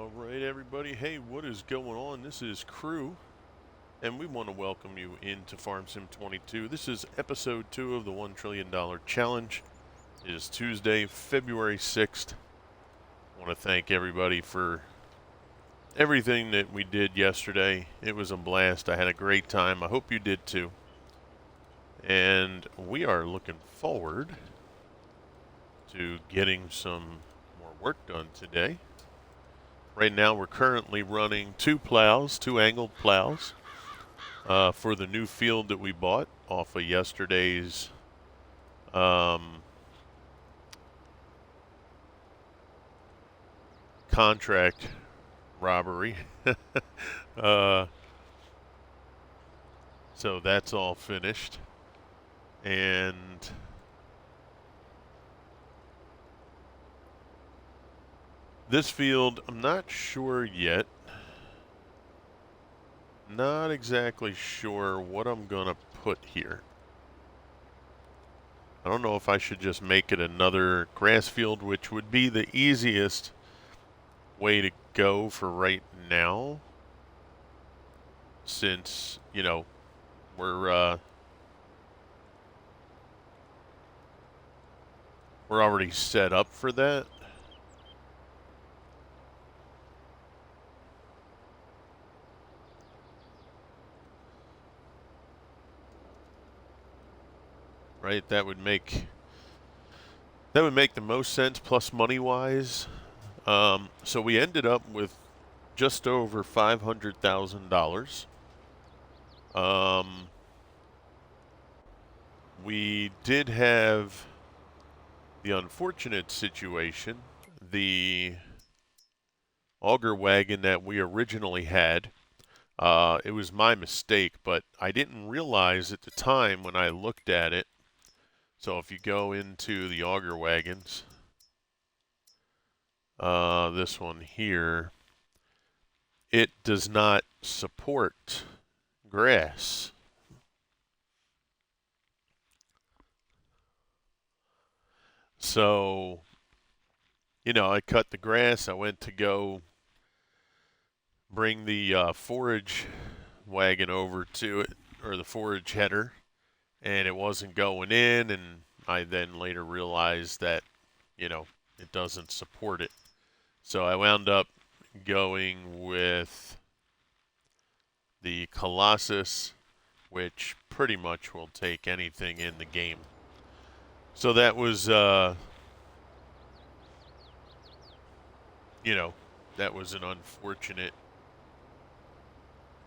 All right, everybody. Hey, what is going on? This is Crew, and we want to welcome you into Farm Sim 22. This is episode 2 of the $1 Trillion Challenge. It is Tuesday, February 6th. I want to thank everybody for everything that we did yesterday. It was a blast. I had a great time. I hope you did too. And we are looking forward to getting some more work done today. Right now we're currently running two angled plows, for the new field that we bought off of yesterday's contract robbery. uh, so that's all finished. And this field, I'm not sure yet. Not exactly sure what I'm going to put here. I don't know if I should just make it another grass field, which would be the easiest way to go for right now, since, we're already set up for that. Right? That would make the most sense, plus money-wise. So we ended up with just over $500,000. We did have the unfortunate situation, the auger wagon that we originally had. It was my mistake, but I didn't realize at the time when I looked at it. So if you go into the auger wagons, this one here, it does not support grass. So, I cut the grass. I went to go bring the forage wagon over to it, or the forage header, and it wasn't going in, and I then later realized that, it doesn't support it. So I wound up going with the Colossus, which pretty much will take anything in the game. So that was, that was an unfortunate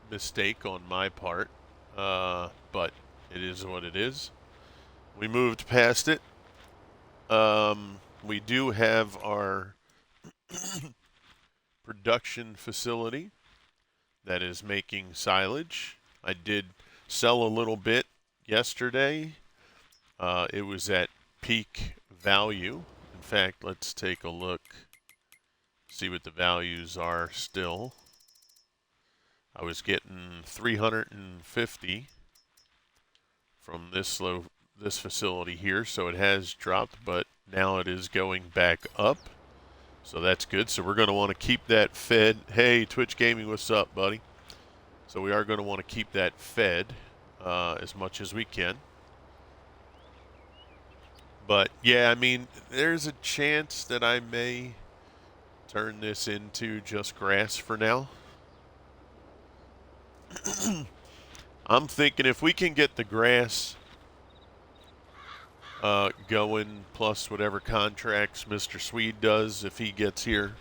mistake on my part, but it is what it is. We moved past it. We do have our production facility that is making silage. I did sell a little bit yesterday. It was at peak value. In fact, let's take a look, see what the values are still. I was getting 350 from this facility here, so it has dropped, but now it is going back up. So that's good. So we're going to want to keep that fed. Hey, Twitch Gaming, what's up, buddy? So we are going to want to keep that fed as much as we can. But yeah, I mean, there's a chance that I may turn this into just grass for now. I'm thinking if we can get the grass going, plus whatever contracts Mr. Swede does if he gets here.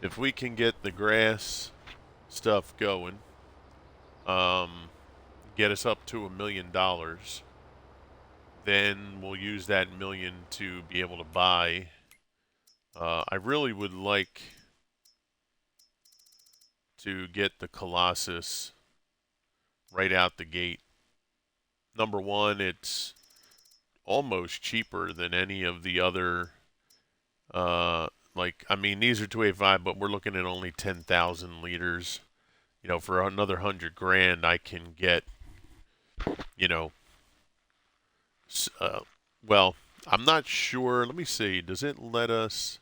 If we can get the grass stuff going, get us up to $1 million, then we'll use that million to be able to buy. I really would like to get the Colossus right out the gate. Number one, it's almost cheaper than any of the other, these are 285, but we're looking at only 10,000 liters. For another 100 grand, I can get, I'm not sure. Let me see. Does it let us?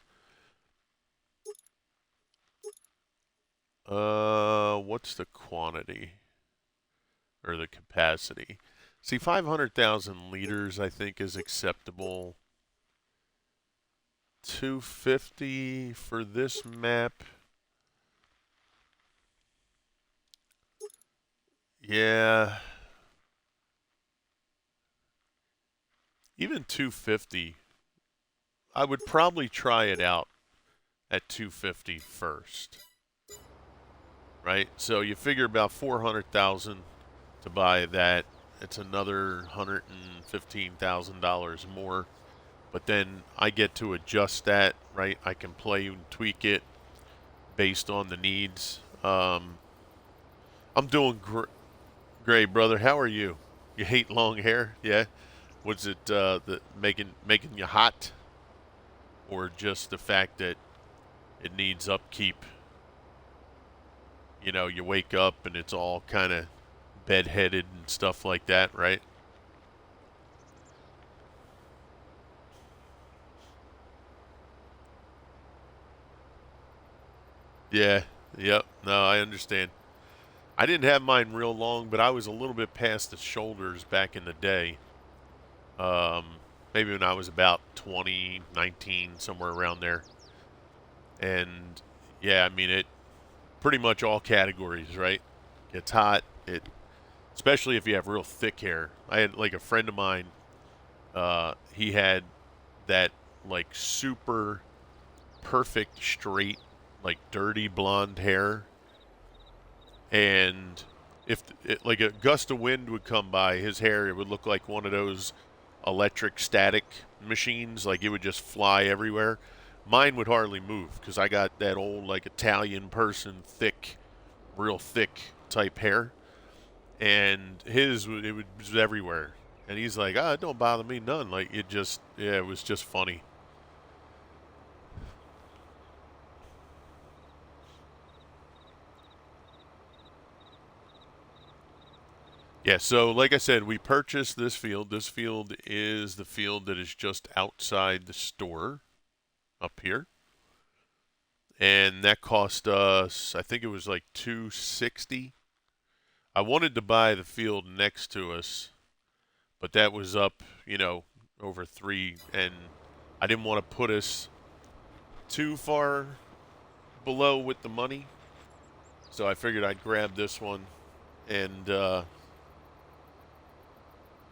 What's the quantity or the capacity? See, 500,000 liters I think is acceptable. 250 for this map. Yeah. Even 250. I would probably try it out at 250 first. Right? So you figure about 400,000 to buy that. It's another $115,000 more. But then I get to adjust that, right? I can play and tweak it based on the needs. I'm doing great, brother. How are you? You hate long hair? Yeah. Was it the making you hot, or just the fact that it needs upkeep? You know, you wake up and it's all kind of bedheaded and stuff like that, right? Yeah. Yep. No, I understand. I didn't have mine real long, but I was a little bit past the shoulders back in the day. Um, Maybe when I was about 20, 19, somewhere around there. And yeah, I mean, it pretty much all categories, right? It's hot. Especially if you have real thick hair. I had like a friend of mine. He had that like super perfect straight, like dirty blonde hair, and if like a gust of wind would come by his hair, it would look like one of those electric static machines. Like it would just fly everywhere. Mine would hardly move because I got that old like Italian person thick, real thick type hair, and it was everywhere. And he's like, "Ah, it don't bother me none." Like it just, yeah, it was just funny. Yeah, so like I said, we purchased this field. This field is the field that is just outside the store up here. And that cost us, I think it was like 260. I wanted to buy the field next to us, but that was up, over 3, and I didn't want to put us too far below with the money. So I figured I'd grab this one, and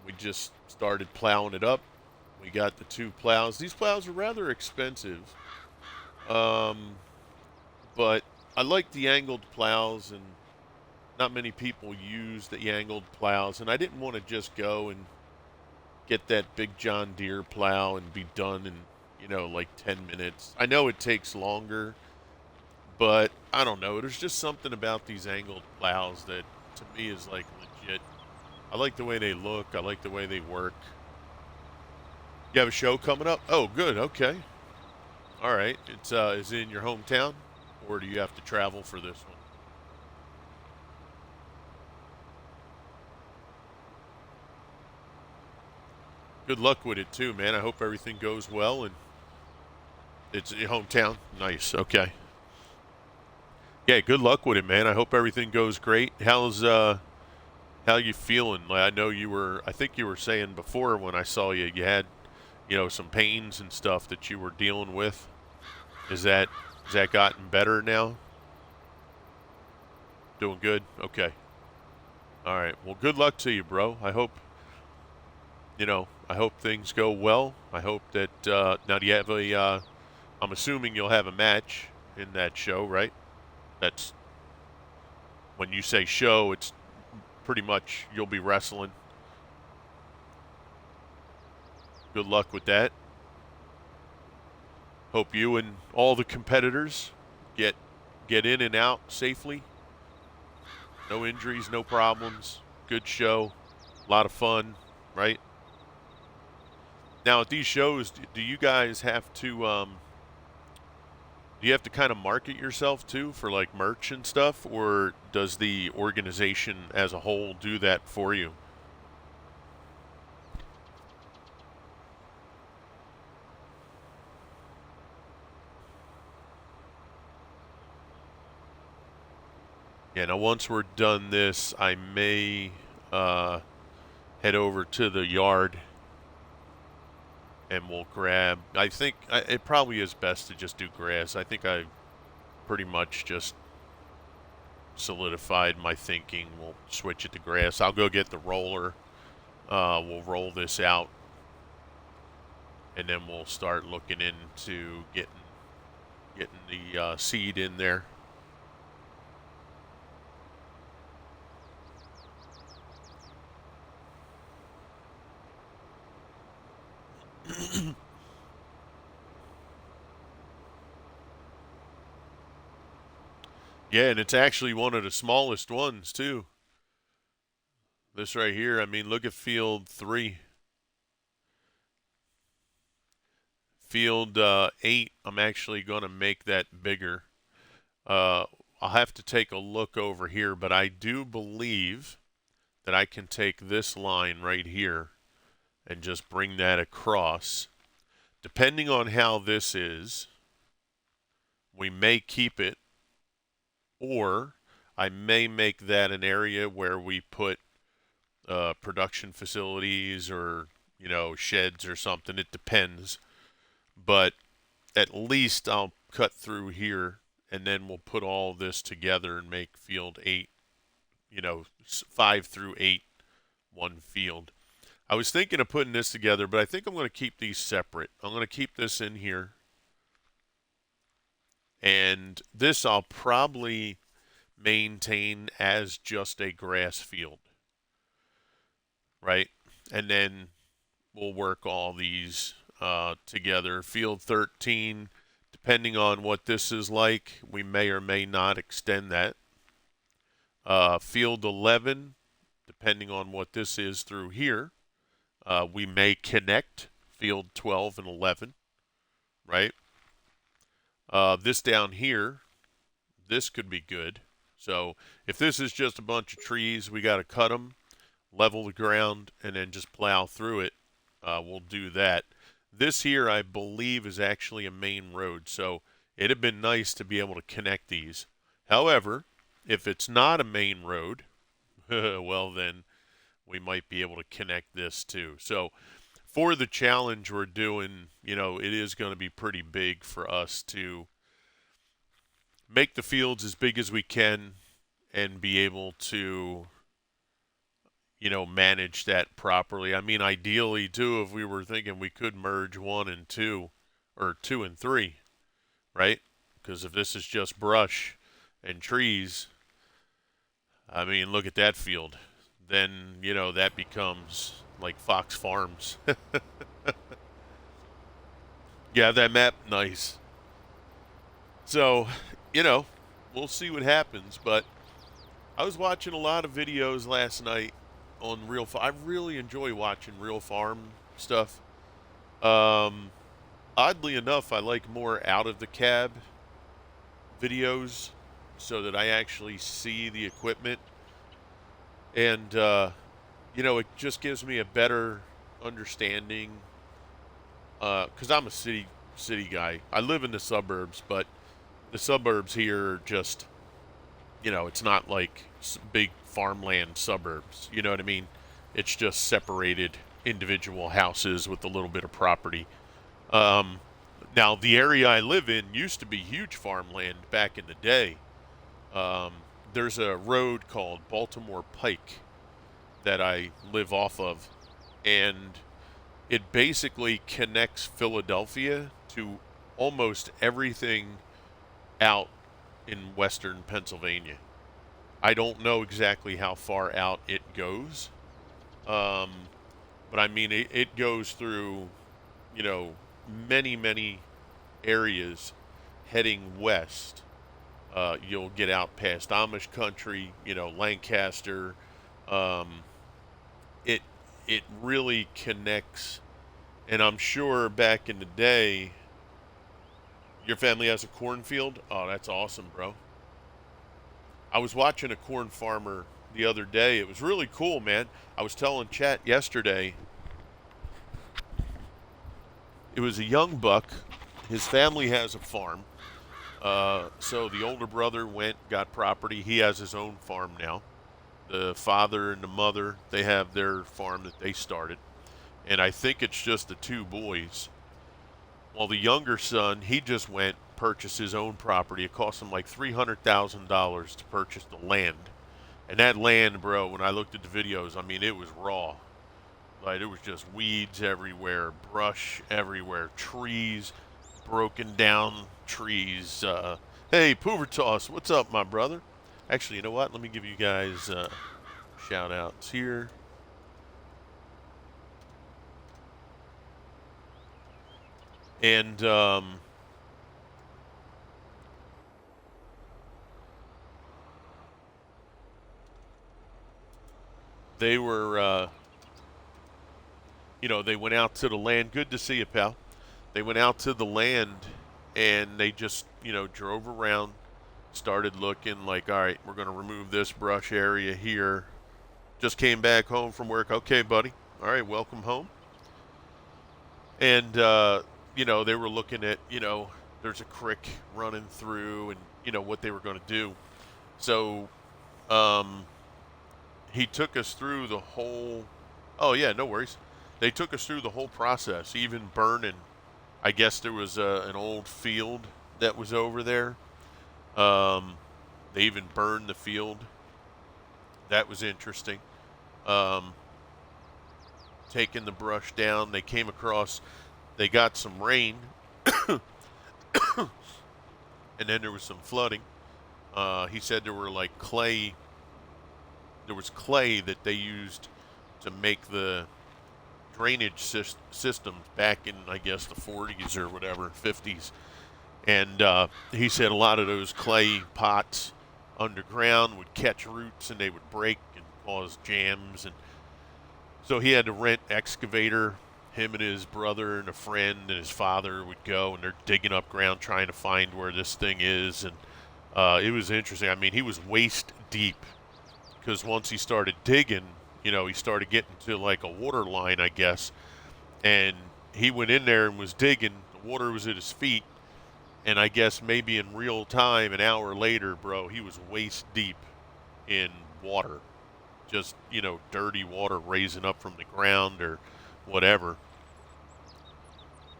we just started plowing it up. We got the 2 plows. These plows are rather expensive, um, but I like the angled plows, and not many people use the angled plows. And I didn't want to just go and get that big John Deere plow and be done in, like 10 minutes. I know it takes longer, but I don't know. There's just something about these angled plows that to me is like legit. I like the way they look. I like the way they work. You have a show coming up? Oh, good. Okay. All right. It's is it in your hometown, or do you have to travel for this one? Good luck with it too, man. I hope everything goes well, and it's your hometown. Nice. Okay. Yeah. Good luck with it, man. I hope everything goes great. How you feeling? Like, I know you were. I think you were saying before when I saw you, you had some pains and stuff that you were dealing with. Is that has that gotten better now? Doing good? Okay. All right. Well, good luck to you, bro. I hope things go well. I hope that now do you have I'm assuming you'll have a match in that show, right? That's when you say show, it's pretty much you'll be wrestling. Good luck with that. Hope you and all the competitors get get in and out safely. No injuries, no problems. Good show. A lot of fun, right? Now at these shows, do you guys have to do you have to kind of market yourself too for like merch and stuff, or does the organization as a whole do that for you? Yeah, now once we're done this, I may head over to the yard and we'll grab. I think it probably is best to just do grass. I think I pretty much just solidified my thinking. We'll switch it to grass. I'll go get the roller. We'll roll this out, and then we'll start looking into getting the seed in there. Yeah, and it's actually one of the smallest ones too. This right here. I mean, look at field 3. Field 8, I'm actually going to make that bigger. Uh, I'll have to take a look over here, but I do believe that I can take this line right here and just bring that across. Depending on how this is, we may keep it, or I may make that an area where we put production facilities or, sheds or something. It depends. But at least I'll cut through here, and then we'll put all this together and make field 8, 5 through 8, one field. I was thinking of putting this together, but I think I'm going to keep these separate. I'm going to keep this in here. And this I'll probably maintain as just a grass field, right? And then we'll work all these together. Field 13, depending on what this is like, we may or may not extend that. Field 11, depending on what this is through here, we may connect field 12 and 11, right? This down here, this could be good. So if this is just a bunch of trees, we got to cut them, level the ground, and then just plow through it. We'll do that. This here, I believe, is actually a main road, so it'd have been nice to be able to connect these. However, if it's not a main road, well then we might be able to connect this too. So for the challenge we're doing, it is going to be pretty big for us to make the fields as big as we can and be able to, manage that properly. I mean, ideally, too, if we were thinking we could merge 1 and 2, or 2 and 3, right? Because if this is just brush and trees, I mean, look at that field. Then, that becomes like Fox Farms. Yeah, that map, nice. So, we'll see what happens. But I was watching a lot of videos last night on Real Farm. I really enjoy watching Real Farm stuff. Oddly enough, I like more out of the cab videos so that I actually see the equipment. And, it just gives me a better understanding. Because I'm a city guy. I live in the suburbs, but the suburbs here are just, it's not like big farmland suburbs. You know what I mean? It's just separated individual houses with a little bit of property. Now, the area I live in used to be huge farmland back in the day. There's a road called Baltimore Pike that I live off of, and it basically connects Philadelphia to almost everything out in western Pennsylvania. I don't know exactly how far out it goes, but I mean, it goes through, many, many areas heading west. You'll get out past Amish country, Lancaster. It really connects, and I'm sure back in the day, your family has a cornfield. Oh, that's awesome, bro. I was watching a corn farmer the other day. It was really cool, man. I was telling Chat yesterday. It was a young buck. His family has a farm, So the older brother went, got property. He has his own farm now. The father and the mother, they have their farm that they started. And I think it's just the two boys. Well, the younger son, he just went, purchased his own property. It cost him like $300,000 to purchase the land. And that land, bro, when I looked at the videos, I mean, it was raw. Like, it was just weeds everywhere, brush everywhere, trees, broken down trees. Hey, Poovertoss, what's up, my brother? Actually, you know what? Let me give you guys shout outs here. And they were, they went out to the land. Good to see you, pal. They went out to the land and they just, drove around, started looking like, all right, we're going to remove this brush area here. Just came back home from work. Okay, buddy. All right, welcome home. And, they were looking at, there's a creek running through and, what they were going to do. So he took us through the whole, oh, yeah, no worries. They took us through the whole process, even burning. I guess there was an old field that was over there. They even burned the field. That was interesting. Taking the brush down, they came across, they got some rain, and then there was some flooding. He said there were like clay, there was clay that they used to make the drainage systems back in, I guess, the 40s or whatever, 50s. And he said a lot of those clay pots underground would catch roots and they would break and cause jams. And so he had to rent excavator. Him and his brother and a friend and his father would go, and they're digging up ground trying to find where this thing is. And it was interesting. I mean, he was waist deep because once he started digging, he started getting to like a water line, I guess. And he went in there and was digging. The water was at his feet. And I guess maybe in real time, an hour later, bro, he was waist deep in water. Just, dirty water raising up from the ground or whatever.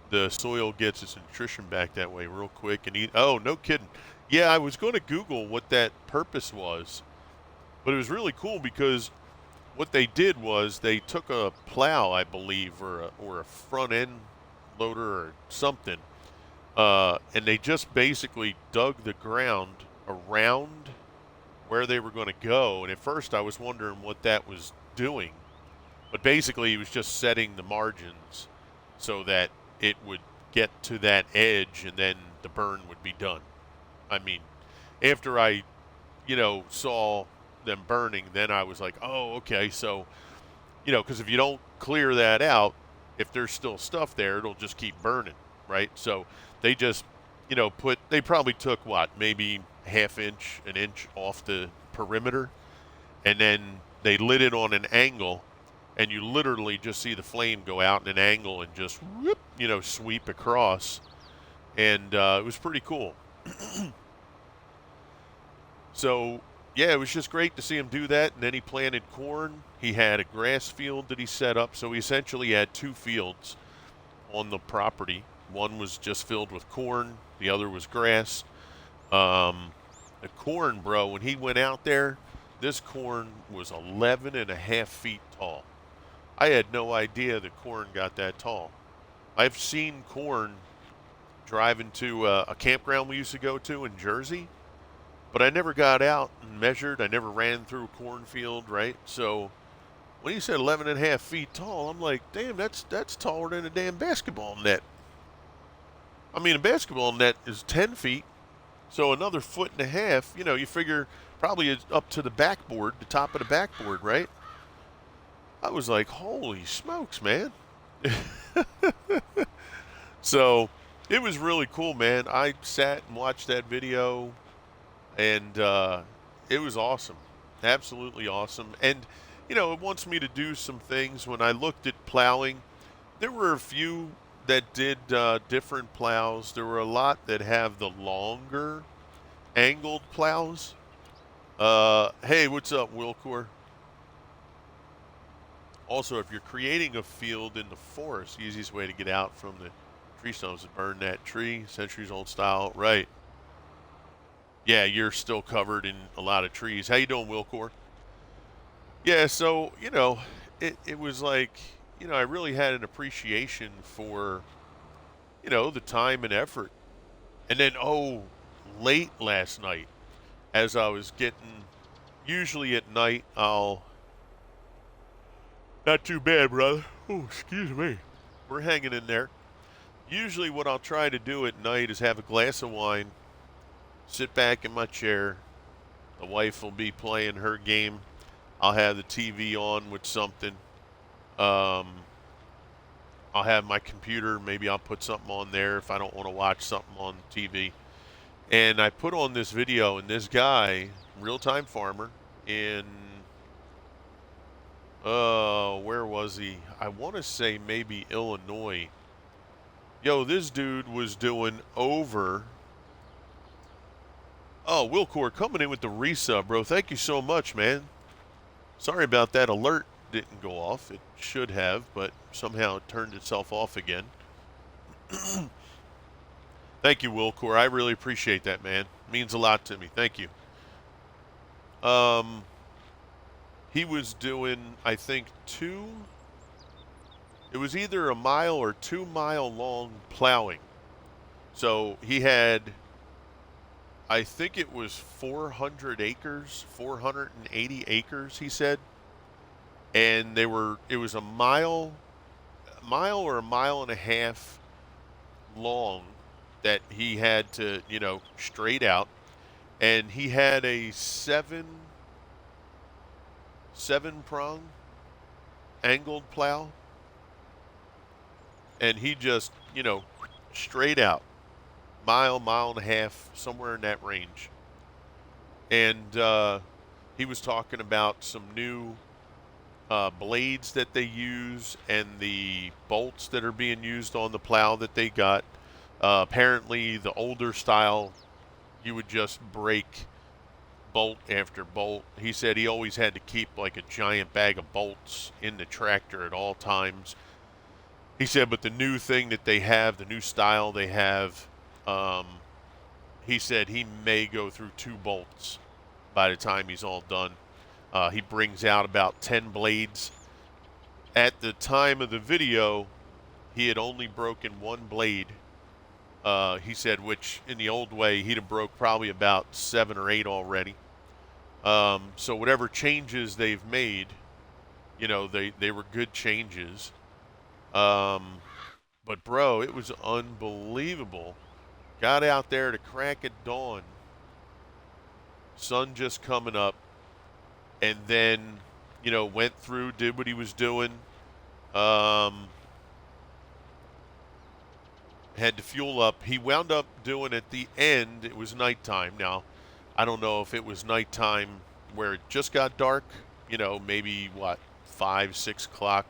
The soil gets its nutrition back that way real quick. And oh, no kidding. Yeah, I was going to Google what that purpose was. But it was really cool because what they did was they took a plow, I believe, or a front end loader or something, and they just basically dug the ground around where they were going to go. And at first I was wondering what that was doing. But basically it was just setting the margins so that it would get to that edge and then the burn would be done. I mean, after I, saw them burning, then I was like, oh, okay. So, because if you don't clear that out, if there's still stuff there, it'll just keep burning, right? So they just, they probably took maybe an inch off the perimeter, and then they lit it on an angle, and you literally just see the flame go out in an angle and just whoop, sweep across, and it was pretty cool. So yeah, it was just great to see him do that. And then he planted corn. He had a grass field that he set up. So he essentially had two fields on the property. One was just filled with corn. The other was grass. The corn, bro, when he went out there, this corn was 11 and a half feet tall. I had no idea that corn got that tall. I've seen corn driving to a campground we used to go to in Jersey. But I never got out and measured. I never ran through a cornfield, right? So when he said 11 and a half feet tall, I'm like, damn, that's taller than a damn basketball net. I mean, a basketball net is 10 feet. So another foot and a half, you figure probably it's up to the backboard, the top of the backboard, right? I was like, holy smokes, man. So it was really cool, man. I sat and watched that video. And it was awesome, absolutely awesome. And, it wants me to do some things. When I looked at plowing, there were a few that did different plows. There were a lot that have the longer angled plows. Hey, what's up, Wilcor? Also, if you're creating a field in the forest, the easiest way to get out from the tree stumps is burn that tree, centuries old style. Right. Yeah, you're still covered in a lot of trees. How you doing, Wilcor? Yeah, so, it was like, I really had an appreciation for, the time and effort. And then, late last night, as I was getting, usually at night, not too bad, brother. Oh, excuse me. We're hanging in there. Usually, what I'll try to do at night is have a glass of wine, sit back in my chair. The wife will be playing her game. I'll have the TV on with something. Um, I'll have my computer. Maybe I'll put something on there if I don't want to watch something on TV. And I put on this video, and this guy, real-time farmer, in where was he? I want to say maybe Illinois. Yo, this dude was doing over. Oh, Wilcor coming in with the resub, bro. Thank you so much, man. Sorry about that alert didn't go off. It should have, but somehow it turned itself off again. Thank you, Wilcor. I really appreciate that, man. It means a lot to me. Thank you. He was doing, I think, it was either a mile or 2 mile long plowing. So he had, I think it was 400 acres, 480 acres, he said. And it was a mile or a mile and a half long that he had to, straight out. And he had a seven prong angled plow. And he just, straight out, mile and a half, somewhere in that range. And he was talking about some new blades that they use and the bolts that are being used on the plow that they got. Apparently, the older style, you would just break bolt after bolt. He said he always had to keep like a giant bag of bolts in the tractor at all times. He said, but the new thing that they have, the new style they have, he said he may go through 2 bolts by the time he's all done. He brings out about 10 blades. At the time of the video, he had only broken 1 blade. He said, which in the old way, he'd have broke probably about 7 or 8 already. So whatever changes they've made, they were good changes. But bro, it was unbelievable. Got out there to crack at dawn. Sun just coming up. And then, went through, did what he was doing. Had to fuel up. He wound up doing at the end, it was nighttime. Now, I don't know if it was nighttime where it just got dark, maybe 5, 6 o'clock,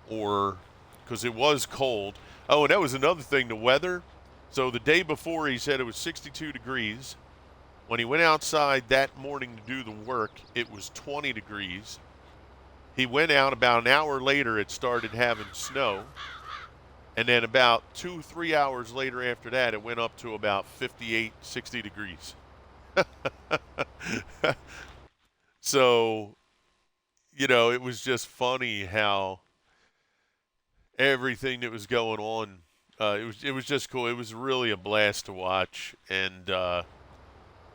or because it was cold. Oh, and that was another thing, the weather. So the day before, he said it was 62 degrees. When he went outside that morning to do the work, it was 20 degrees. He went out about an hour later, it started having snow. And then about 2-3 hours later after that, it went up to about 58, 60 degrees. So, it was just funny how everything that was going on, it was just cool. It was really a blast to watch. And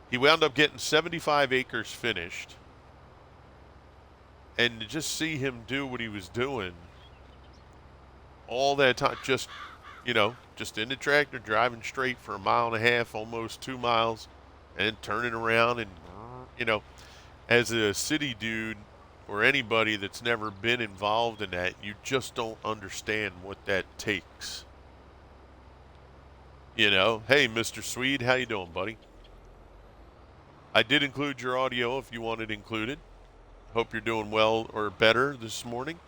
he wound up getting 75 acres finished. And to just see him do what he was doing all that time, just in the tractor, driving straight for 1.5 miles, almost 2 miles, and turning around. And, as a city dude or anybody that's never been involved in that, you just don't understand what that takes. Hey, Mr. Swede, how you doing, buddy? I did include your audio if you wanted included. Hope you're doing well or better this morning.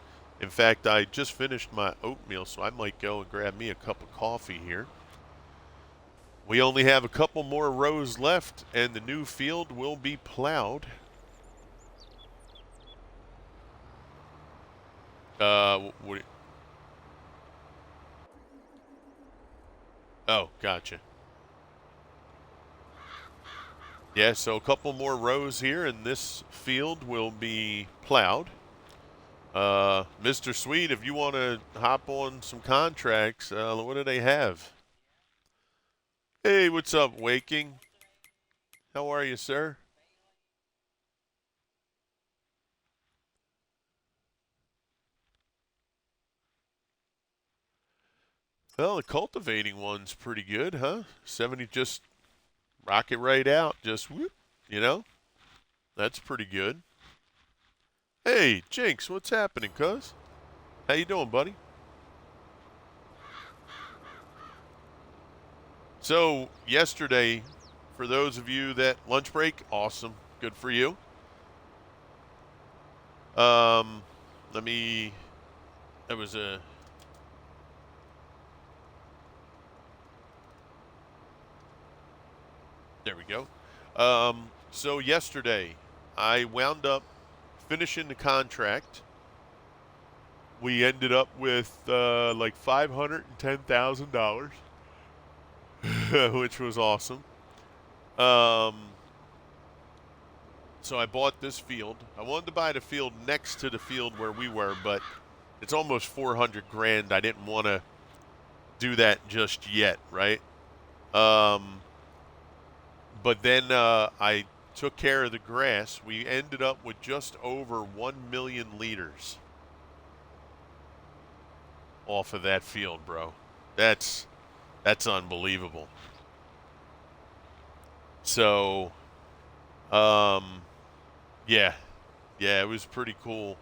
In fact, I just finished my oatmeal, so I might go and grab me a cup of coffee here. We only have a couple more rows left, and the new field will be plowed. What? Oh, gotcha. Yeah, so a couple more rows here, and this field will be plowed. Mr. Sweet, if you want to hop on some contracts, what do they have? Hey, what's up, Waking? How are you, sir? Well, the cultivating one's pretty good, huh? 70, just rock it right out, just whoop, you know? That's pretty good. Hey, Jinx, what's happening, cuz? How you doing, buddy? So, yesterday, for those of you that lunch break, awesome. Good for you. Um, let me, there was a, there we go. So yesterday, I wound up finishing the contract. We ended up with like $510,000, which was awesome. Um, so I bought this field. I wanted to buy the field next to the field where we were, but it's almost 400 grand. I didn't want to do that just yet, right? Um, but then I took care of the grass. We ended up with just over 1 million liters off of that field, bro. That's unbelievable. So, um, yeah, yeah, it was pretty cool.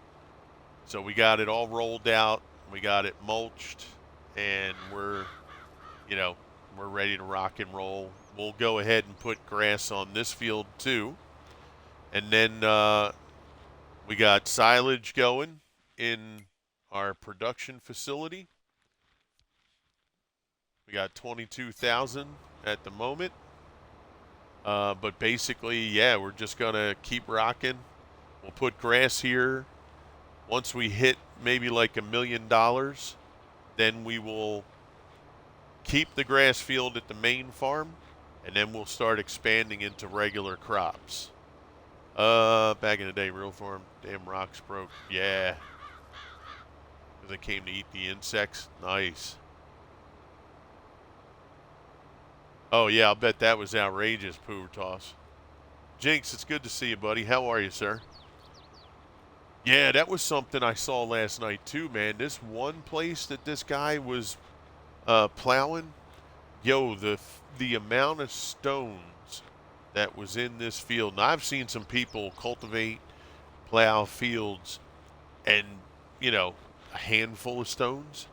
So we got it all rolled out, we got it mulched, and you know, we're ready to rock and roll. We'll go ahead and put grass on this field too, and then we got silage going in our production facility. We got 22,000 at the moment. But basically, yeah, we're just going to keep rocking. We'll put grass here. Once we hit maybe like $1 million, then we will keep the grass field at the main farm, and then we'll start expanding into regular crops. Back in the day, real farm, damn rocks broke. Yeah, because they came to eat the insects. Nice. Oh, yeah, I'll bet that was outrageous, Pooh Toss. Jinx, it's good to see you, buddy. How are you, sir? Yeah, that was something I saw last night, too, man. This one place that this guy was plowing, yo, the amount of stones that was in this field. And I've seen some people cultivate, plow fields, and, you know, a handful of stones.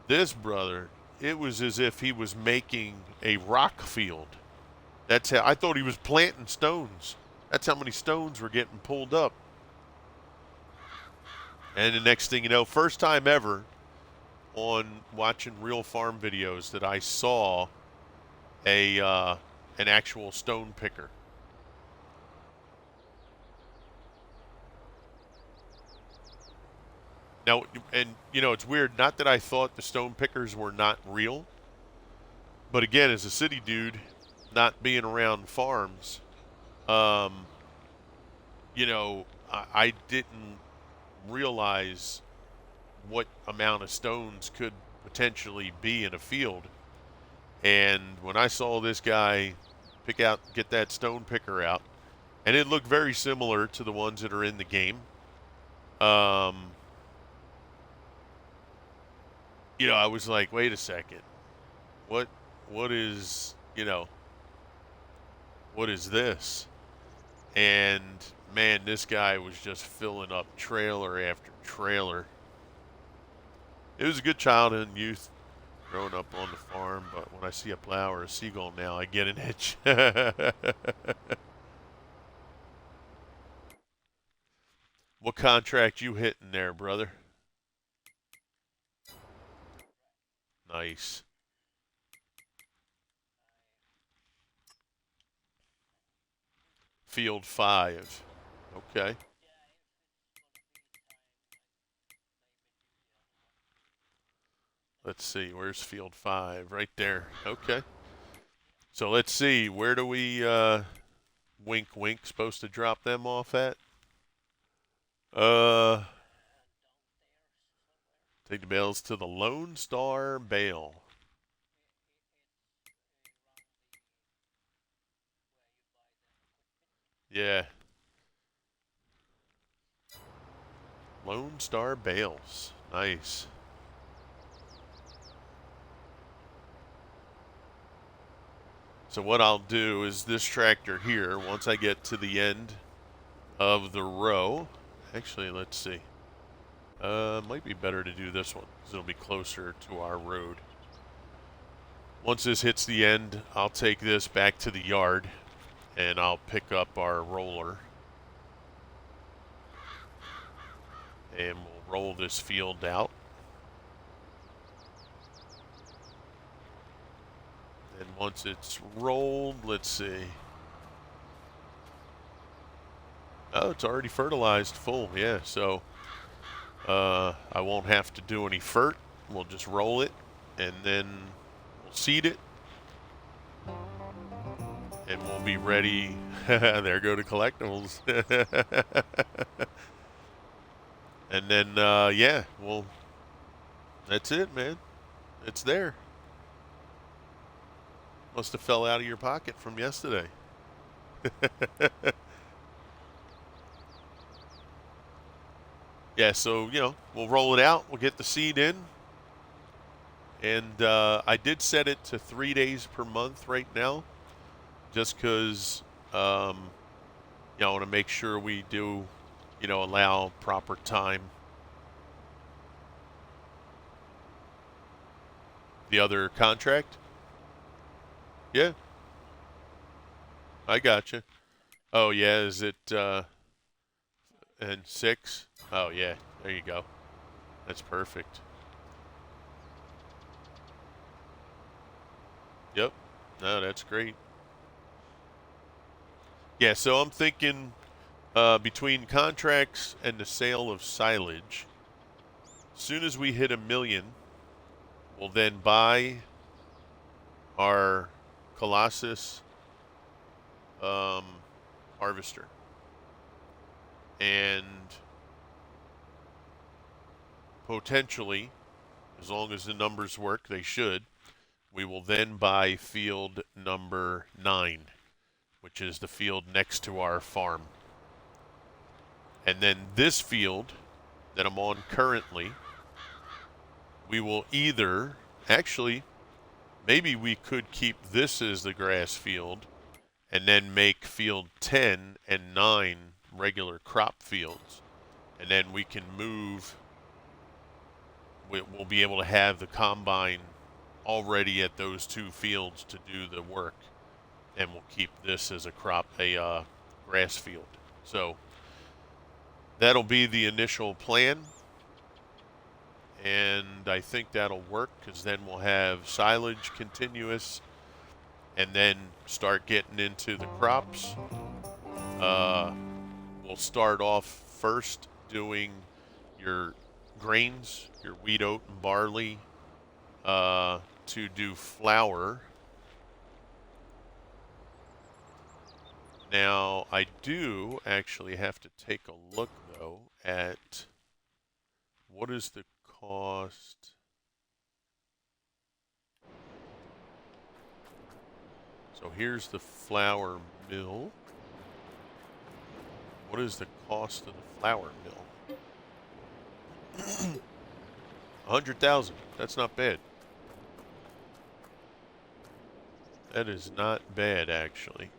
This brother, it was as if he was making a rock field. That's how I thought he was planting stones. That's how many stones were getting pulled up. And the next thing you know, first time ever on watching real farm videos that I saw a an actual stone picker. Now, and you know, it's weird. Not that I thought the stone pickers were not real, but again, as a city dude, not being around farms, um, you know, I didn't realize what amount of stones could potentially be in a field. And when I saw this guy get that stone picker out, and it looked very similar to the ones that are in the game. Um, you know, I was like, wait a second, what, what is, you know, what is this? And man, this guy was just filling up trailer after trailer. It was a good childhood and youth growing up on the farm, but when I see a plow or a seagull now, I get an itch. What contract you hitting there, brother? Nice. Field 5. Okay. Let's see. Where's field 5? Right there. Okay. So let's see. Where do we, wink wink, supposed to drop them off at? Uh, Take the bales to the Lone Star Bale. Yeah. Lone Star Bales. Nice. So what I'll do is this tractor here, once I get to the end of the row, actually, let's see. Might be better to do this one because it'll be closer to our road. Once this hits the end, I'll take this back to the yard and I'll pick up our roller and we'll roll this field out. And once it's rolled, let's see. Oh, it's already fertilized full, yeah. So I won't have to do any fert. We'll just roll it and then we'll seed it. And we'll be ready. There go the collectibles. And then, yeah, well, that's it, man. It's there. Must have fell out of your pocket from yesterday. Yeah, so, we'll roll it out. We'll get the seed in. And I did set it to 3 days per month right now, just because, I want to make sure we do, allow proper time. The other contract? Yeah, I gotcha. Oh, yeah, is it, and 6? Oh, yeah, there you go. That's perfect. Yep. No, that's great. Yeah, so I'm thinking between contracts and the sale of silage, as soon as we hit 1 million, we'll then buy our Colossus harvester. And potentially, as long as the numbers work, they should, we will then buy field number 9, which is the field next to our farm. And then this field that I'm on currently, we will either, actually, maybe we could keep this as the grass field and then make field 10 and 9 regular crop fields. And then we can move, we'll be able to have the combine already at those 2 fields to do the work. And we'll keep this as a grass field. So that'll be the initial plan. And I think that'll work because then we'll have silage continuous and then start getting into the crops. We'll start off first doing your grains, your wheat, oat, and barley to do flour. Now, I do actually have to take a look, though, at what is the cost. So here's the flour mill. What is the cost of the flour mill? 100,000. That's not bad. That is not bad, actually.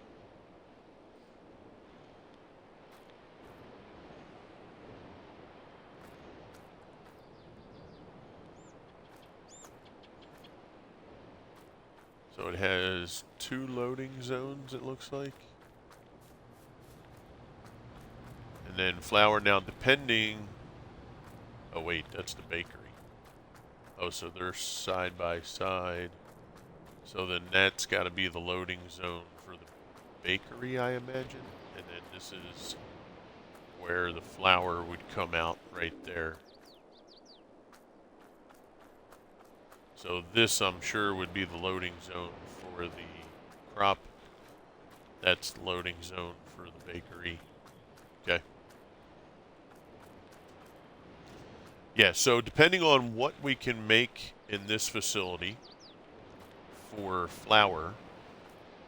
So it has 2 loading zones, it looks like. And then flour now, depending... Oh, wait, that's the bakery. Oh, so they're side by side. So then that's got to be the loading zone for the bakery, I imagine. And then this is where the flour would come out right there. So this, I'm sure, would be the loading zone for the crop. That's the loading zone for the bakery. Okay. Yeah, so depending on what we can make in this facility for flour,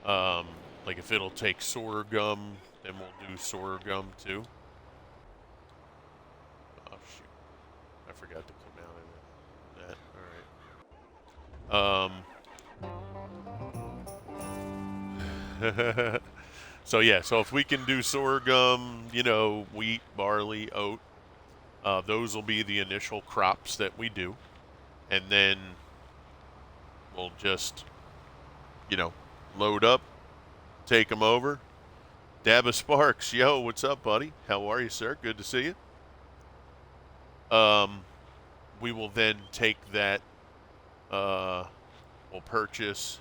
like if it'll take sorghum, then we'll do sorghum too. Oh shoot, I forgot to come out of that. All right. So yeah, so if we can do sorghum, wheat, barley, oat, those will be the initial crops that we do, and then we'll just, load up, take them over. Dabba Sparks, yo, what's up, buddy? How are you, sir? Good to see you. We will then take that. We'll purchase.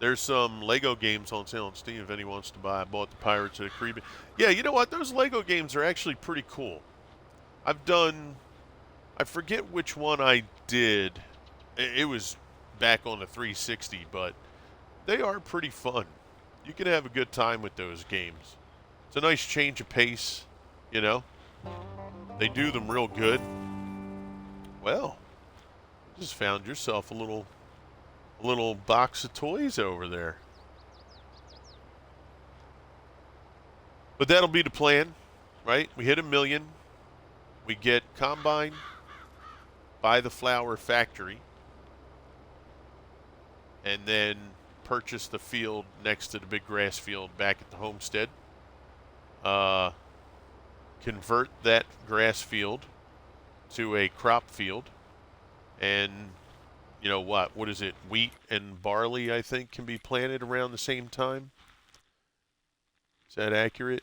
There's some Lego games on sale on Steam if anyone wants to buy. I bought the Pirates of the Caribbean. Yeah, you know what? Those Lego games are actually pretty cool. I forget which one I did. It was back on the 360, but they are pretty fun. You can have a good time with those games. It's a nice change of pace, They do them real good. Well, you just found yourself a little box of toys over there. But that'll be the plan, right? We hit 1 million. We get combine, buy the flour factory, and then purchase the field next to the big grass field back at the homestead. Convert that grass field to a crop field, and what is it? Wheat and barley, I think, can be planted around the same time. Is that accurate?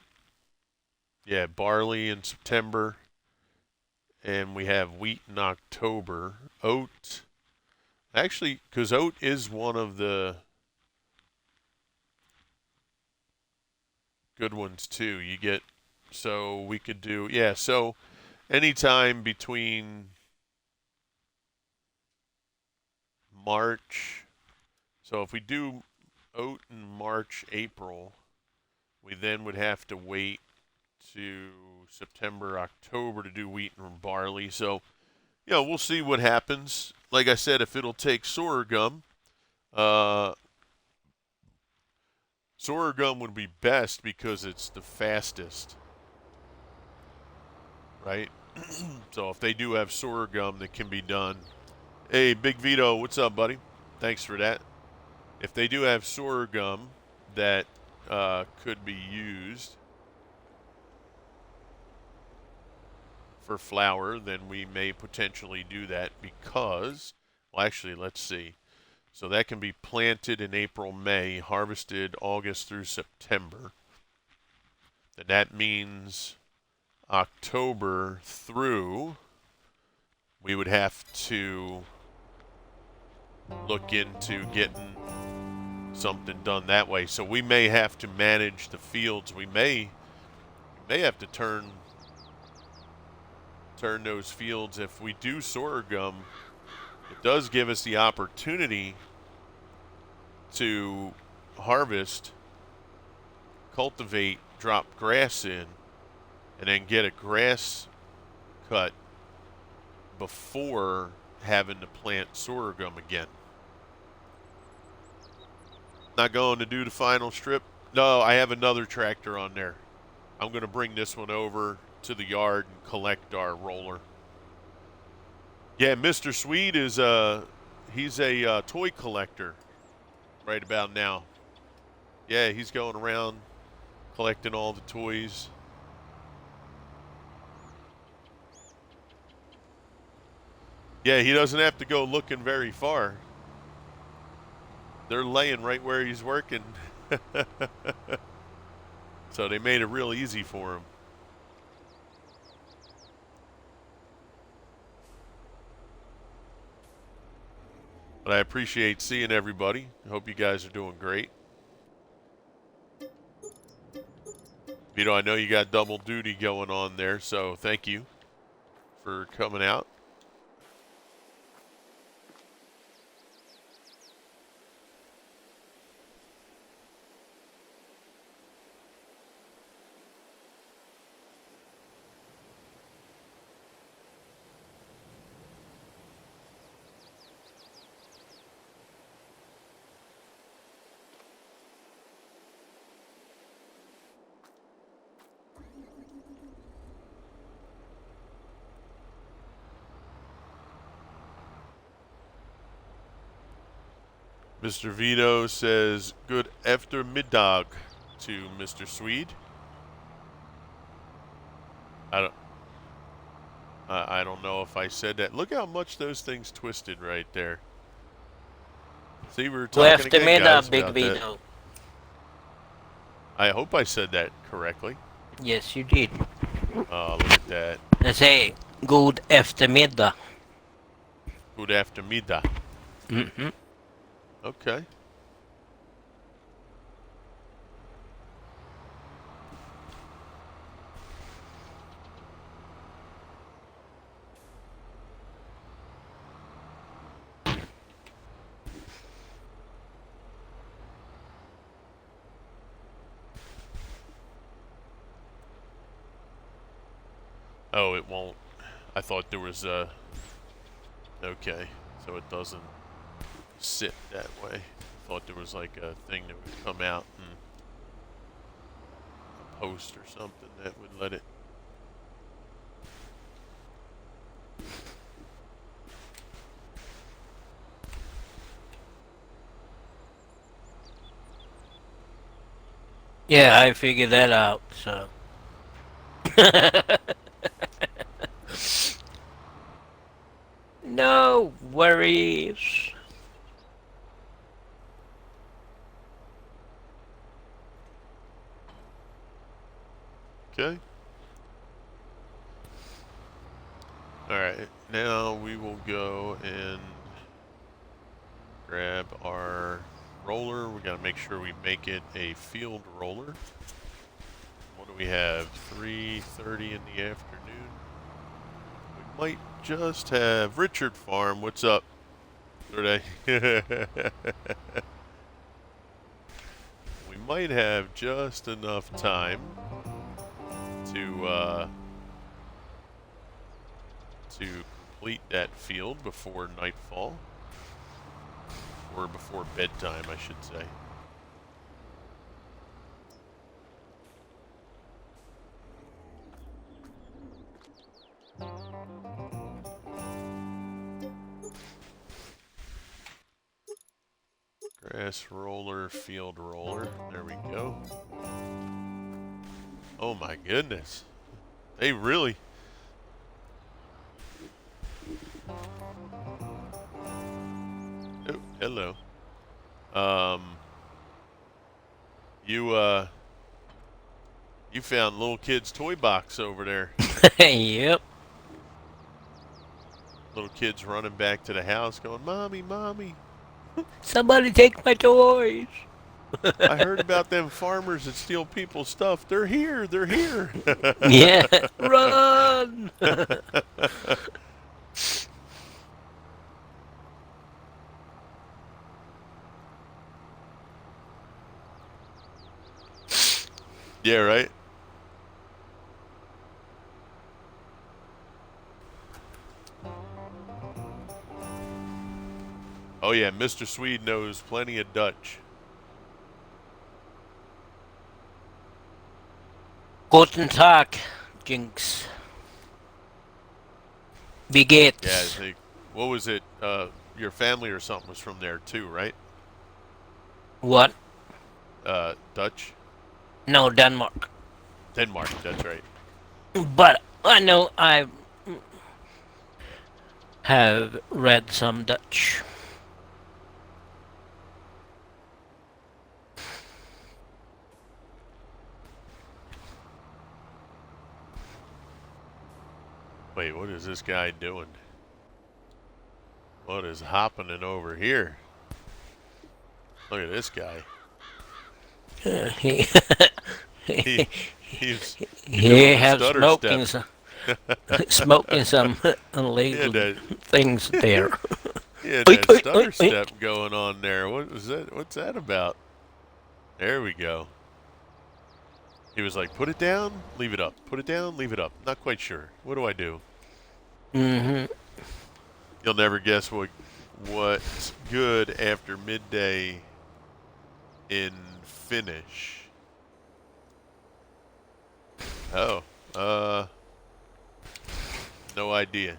Yeah, barley in September, and we have wheat in October. Oat, actually, because oat is one of the good ones too. So we could do, so anytime between March, so if we do oat in March, April, we then would have to wait to September, October to do wheat and barley. So, we'll see what happens. Like I said, if it'll take sorghum, sorghum would be best because it's the fastest, right? So if they do have sorghum that can be done. Hey, Big Vito, what's up, buddy? Thanks for that. If they do have sorghum that could be used for flour, then we may potentially do that because, well, actually, let's see. So that can be planted in April, May, harvested August through September. Then that means October through, we would have to look into getting something done that way. So we may have to manage the fields. We may have to turn those fields. If we do sorghum, it does give us the opportunity to harvest, cultivate, drop grass in, and then get a grass cut before having to plant sorghum again. Not going to do the final strip? No, I have another tractor on there. I'm going to bring this one over to the yard and collect our roller. Yeah, Mr. Swede is he's a toy collector right about now. Yeah, he's going around collecting all the toys. Yeah, he doesn't have to go looking very far. They're laying right where he's working. So they made it real easy for him. But I appreciate seeing everybody. I hope you guys are doing great. Vito, I know you got double duty going on there, so thank you for coming out. Mr. Vito says, good aftermiddag to Mr. Swede. I don't know if I said that. Look how much those things twisted right there. See, we were talking again, guys, Big about that. Vito. I hope I said that correctly. Yes, you did. Oh, look at that. I say good eftermiddag. Good aftermiddag. Mm-hmm. Okay. Oh, it won't. I thought there was a... Okay, so it doesn't sit that way. I thought there was like a thing that would come out and a post or something that would let it... Yeah, I figured that out, so. No worries. Okay. Alright, now we will go and grab our roller. We gotta make sure we make it a field roller. What do we have? 3:30 in the afternoon. We might just have Richard Farm. What's up today? We might have just enough time to complete that field before nightfall. Or before bedtime, I should say. Grass roller, field roller. There we go. Oh my goodness. They really... Oh, hello. You found little kid's toy box over there. Yep. Little kids running back to the house going, Mommy, Mommy, Somebody take my toys. I heard about them farmers that steal people's stuff. They're here. They're here. Yeah. Run. Yeah, right? Oh, yeah, Mr. Swede knows plenty of Dutch. Guten Tag, Jinx. Wie Yeah, I geht's? think, what was it? Your family or something was from there too, right? What? Dutch? No, Denmark. Denmark, that's right. But I know I have read some Dutch. Wait, what is this guy doing? What is happening over here? Look at this guy. He He he's he doing the have stutter step. smoking some He had illegal that things there. he had Oi, that oi, oi, stutter oi. step going on there. What was that? What's that about? There we go. He was like, put it down, leave it up. Put it down, leave it up. Not quite sure. What do I do? Mm-hmm. You'll never guess what's good after midday in Finnish. Oh, no idea.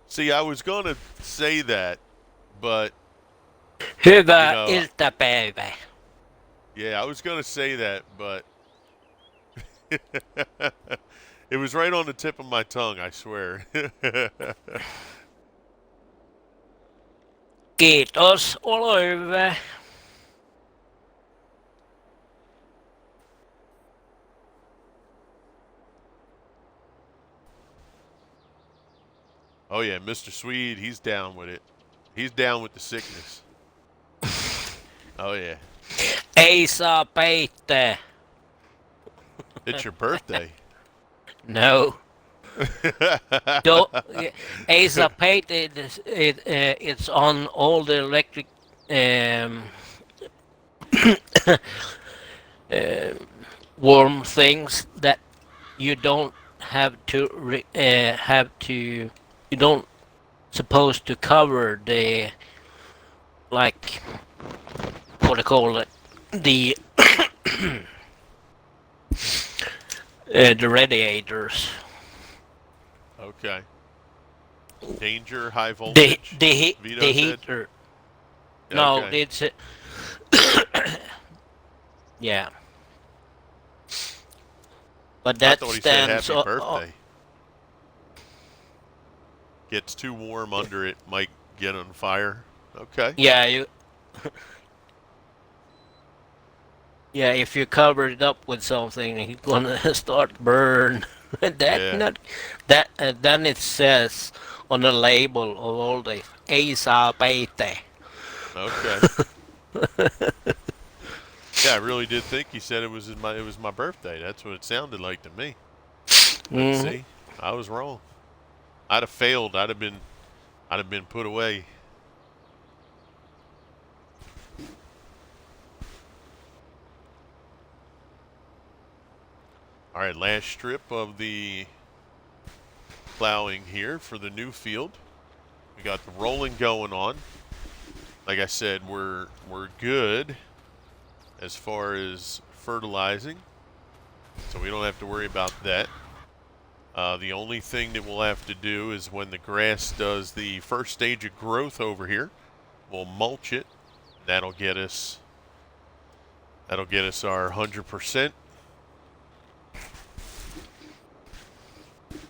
See, I was gonna say that, but you Hyvää know, iltapäivää. yeah, I was gonna say that, but it was right on the tip of my tongue, I swear. Kiitos, ole hyvä. Oh yeah, Mr. Swede, he's down with it. He's down with the sickness. Oh yeah. Ei saa peittää. It's your birthday. No. Don't, ei saa peittää. It's on all the electric warm things that you don't have to you don't supposed to cover the, like, what do you call it, the the radiators, Okay. Danger, high the voltage. the Vito the said. heater. No, Okay. it's yeah, but I that thought he said stands. happy birthday. Gets too warm under it, might get on fire. Okay. Yeah, yeah. If you cover it up with something, it's gonna start burn. Yeah. Then it says on the label of all the Asa Peite. Okay. Yeah, I really did think he said it was my birthday. That's what it sounded like to me. But see, I was wrong. I'd have failed. I'd have been put away. All right, last strip of the plowing here for the new field. We got the rolling going on. Like I said, we're good as far as fertilizing, so we don't have to worry about that. The only thing that we'll have to do is when the grass does the first stage of growth over here, we'll mulch it. That'll get us our 100%.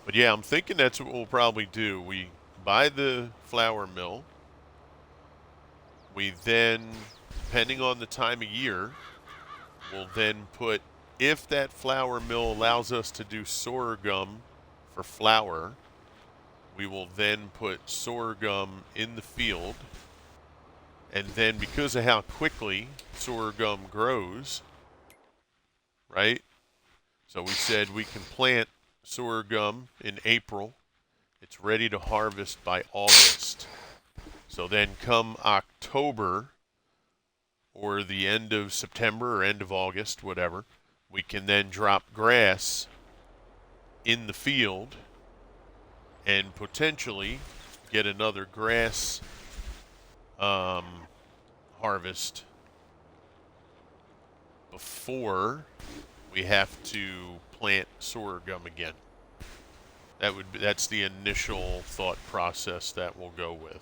But yeah, I'm thinking that's what we'll probably do. We buy the flour mill. We then, depending on the time of year, we'll then put, if that flour mill allows us to do sorghum for flour, we will then put sorghum in the field. And then because of how quickly sorghum grows, right? So we said we can plant sorghum in April. It's ready to harvest by August. So then come October or the end of September or end of August, whatever, we can then drop grass in the field and potentially get another grass harvest before we have to plant sorghum again. That's the initial thought process that we'll go with.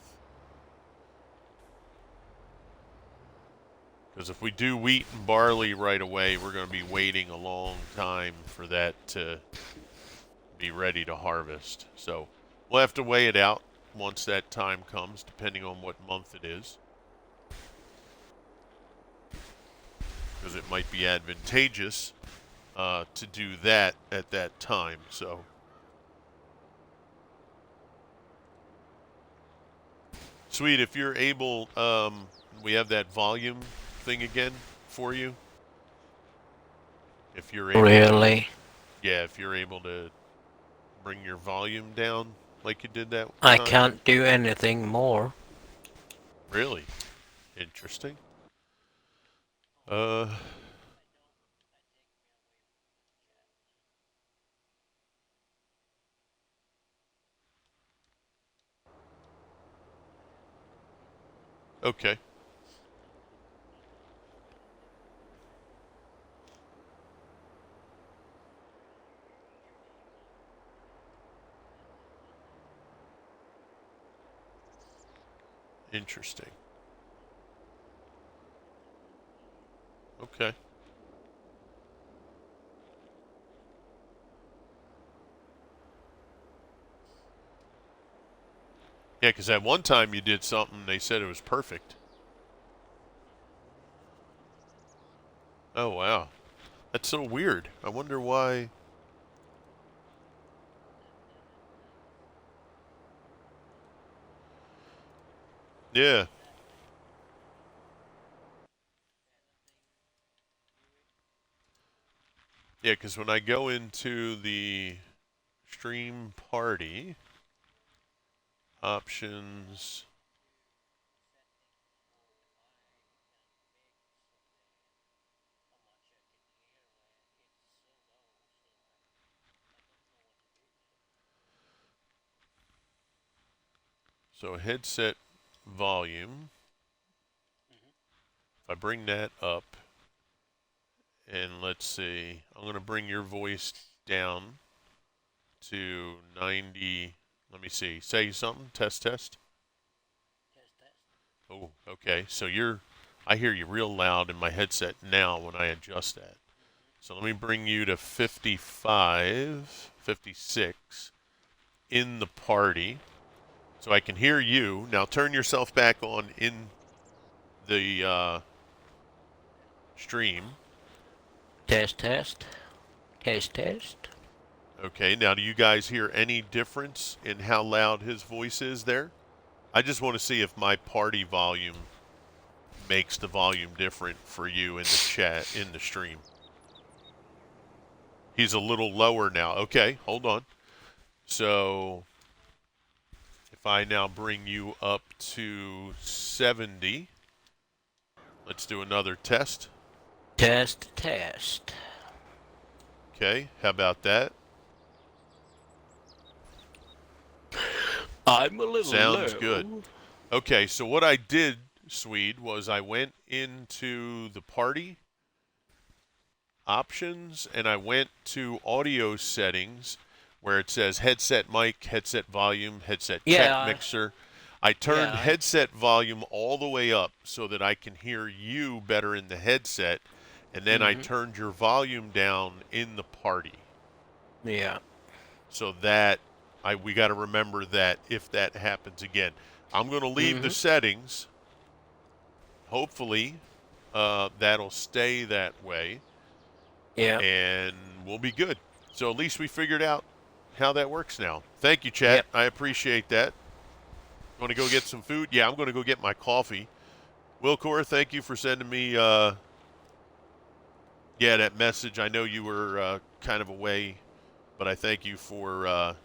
Because if we do wheat and barley right away, we're going to be waiting a long time for that to be ready to harvest. So we'll have to weigh it out once that time comes, depending on what month it is. because it might be advantageous to do that at that time. So, sweet, if you're able, we have that volume thing again for you. If you're able Really? to, yeah, if you're able to bring your volume down like you did that I time. can't do anything more. Really? Interesting. Uh, okay. Interesting. Okay. Yeah, because at one time you did something, they said it was perfect. Oh, wow. That's so weird. I wonder why. Yeah. Yeah, because when I go into the stream party options, so headset volume, if I bring that up, and let's see, I'm going to bring your voice down to 90. Let me see. Say something. Test, test. Oh, okay. So I hear you real loud in my headset now when I adjust that. So let me bring you to 55, 56 in the party so I can hear you. Now turn yourself back on in the stream. Test, test. Test, test. Okay, now do you guys hear any difference in how loud his voice is there? I just want to see if my party volume makes the volume different for you in the chat, in the stream. He's a little lower now. Okay, hold on. So if I now bring you up to 70, let's do another test. Test, test. Okay, how about that? I'm a little Sounds low. good. Okay, so what I did, Swede, was I went into the party options and I went to audio settings where it says headset mic, headset volume, headset check Yeah, mixer. I turned headset volume all the way up so that I can hear you better in the headset, and then I turned your volume down in the party. Yeah. So that we got to remember that if that happens again. I'm going to leave the settings. Hopefully, that'll stay that way. Yeah. And we'll be good. So at least we figured out how that works now. Thank you, chat. Yep. I appreciate that. Want to go get some food? Yeah, I'm going to go get my coffee. Wilcor, thank you for sending me that message. I know you were kind of away, but I thank you for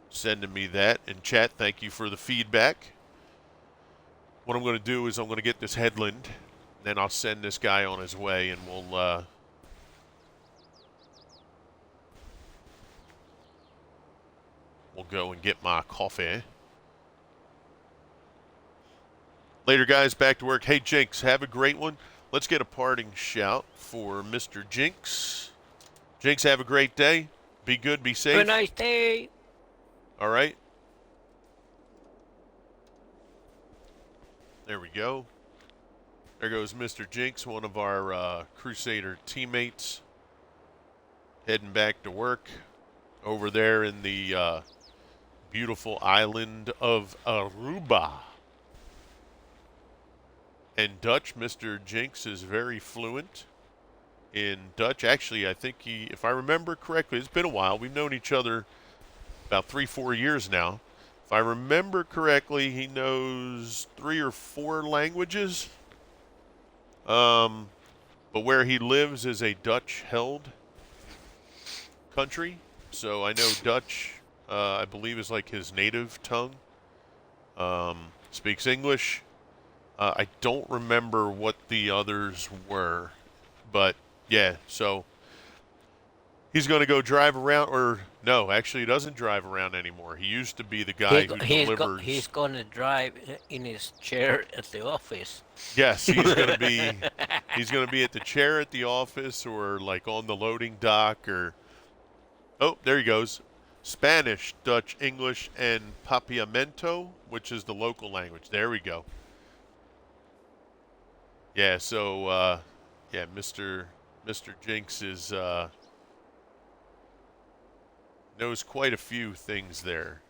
sending me that. And chat, thank you for the feedback. What I'm going to do is I'm going to get this headland, then I'll send this guy on his way, and we'll go and get my coffee. Later, guys. Back to work. Hey, Jinx, have a great one. Let's get a parting shout for Mr. Jinx. Jinx, have a great day. Be good. Be safe. Have a nice day. All right. There we go. There goes Mr. Jinx, one of our Crusader teammates, heading back to work over there in the beautiful island of Aruba. And Dutch, Mr. Jinx is very fluent in Dutch. Actually, I think if I remember correctly, it's been a while. We've known each other about 3-4 years now. If I remember correctly, he knows 3 or 4 languages. But where he lives is a Dutch-held country, so I know Dutch. I believe is like his native tongue. Speaks English. I don't remember what the others were, but yeah. So he's going to go drive around, or no, actually, he doesn't drive around anymore. He used to be the guy who He's delivers. gonna drive in his chair at the office. Yes, he's going to be at the chair at the office, or like on the loading dock, or oh, there he goes. Spanish, Dutch, English, and Papiamento, which is the local language. There we go. Yeah, so yeah, Mr. Jinx is knows quite a few things there.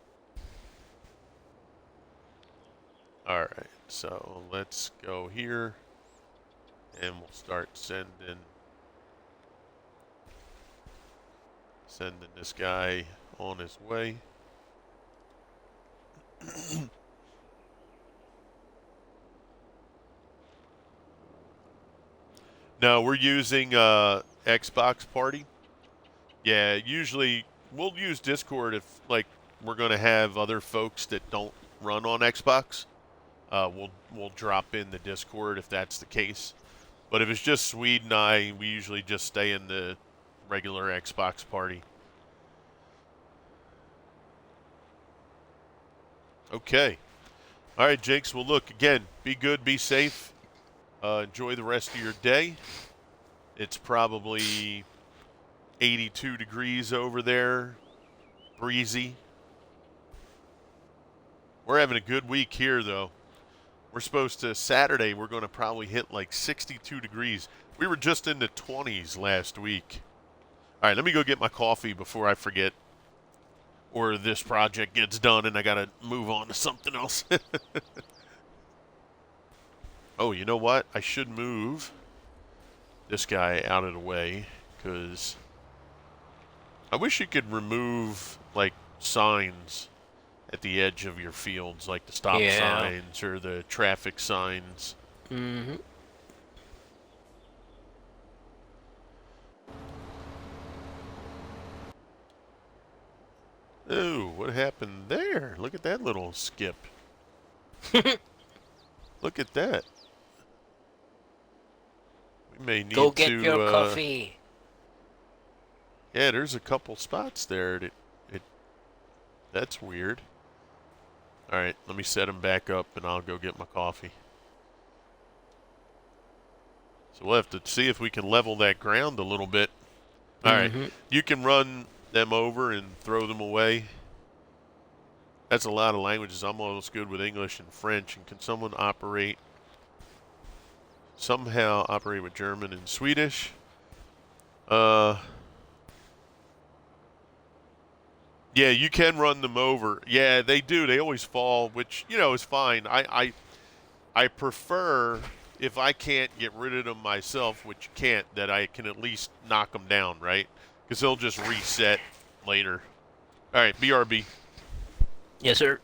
All right, so let's go here, and we'll start sending this guy on his way. No, we're using Xbox Party. Yeah, usually we'll use Discord if like we're going to have other folks that don't run on Xbox. We'll drop in the Discord if that's the case. But if it's just Swede and I, we usually just stay in the regular Xbox Party. Okay. All right, Jinx. Well, look, again, be good, be safe. Enjoy the rest of your day. It's probably 82 degrees over there, breezy. We're having a good week here, though. We're supposed to, Saturday, we're going to probably hit like 62 degrees. We were just in the 20s last week. All right, let me go get my coffee before I forget, or this project gets done and I got to move on to something else. Oh, you know what? I should move this guy out of the way, because I wish you could remove, like, signs at the edge of your fields, like the stop Yeah. signs or the traffic signs. Mm-hmm. Ooh, what happened there? Look at that little skip. Look at that. We may need Go get to, your coffee. yeah, there's a couple spots there. That's weird. All right, let me set him back up and I'll go get my coffee. So we'll have to see if we can level that ground a little bit. All right, you can run them over and throw them away. That's a lot of languages. I'm almost good with English and French. And can someone somehow operate with German and Swedish? Yeah, you can run them over. Yeah, they do. They always fall, which, is fine. I prefer, if I can't get rid of them myself, which you can't, that I can at least knock them down, right? Because they'll just reset later. All right, BRB. Yes, sir.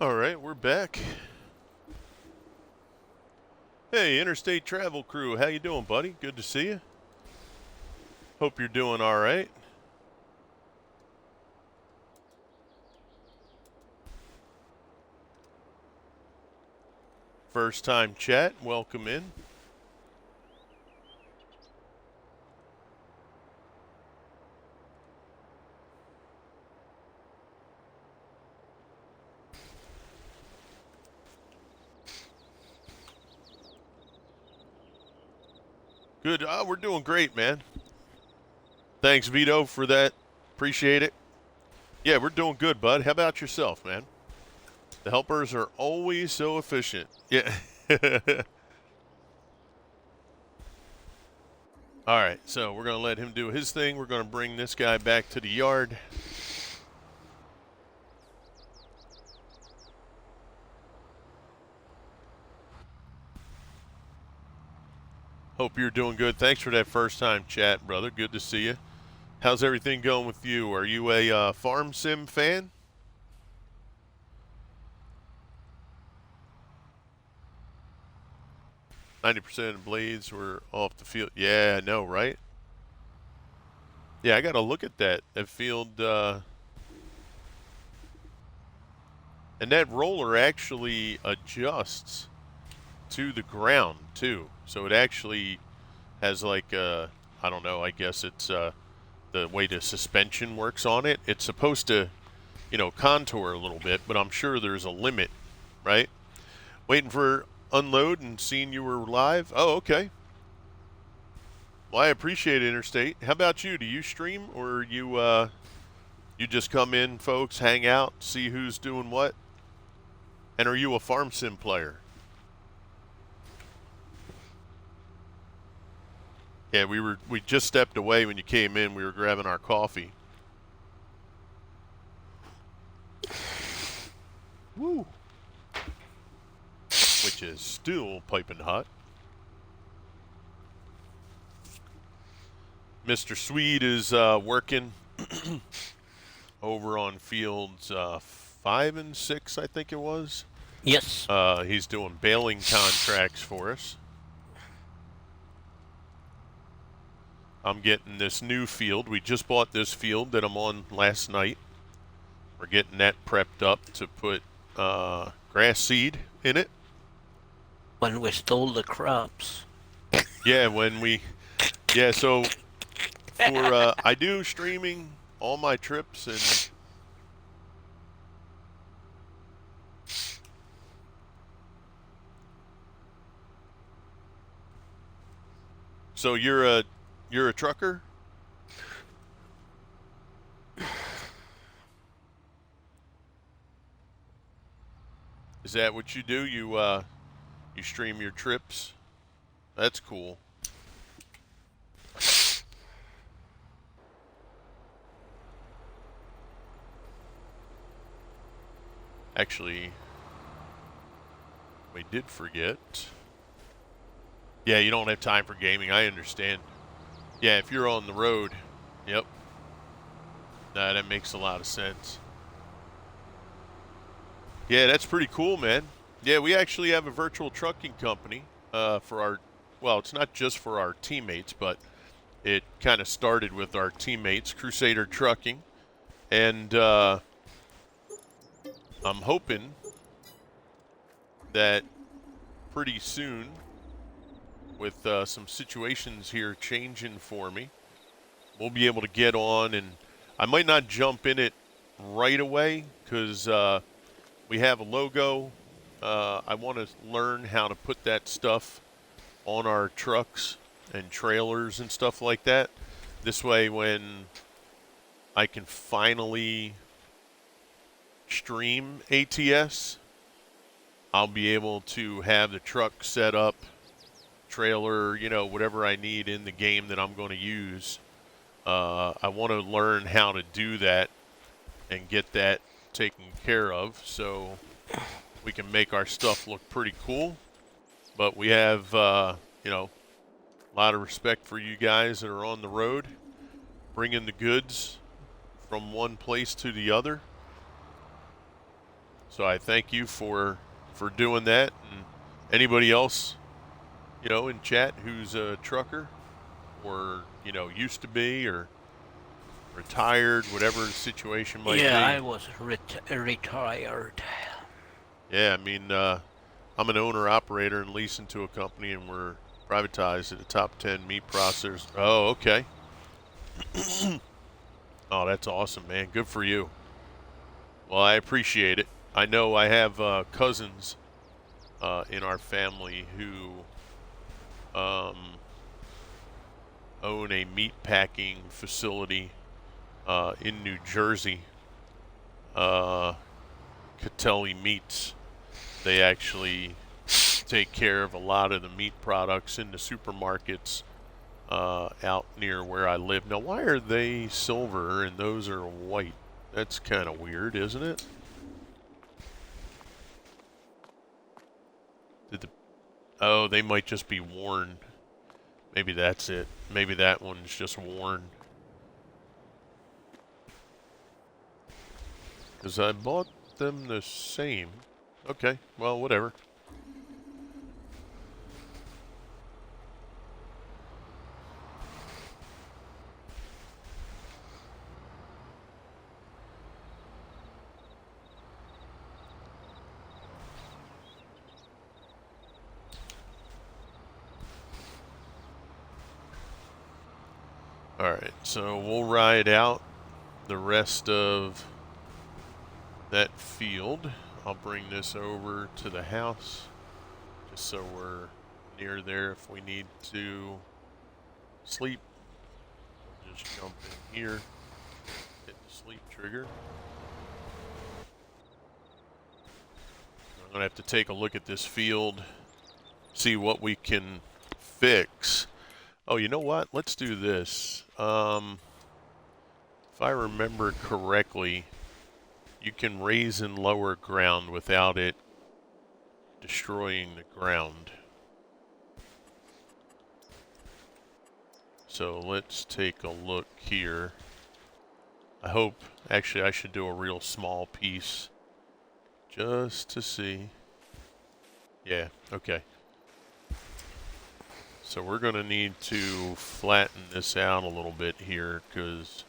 All right, we're back. Hey, Interstate Travel Crew, how you doing, buddy? Good to see you. Hope you're doing all right. First time chat, welcome in. Good. We're doing great, man. Thanks, Vito, for that. Appreciate it. Yeah, we're doing good, bud. How about yourself, man? The helpers are always so efficient. Yeah. All right, so we're going to let him do his thing. We're going to bring this guy back to the yard. Hope you're doing good. Thanks for that first time chat, brother. Good to see you. How's everything going with you? Are you a Farm Sim fan? %90 of blades were off the field. Yeah, I know, right? Yeah, I got to look at that. That field, and that roller actually adjusts to the ground too. So it actually has like I don't know. I guess it's the way the suspension works on it. It's supposed to, contour a little bit, but I'm sure there's a limit, right? Waiting for unload and seeing you were live. Oh, okay. Well, I appreciate it, Interstate. How about you? Do you stream or you just come in, folks, hang out, see who's doing what? And are you a Farm Sim player? Yeah, we just stepped away when you came in. We were grabbing our coffee. Woo. Which is still piping hot. Mr. Swede is working over on fields 5 and 6, I think it was. Yes. He's doing baling contracts for us. I'm getting this new field. We just bought this field that I'm on last night. We're getting that prepped up to put grass seed in it. When we stole the crops. Yeah, so for I do streaming all my trips and so you're a trucker? Is that what you do? You stream your trips? That's cool. Actually, we did forget. Yeah, you don't have time for gaming. I understand. Yeah, if you're on the road, yep. Nah, that makes a lot of sense. Yeah, that's pretty cool, man. Yeah, we actually have a virtual trucking company for our, well, it's not just for our teammates, but it kind of started with our teammates, Crusader Trucking. And I'm hoping that pretty soon, with some situations here changing for me, we'll be able to get on, and I might not jump in it right away because we have a logo. I want to learn how to put that stuff on our trucks and trailers and stuff like that. This way, when I can finally stream ATS, I'll be able to have the truck set up, trailer, whatever I need in the game that I'm going to use. I want to learn how to do that and get that taken care of so we can make our stuff look pretty cool. But we have, a lot of respect for you guys that are on the road, bringing the goods from one place to the other. So I thank you for doing that. And anybody else, in chat who's a trucker or, used to be or retired, whatever the situation might Yeah, be. I was retired. Yeah, I mean, I'm an owner-operator and leasing to a company, and we're privatized at the top 10 meat processors. Oh, okay. Oh, that's awesome, man. Good for you. Well, I appreciate it. I know I have cousins in our family who um, own a meat packing facility in New Jersey. Catelli Meats. They actually take care of a lot of the meat products in the supermarkets out near where I live. Now, why are they silver and those are white? That's kind of weird, isn't it? Oh, they might just be worn. Maybe that's it. Maybe that one's just worn. Because I bought them the same. Okay, well, whatever. Alright, so we'll ride out the rest of that field. I'll bring this over to the house just so we're near there if we need to sleep. We'll just jump in here, hit the sleep trigger. I'm going to have to take a look at this field, see what we can fix. Oh, you know what? Let's do this. If I remember correctly, you can raise and lower ground without it destroying the ground. So let's take a look here. Actually I should do a real small piece just to see. Yeah, okay. So we're going to need to flatten this out a little bit here because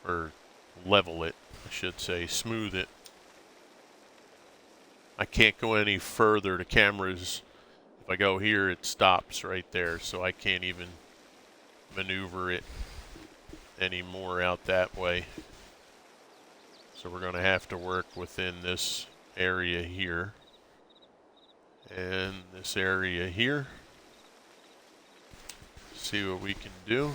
or level it, I should say, smooth it. I can't go any further. The camera's, if I go here, it stops right there, so I can't even maneuver it anymore out that way. So we're going to have to work within this area here and this area here. See what we can do.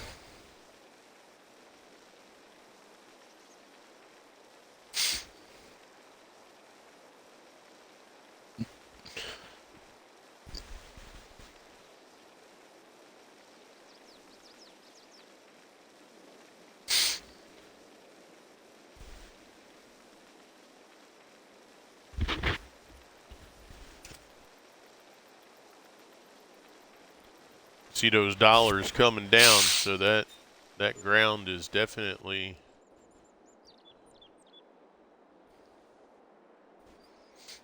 See those dollars coming down, so that ground is definitely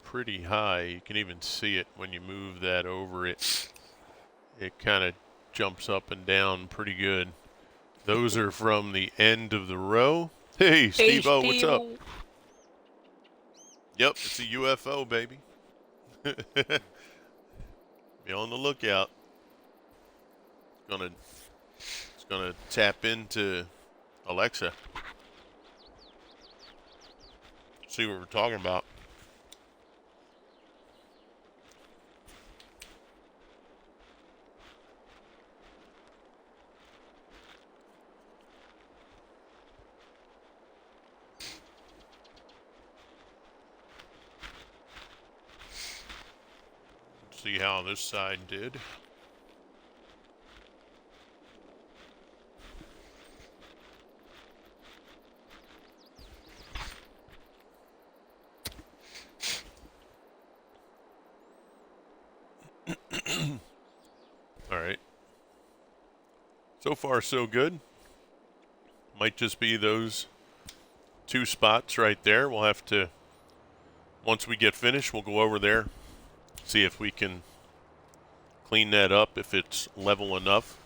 pretty high. You can even see it when you move that over it. It kind of jumps up and down pretty good. Those are from the end of the row. Hey, Steve-O, what's up? Yep, it's a UFO, baby. Be on the lookout. It's gonna tap into Alexa. See what we're talking about. See how this side did. All right. So far, so good. Might just be those 2 spots right there. We'll have to, once we get finished, we'll go over there, see if we can clean that up, if it's level enough.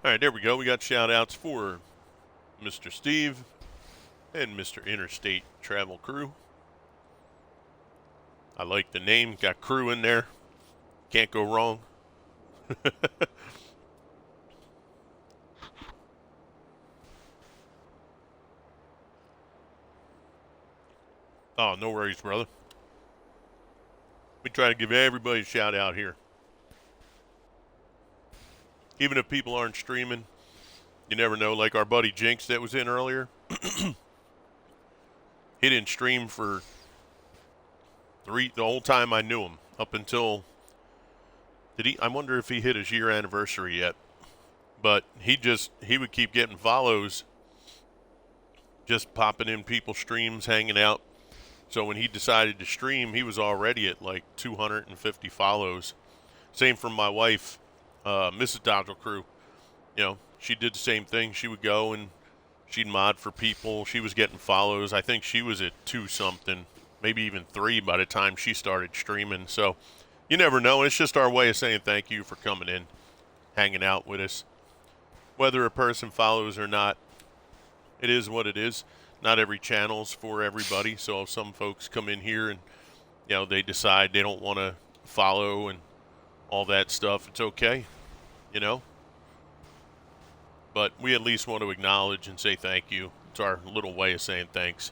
All right, there we go. We got shout outs for Mr. Steve and Mr. Interstate Travel Crew. I like the name. Got crew in there. Can't go wrong. Oh, no worries, brother. We try to give everybody a shout out here. Even if people aren't streaming, you never know. Like our buddy Jinx that was in earlier. He didn't stream for the whole time I knew him. Up until, I wonder if he hit his year anniversary yet. But he would keep getting follows, just popping in people's streams, hanging out. So when he decided to stream, he was already at like 250 follows. Same for my wife, Mrs. Dodgel Crew. You know, she did the same thing. She would go and she'd mod for people. She was getting follows. I think she was at 2-something, maybe even 3 by the time she started streaming. So you never know. It's just our way of saying thank you for coming in, hanging out with us. Whether a person follows or not, it is what it is. Not every channel's for everybody. So if some folks come in here and, you know, they decide they don't want to follow and all that stuff, it's okay, you know. But we at least want to acknowledge and say thank you. It's our little way of saying thanks.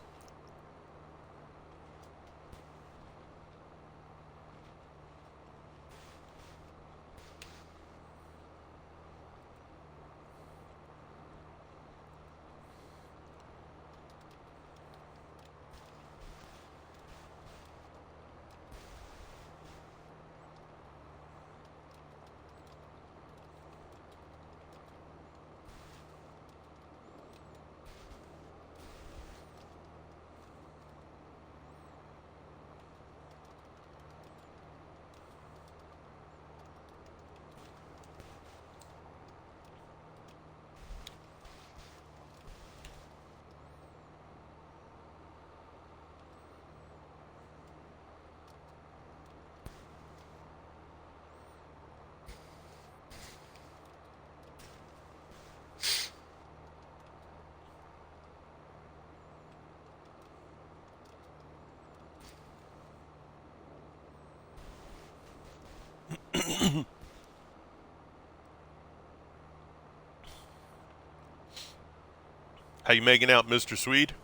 How you making out, Mr. Swede?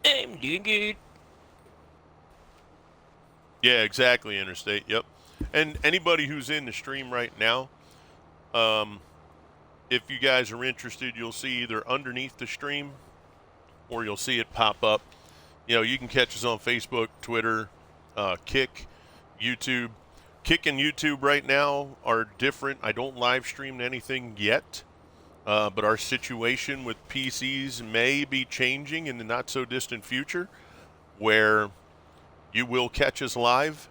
I'm doing good. Yeah, exactly, Interstate. Yep. And anybody who's in the stream right now, if you guys are interested, you'll see either underneath the stream or you'll see it pop up. You know, you can catch us on Facebook, Twitter, Kick, YouTube. Kick and YouTube right now are different. I don't live stream anything yet, but our situation with PCs may be changing in the not so distant future, where you will catch us live.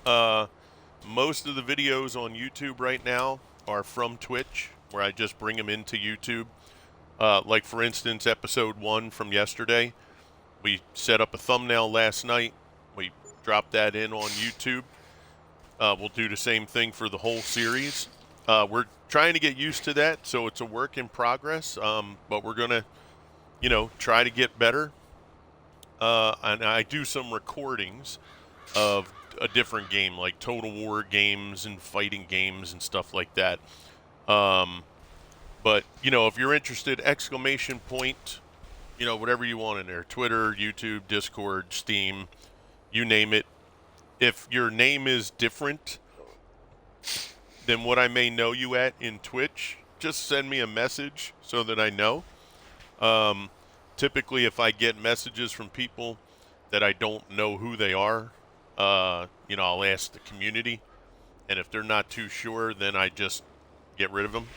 Most of the videos on YouTube right now are from Twitch, where I just bring them into YouTube. Like, for instance, episode 1 from yesterday. We set up a thumbnail last night. We dropped that in on YouTube. We'll do the same thing for the whole series. We're trying to get used to that, so it's a work in progress. But we're going to, you know, try to get better. And I do some recordings of a different game, like Total War games and fighting games and stuff like that. But, you know, if you're interested, exclamation point, you know, whatever you want in there, Twitter, YouTube, Discord, Steam, you name it. If your name is different than what I may know you at in Twitch, just send me a message so that I know. Um, Typically, if I get messages from people that I don't know who they are, I'll ask the community, and if they're not too sure, then I just get rid of them.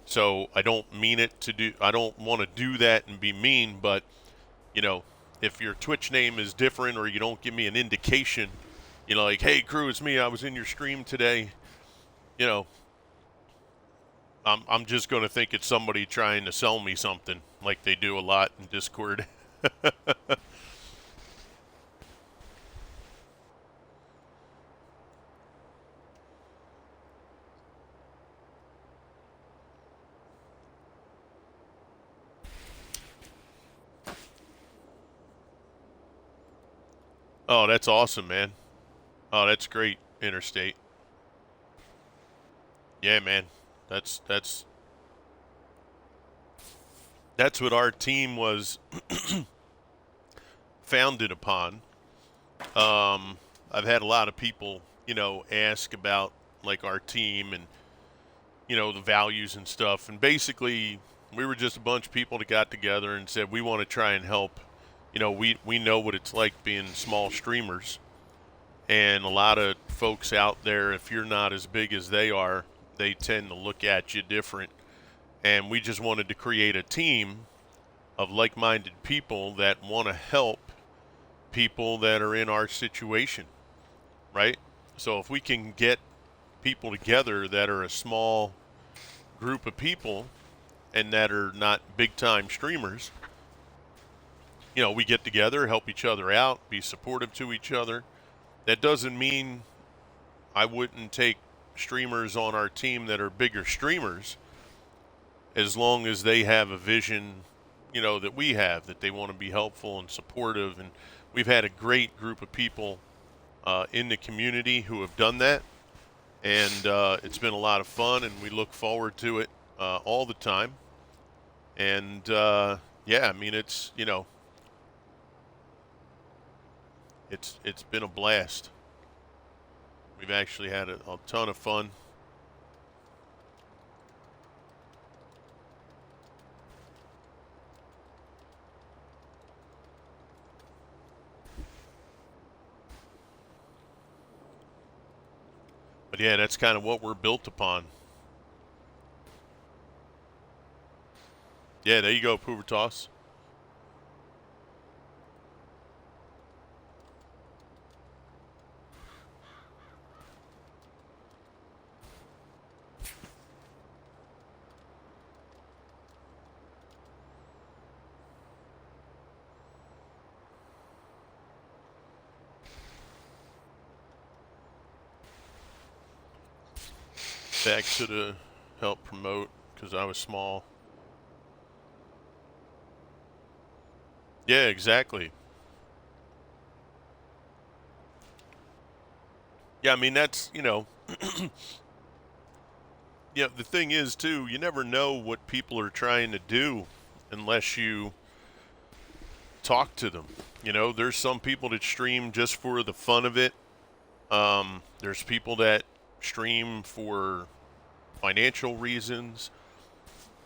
So I don't mean it to do. I don't want to do that and be mean, but you know, if your Twitch name is different or you don't give me an indication, like, hey, crew, it's me. I was in your stream today. You know, I'm just going to think it's somebody trying to sell me something, like they do a lot in Discord. Oh, that's awesome, man. Oh, that's great, Interstate. Yeah, man. That's that's that's what our team was founded upon. I've had a lot of people, ask about like our team and the values and stuff. And basically, we were just a bunch of people that got together and said we want to try and help. We know what it's like being small streamers, and a lot of folks out there, if you're not as big as they are, they tend to look at you different. And we just wanted to create a team of like-minded people that want to help people that are in our situation, right? So if we can get people together that are a small group of people and that are not big-time streamers, we get together, help each other out, be supportive to each other. That doesn't mean I wouldn't take streamers on our team that are bigger streamers, as long as they have a vision, that we have, that they want to be helpful and supportive. And we've had a great group of people in the community who have done that. And it's been a lot of fun, and we look forward to it all the time. And yeah, I mean, it's been a blast. We've actually had a ton of fun. But yeah, that's kind of what we're built upon. Yeah, there you go, Poover Toss. Back to the help promote because I was small. Yeah, exactly. Yeah, I mean, that's, yeah, the thing is, too, you never know what people are trying to do unless you talk to them. There's some people that stream just for the fun of it. There's people that stream for financial reasons.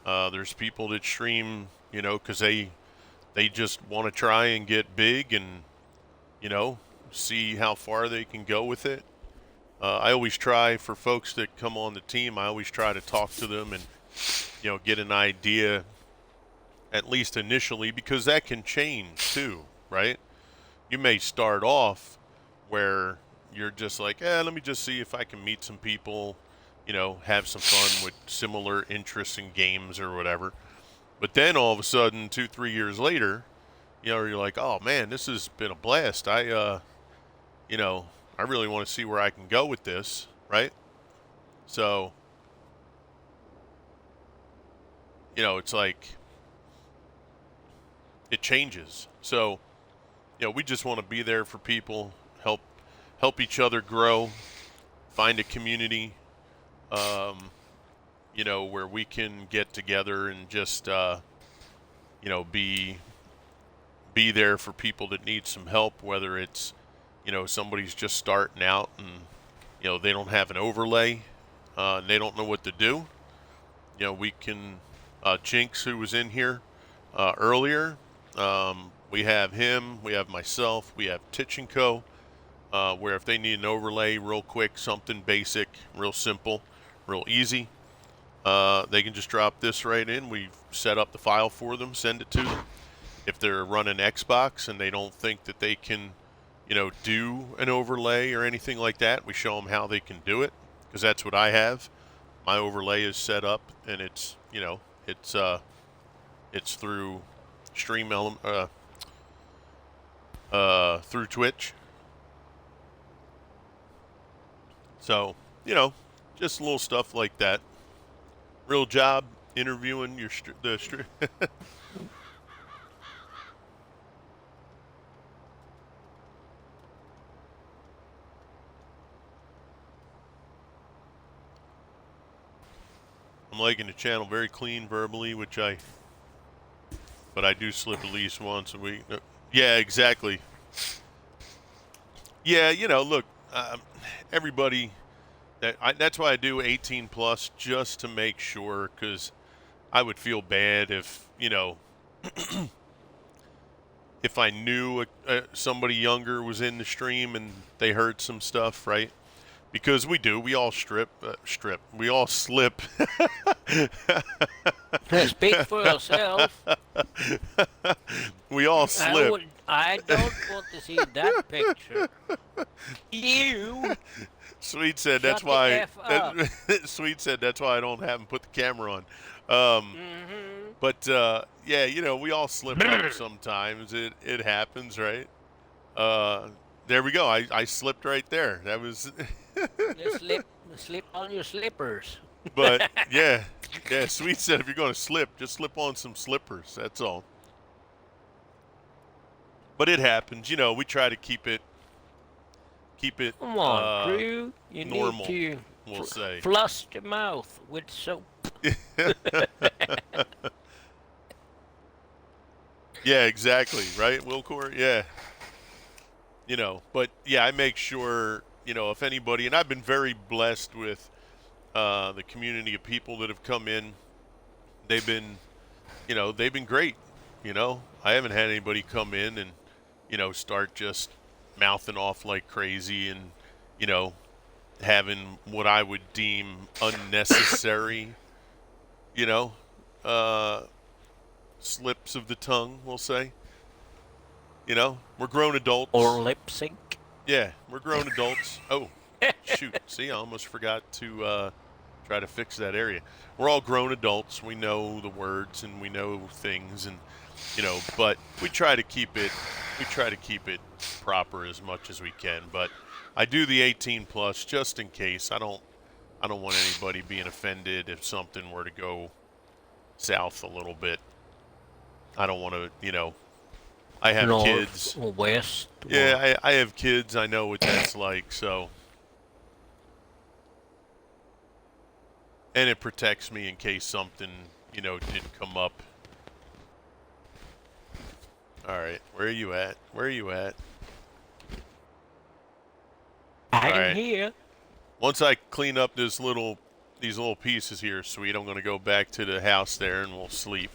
There's people that stream, because they just want to try and get big and, see how far they can go with it. I always try, for folks that come on the team, I always try to talk to them and, get an idea, at least initially, because that can change too, right? You may start off where you're just like, let me just see if I can meet some people, have some fun with similar interests in games or whatever. But then all of a sudden, 2-3 years later, you're like, oh man, this has been a blast. I really want to see where I can go with this, right? So, it's like it changes. So, we just want to be there for people, help each other grow, find a community, where we can get together and just, be there for people that need some help, whether it's, somebody's just starting out and, they don't have an overlay, and they don't know what to do. we can Jinx, who was in here earlier. We have him. We have myself. We have Titch and Co. Where if they need an overlay real quick, something basic, real simple, real easy, they can just drop this right in. We set up the file for them, send it to them. If they're running Xbox and they don't think that they can, do an overlay or anything like that, we show them how they can do it, because that's what I have. My overlay is set up, and it's, it's through Stream through Twitch. So, just little stuff like that. Real job interviewing I'm liking the channel, very clean verbally, but I do slip at least once a week. Yeah, exactly. Yeah, look, everybody, that's why I do 18 plus, just to make sure, because I would feel bad if, if I knew somebody younger was in the stream and they heard some stuff, right? Because we all we all slip. Speak for yourself. We all slip. I don't want to see that picture. You. Sweet said that's Shut the why. F up. Sweet said that's why I don't have him put the camera on. Mm-hmm. But yeah, we all slip up sometimes. It happens, right? There we go. I slipped right there. That was. Slip on your slippers. But yeah. Sweet said if you're going to slip, just slip on some slippers. That's all. But it happens. We try to keep it. Come on, Drew. You normal, need to we'll say. flush the mouth with soap. Yeah, exactly. Right, Wilcor? Yeah. But yeah, I make sure, if anybody, and I've been very blessed with the community of people that have come in. They've been great. I haven't had anybody come in and, start just mouthing off like crazy and, having what I would deem unnecessary, slips of the tongue, we'll say. We're grown adults. Or lip sync. Yeah, we're grown adults. Oh, shoot. See, I almost forgot to try to fix that area. We're all grown adults. We know the words and we know things, and but we try to keep it proper as much as we can. But I do the 18 plus just in case. I don't want anybody being offended if something were to go south a little bit. I don't want to, I have North kids. Or west. Yeah, I have kids. I know what that's like, so. And it protects me in case something, did come up. All right, where are you at? I'm here. Once I clean up these little pieces here, Sweet, I'm going to go back to the house there and we'll sleep.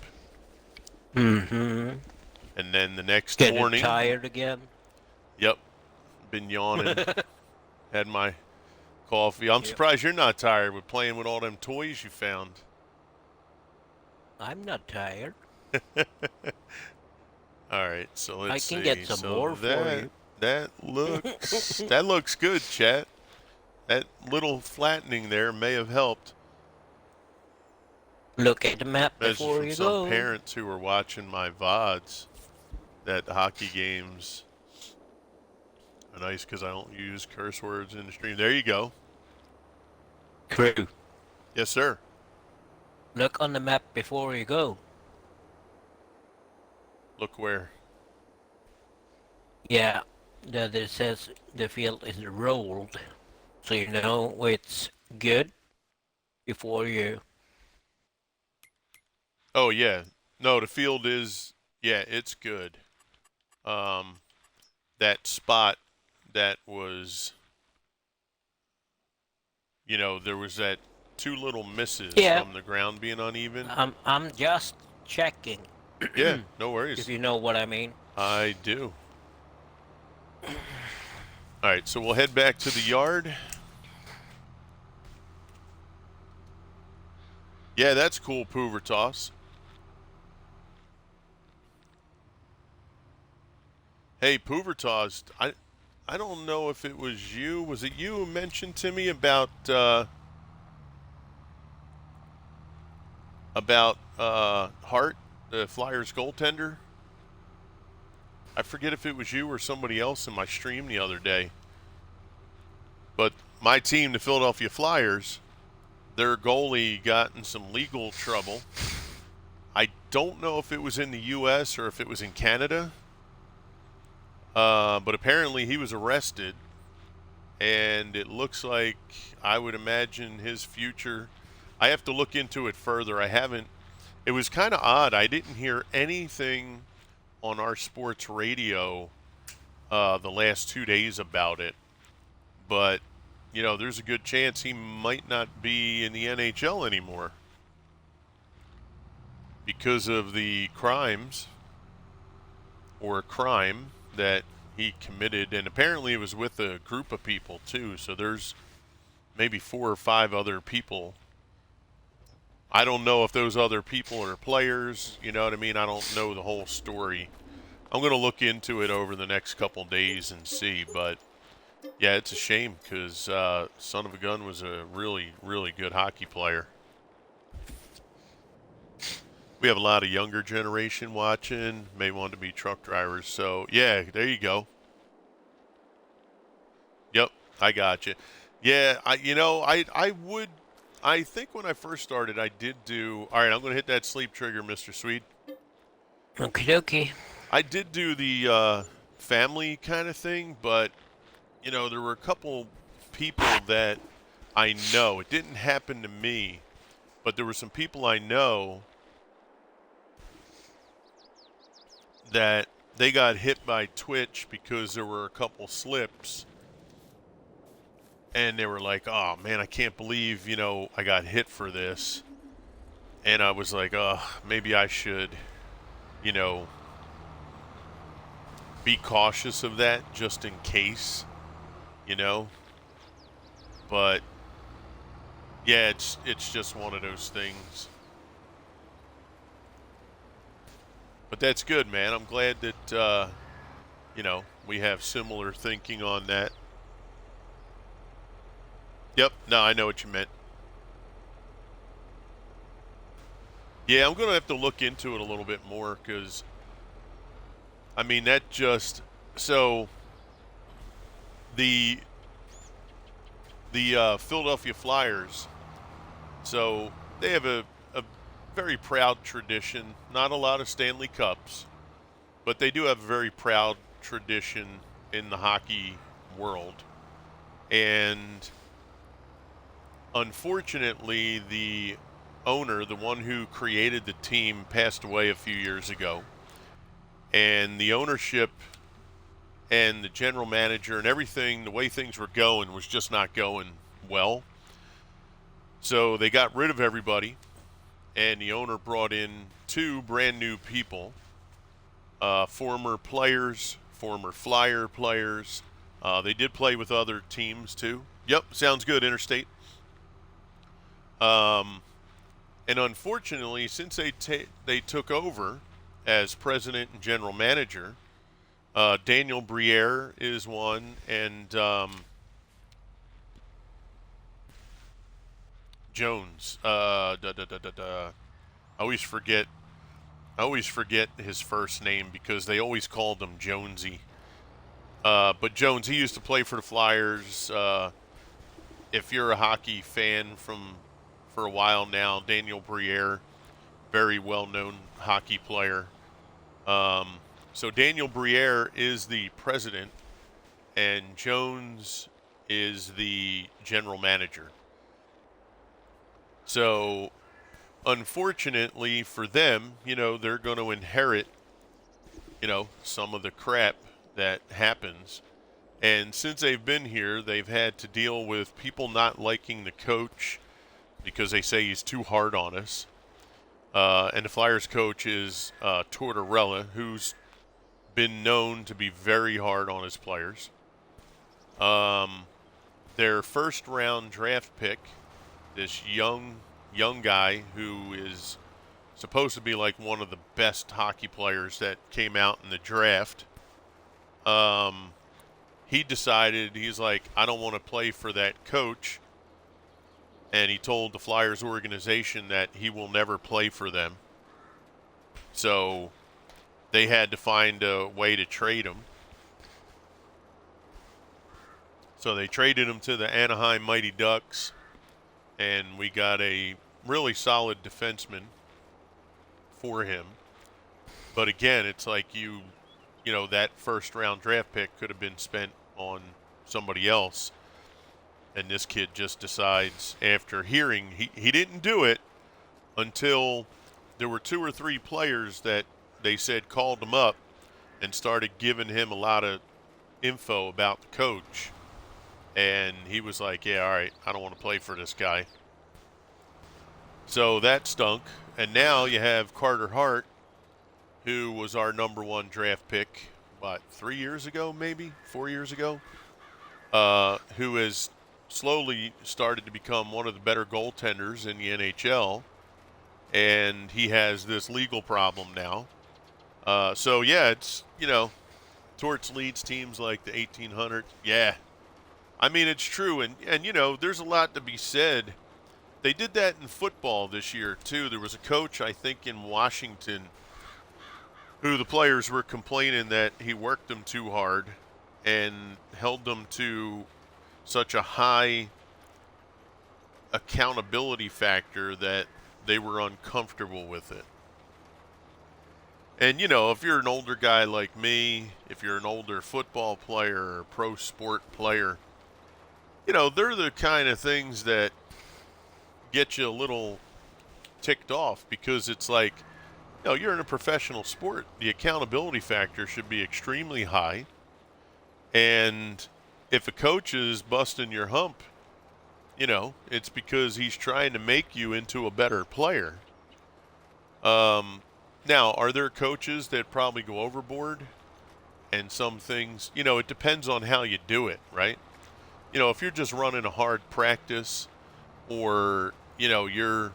Mm-hmm. And then the next Getting morning. tired again? Yep. Been yawning. Had my coffee. I'm surprised you're not tired with playing with all them toys you found. I'm not tired. All right, so let's see. I can get some more for you. That looks good, chat. That little flattening there may have helped. Look at the map before you go. Some parents who were watching my VODs that the hockey games are nice because I don't use curse words in the stream. There you go. Crew. Yes, sir. Look on the map before you go. Look where? Yeah, that it says the field is rolled, so you know it's good before you. Oh yeah, no, the field is it's good. That spot that was, there was that 2 little misses Yeah, from the ground being uneven. I'm just checking, Yeah, no if worries. you know what I mean. I do. All right, so we'll head back to the yard. Yeah, that's cool, Poover Toss. Hey, Poover Toss, I don't know if it was you. Was it you who mentioned to me about Hart, the Flyers goaltender? I forget if it was you or somebody else in my stream the other day. But my team, the Philadelphia Flyers, their goalie got in some legal trouble. I don't know if it was in the U.S. or if it was in Canada, but apparently he was arrested, and it looks like, I would imagine, his future. I have to look into it further. I haven't. It was kind of odd. I didn't hear anything on our sports radio the last 2 days about it, but there's a good chance he might not be in the NHL anymore because of the crimes or crime that he committed, and apparently it was with a group of people too. So there's maybe 4 or 5 other people. I don't know if those other people are players, you know what I mean? I don't know the whole story. I'm going to look into it over the next couple days and see, but yeah, it's a shame because son of a gun was a really, really good hockey player. We have a lot of younger generation watching, may want to be truck drivers. So, yeah, there you go. Yep, I got you. Yeah, I think when I first started, I did do, all right, I'm going to hit that sleep trigger, Mr. Swede. Okie dokie. I did do the family kind of thing, but, there were a couple people that I know. It didn't happen to me, but there were some people I know that they got hit by Twitch because there were a couple slips, and they were like, oh man, I can't believe I got hit for this. And I was like, oh, maybe I should be cautious of that just in case, but yeah, it's just one of those things. But that's good, man. I'm glad that we have similar thinking on that. Yep, no, I know what you meant. Yeah, I'm going to have to look into it a little bit more because, I mean, that just, so the Philadelphia Flyers, so they have a very proud tradition, not a lot of Stanley Cups, but they do have a very proud tradition in the hockey world. And unfortunately, the owner, the one who created the team, passed away a few years ago. And the ownership and the general manager and everything, the way things were going, was just not going well. So they got rid of everybody, and the owner brought in 2 brand new people, former players, former Flyer players. They did play with other teams too. Yep, sounds good, Interstate. And unfortunately, since they took over as president and general manager, Daniel Briere is one, and Jones. I always forget. I always forget his first name because they always called him Jonesy. But Jones, he used to play for the Flyers. If you're a hockey fan for a while now, Daniel Briere, very well-known hockey player. So Daniel Briere is the president, and Jones is the general manager. So, unfortunately for them, they're going to inherit, some of the crap that happens. And since they've been here, they've had to deal with people not liking the coach, because they say he's too hard on us. And the Flyers coach is Tortorella, who's been known to be very hard on his players. Their first round draft pick, this young guy who is supposed to be like one of the best hockey players that came out in the draft. He decided, he's like, I don't want to play for that coach. And he told the Flyers organization that he will never play for them. So they had to find a way to trade him. So they traded him to the Anaheim Mighty Ducks, and we got a really solid defenseman for him. But again, it's like you know, that first round draft pick could have been spent on somebody else. And this kid just decides, after hearing, he didn't do it until there were 2 or 3 players that they said called him up and started giving him a lot of info about the coach. And he was like, yeah, all right, I don't want to play for this guy. So that stunk. And now you have Carter Hart, who was our number 1 draft pick, 3 years ago, maybe 4 years ago, who has slowly started to become one of the better goaltenders in the NHL, and he has this legal problem now. So yeah, it's, you know, Torts leads teams like the 1800. Yeah, I mean, it's true, and you know, there's a lot to be said. They did that in football this year too. There was a coach, I think, in Washington, who the players were complaining that he worked them too hard and held them to such a high accountability factor that they were uncomfortable with it. And, you know, if you're an older guy like me, if you're an older football player or pro sport player, you know, they're the kind of things that get you a little ticked off, because it's like, you know, you're in a professional sport. The accountability factor should be extremely high. And if a coach is busting your hump, you know, it's because he's trying to make you into a better player. Now, are there coaches that probably go overboard? And some things, you know, it depends on how you do it, right? You know, if you're just running a hard practice, or, you know, you're,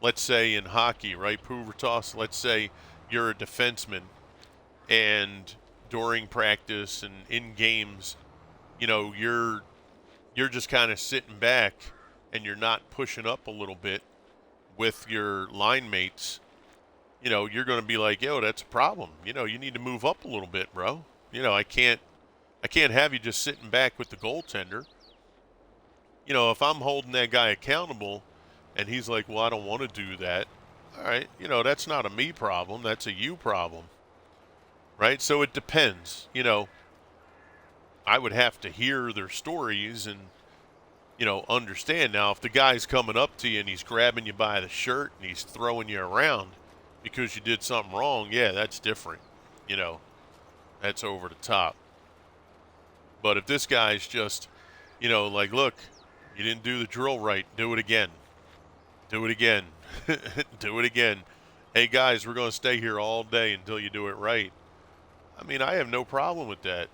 let's say in hockey, right, Puvertoss, let's say you're a defenseman, and during practice and in games, you know, you're just kind of sitting back and you're not pushing up a little bit with your line mates, you know, you're going to be like, yo, that's a problem. You know, you need to move up a little bit, bro. You know, I can't have you just sitting back with the goaltender. You know, if I'm holding that guy accountable and he's like, well, I don't want to do that. All right, you know, that's not a me problem. That's a you problem. Right? So it depends. You know, I would have to hear their stories and, you know, understand. Now, if the guy's coming up to you and he's grabbing you by the shirt and he's throwing you around because you did something wrong, yeah, that's different. You know, that's over the top. But if this guy's just, you know, like, look, you didn't do the drill right, do it again. Do it again. Do it again. Hey, guys, we're going to stay here all day until you do it right. I mean, I have no problem with that.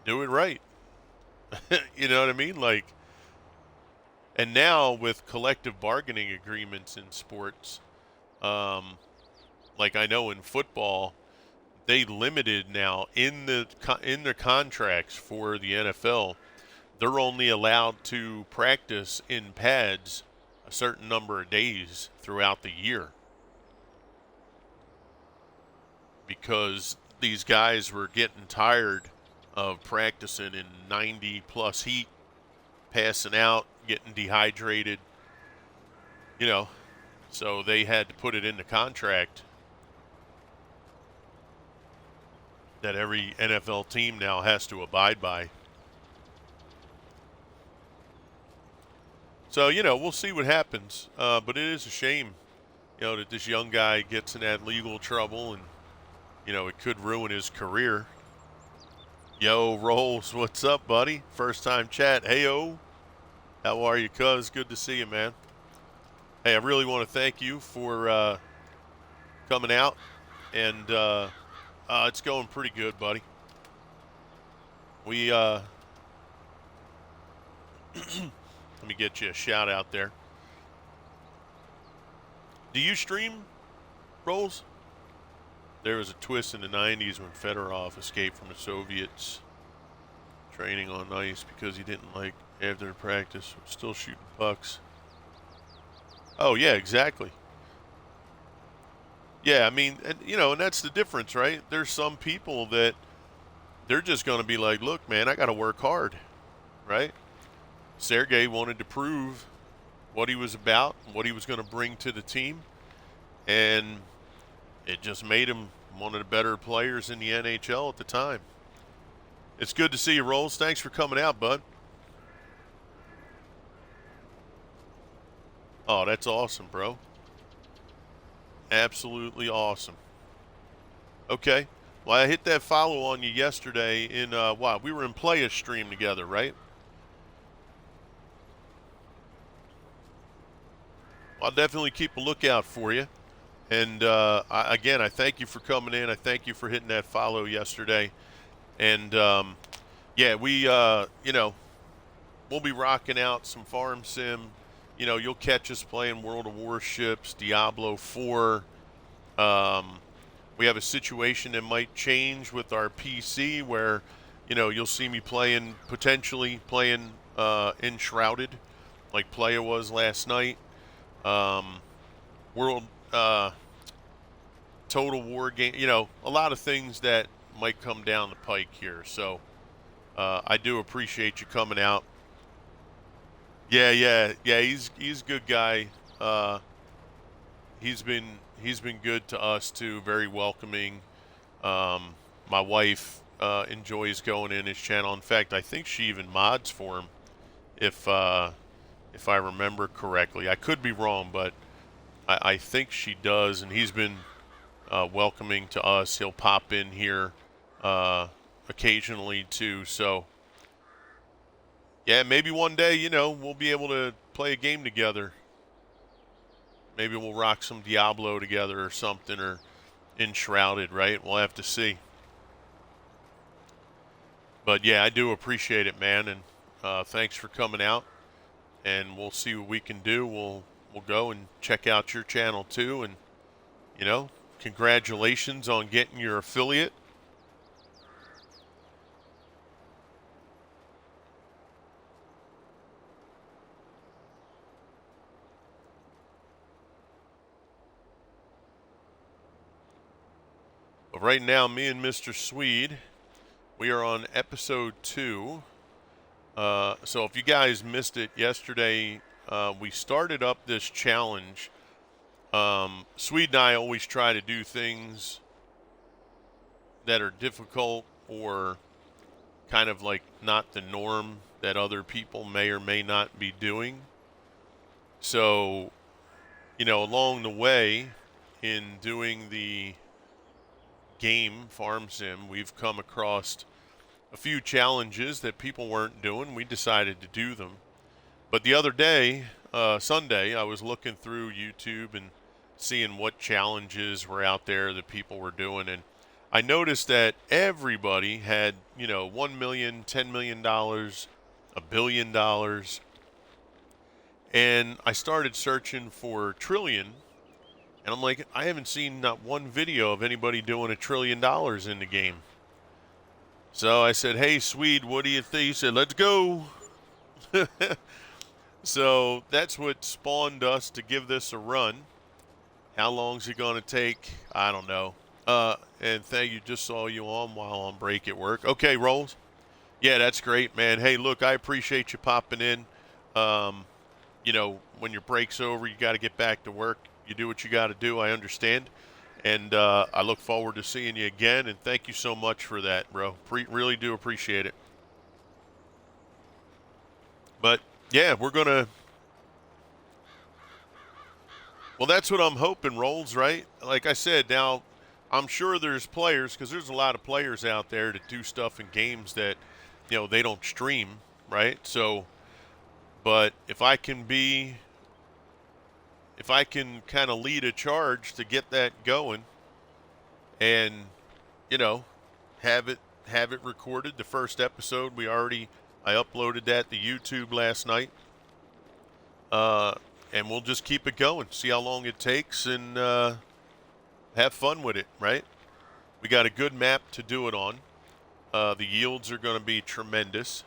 Do it right. You know what I mean? Like, and now with collective bargaining agreements in sports, like I know in football, they limited now in the contracts for the NFL, they're only allowed to practice in pads a certain number of days throughout the year, because these guys were getting tired of practicing in 90 plus heat, passing out, getting dehydrated, you know, so they had to put it in the contract that every NFL team now has to abide by. So, you know, we'll see what happens. But it is a shame, you know, that this young guy gets in that legal trouble, and, you know, it could ruin his career. Yo, Rolls, what's up, buddy? First time chat. Hey-o. How are you, cuz? Good to see you, man. Hey, I really want to thank you for coming out, and it's going pretty good, buddy. We let me get you a shout out there. Do you stream rolls? There was a twist in the '90s when Fedorov escaped from the Soviets, training on ice because he didn't like after practice, still shooting pucks. Oh yeah, exactly. Yeah, I mean, and that's the difference, right? There's some people that they're just going to be like, look, man, I got to work hard, right? Sergey wanted to prove what he was about, what he was going to bring to the team, and it just made him one of the better players in the NHL at the time. It's good to see you, Rolls. Thanks for coming out, bud. Oh, that's awesome, bro. Absolutely awesome. Okay. Well, I hit that follow on you yesterday in, we were in Play a Stream together, right? I'll definitely keep a lookout for you. And again, I thank you for coming in. I thank you for hitting that follow yesterday. And yeah, we'll be rocking out some farm sim. You'll catch us playing World of Warships, Diablo 4. We have a situation that might change with our PC where, you'll see me potentially playing Enshrouded, like Playa was last night. World Total War game, a lot of things that might come down the pike here. So I do appreciate you coming out. Yeah. He's a good guy. He's been good to us too. Very welcoming. My wife enjoys going in his channel. In fact, I think she even mods for him, if I remember correctly. I could be wrong, but I think she does, and he's been welcoming to us. He'll pop in here occasionally too. So yeah, maybe one day, we'll be able to play a game together. Maybe we'll rock some Diablo together or something, or Enshrouded, right? We'll have to see. But yeah, I do appreciate it, man, and thanks for coming out. And we'll see what we can do. We'll go and check out your channel too, and congratulations on getting your affiliate. But right now, me and Mr. Swede, we are on episode 2. So if you guys missed it yesterday, we started up this challenge. Swede and I always try to do things that are difficult or kind of like not the norm that other people may or may not be doing. So, along the way in doing the game Farm Sim, we've come across a few challenges that people weren't doing. We decided to do them. But the other day, Sunday, I was looking through YouTube and seeing what challenges were out there that people were doing, and I noticed that everybody had, $1 million, $10 million, $1 billion, and I started searching for trillion, and I'm like, I haven't seen not one video of anybody doing $1 trillion in the game. So I said, hey, Swede, what do you think? He said, let's go. So that's what spawned us to give this a run. How long's it going to take? I don't know. And thank you. Just saw you on while on break at work. Okay, Rolls. Yeah, that's great, man. Hey, look, I appreciate you popping in. When your break's over, you got to get back to work. You do what you got to do. I understand. And I look forward to seeing you again. And thank you so much for that, bro. Really do appreciate it. But, yeah, we're going to... Well, that's what I'm hoping, Rolls, right? Like I said, now, I'm sure there's players, because there's a lot of players out there that do stuff in games that, they don't stream, right? So, But if I can kind of lead a charge to get that going, and you know, have it recorded. The first episode I uploaded that to YouTube last night, uh, and we'll just keep it going. See how long it takes, and have fun with it. Right? We got a good map to do it on. The yields are going to be tremendous.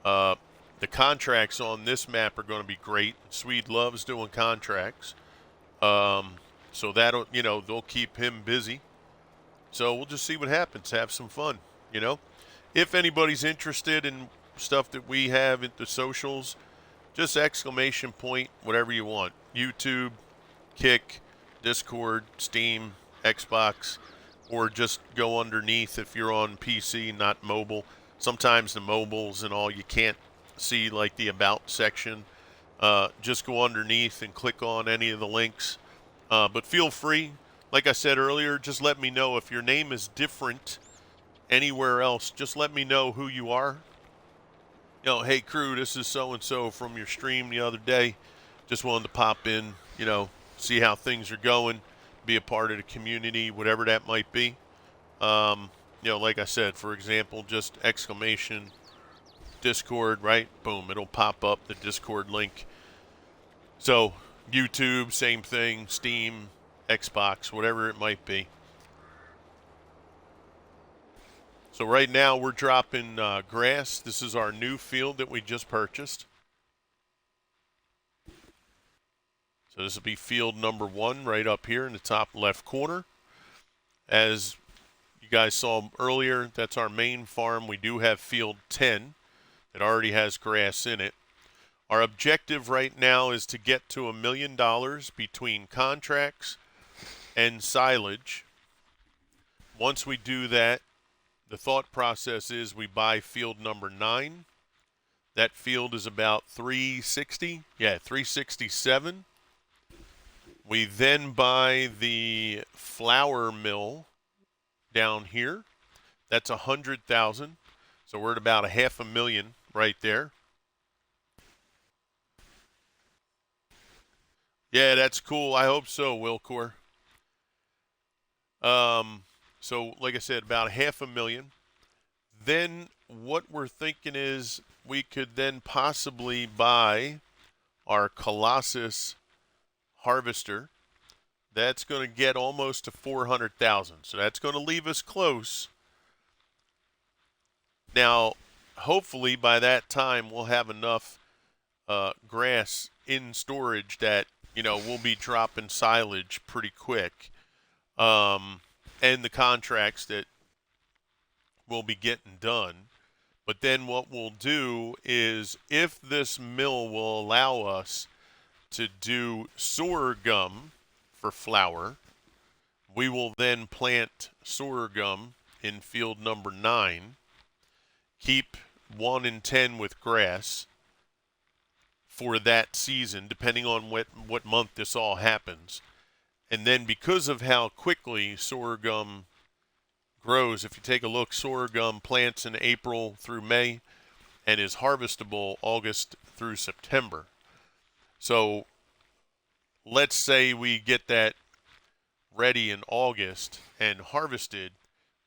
Uh, the contracts on this map are going to be great. Swede loves doing contracts. So that'll, they'll keep him busy. So we'll just see what happens. Have some fun, you know. If anybody's interested in stuff that we have at the socials, just exclamation point, whatever you want. YouTube, Kick, Discord, Steam, Xbox, or just go underneath if you're on PC, not mobile. Sometimes the mobiles and all, you can't see like the About section. Just go underneath and click on any of the links. But feel free, like I said earlier, just let me know if your name is different anywhere else. Just let me know who you are. Hey crew, this is so-and-so from your stream the other day. Just wanted to pop in, see how things are going, be a part of the community, whatever that might be. Like I said, for example, just exclamation Discord, right? Boom, it'll pop up the Discord link. So YouTube, same thing, Steam, Xbox, whatever it might be. So right now we're dropping grass. This is our new field that we just purchased. So this will be field number 1 right up here in the top left corner. As you guys saw earlier, that's our main farm. We do have field 10 that already has grass in it. Our objective right now is to get to $1 million between contracts and silage. Once we do that, the thought process is we buy field number 9. That field is about 360. Yeah, 367. We then buy the flour mill down here. That's 100,000. So we're at about $500,000 right there. Yeah, that's cool. I hope so, Wilcor. So like I said, about $500,000. Then what we're thinking is we could then possibly buy our Colossus harvester. That's going to get almost to 400,000. So that's going to leave us close. Now, hopefully by that time we'll have enough grass in storage that, we'll be dropping silage pretty quick. And the contracts that we'll be getting done. But then what we'll do is, if this mill will allow us to do sorghum for flour, we will then plant sorghum in field number 9, keep 1 and 10 with grass for that season, depending on what month this all happens. And then because of how quickly sorghum grows, if you take a look, sorghum plants in April through May and is harvestable August through September. So let's say we get that ready in August and harvested,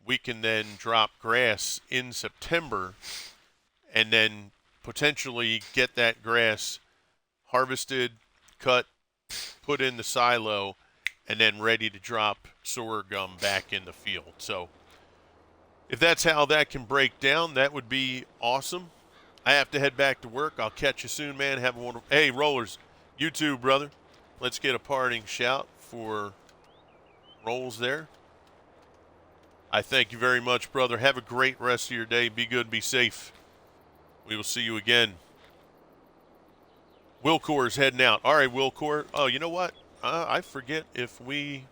we can then drop grass in September and then potentially get that grass harvested, cut, put in the silo, and then ready to drop sorghum back in the field. So if that's how that can break down, that would be awesome. I have to head back to work. I'll catch you soon, man. Have a wonderful... Hey, Rollers, you too, brother. Let's get a parting shout for Rolls there. I thank you very much, brother. Have a great rest of your day. Be good, be safe. We will see you again. Wilcor is heading out. All right, Wilcor. Oh, you know what? I forget if we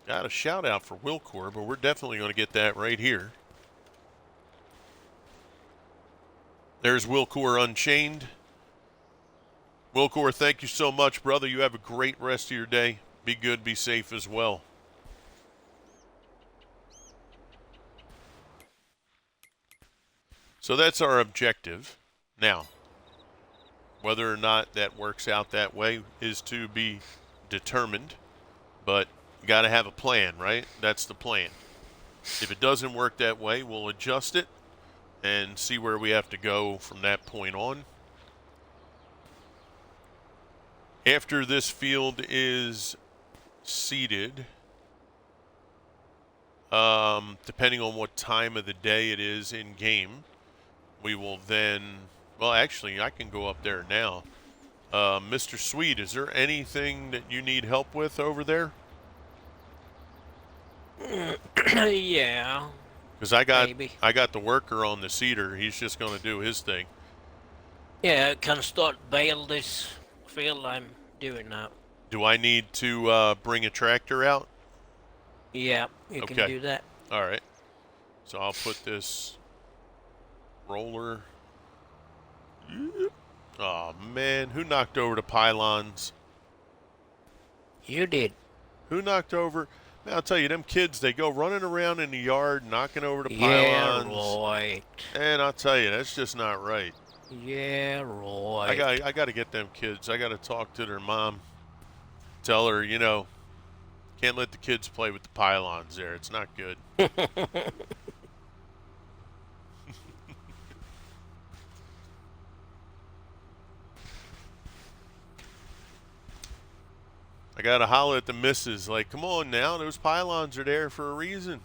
got a shout out for Wilcor, but we're definitely going to get that right here. There's Wilcor Unchained. Wilcor, thank you so much, brother. You have a great rest of your day. Be good, be safe as well. So that's our objective. Now, Whether or not that works out that way is to be determined, but you got to have a plan, right? That's the plan. If it doesn't work that way, we'll adjust it and see where we have to go from that point on. After this field is seeded, depending on what time of the day it is in game, we will then, well, actually, I can go up there now. Mr. Sweet, is there anything that you need help with over there? Yeah, Because maybe. I got the worker on the seeder. He's just going to do his thing. Yeah, I can start bale this field I'm doing now. Do I need to bring a tractor out? Yeah, you can Okay. do that. All right. So I'll put this roller. Oh, man. Who knocked over the pylons? You did. Who knocked over? Man, I'll tell you, them kids, they go running around in the yard, knocking over the Yeah, pylons. right. And I'll tell you, that's just not right. Yeah, right. I got to get them kids. I got to talk to their mom. Tell her, you know, can't let the kids play with the pylons there. It's not good. I got to holler at the missus, like, come on now, those pylons are there for a reason.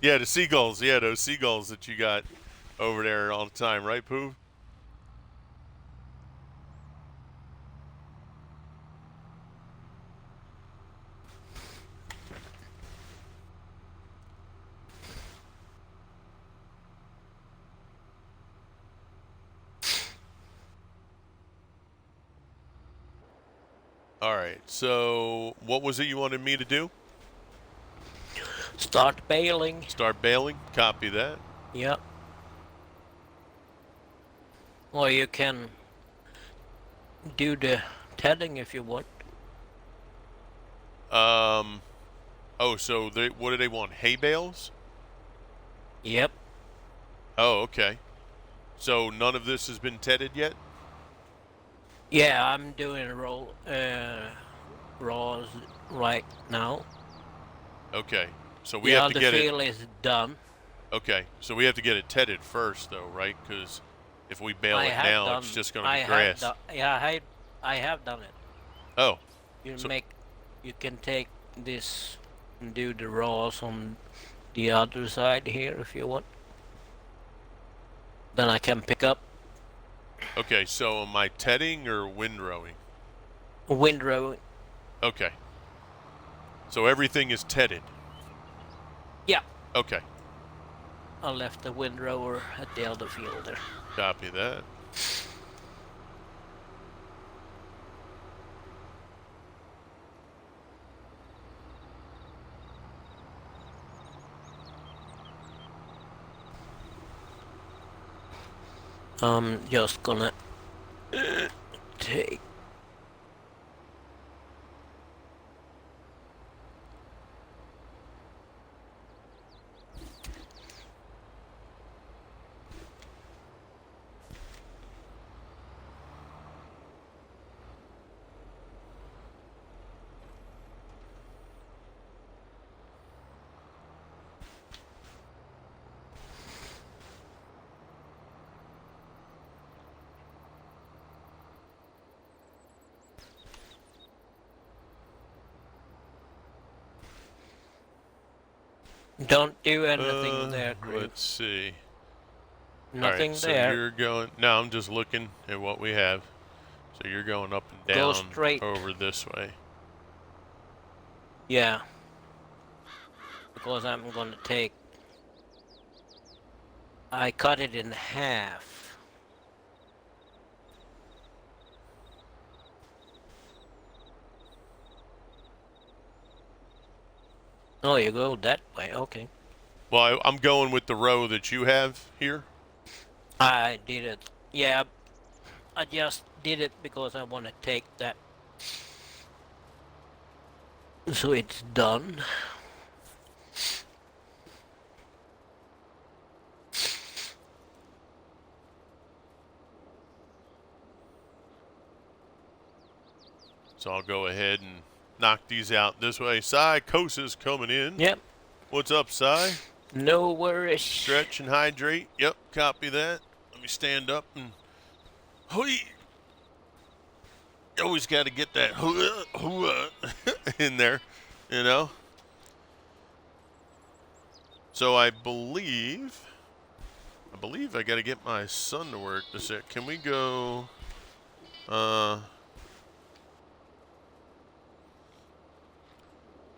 Yeah, the seagulls. Yeah, those seagulls that you got over there all the time, right, Pooh? All right, so what was it you wanted me to do? Start baling. Start bailing? Copy that. Yep. Or you can do the tedding if you want. Oh, so what do they want? Hay bales? Yep. Oh, okay. So none of this has been tedded yet? Yeah, I'm doing raws right now. Okay. So we The have to other get it. field is done. Okay. So we have to get it tedded first, though, right? Because if we bale I it have now, done. it's just going to I be have grass. yeah, I have done it. Oh, You So- make, you can take this and do the raws on the other side here if you want. Then I can pick up okay. So am I tedding or windrowing? windrow. Okay. So everything is tedded. Yeah, Okay. I left the windrower at the other field there. Copy that. I'm just gonna take. Don't do anything there, Chris. Let's see. Nothing All right, so there. you're going. No, I'm just looking at what we have. So you're going up and Go down straight. over this way. Yeah. Because I'm gonna take. I cut it in half. Oh, you go that way. Okay. Well, I'm going with the row that you have here. I did it. Yeah, I just did it because I want to take that. So it's done. So I'll go ahead and knock these out this way. Cy, Kosa's coming in. Yep. What's up, Cy? No worries. Stretch and hydrate. Yep, copy that. Let me stand up and... Hoi! You always got to get that in there, you know? So I believe I got to get my son to work this sec. Can we go...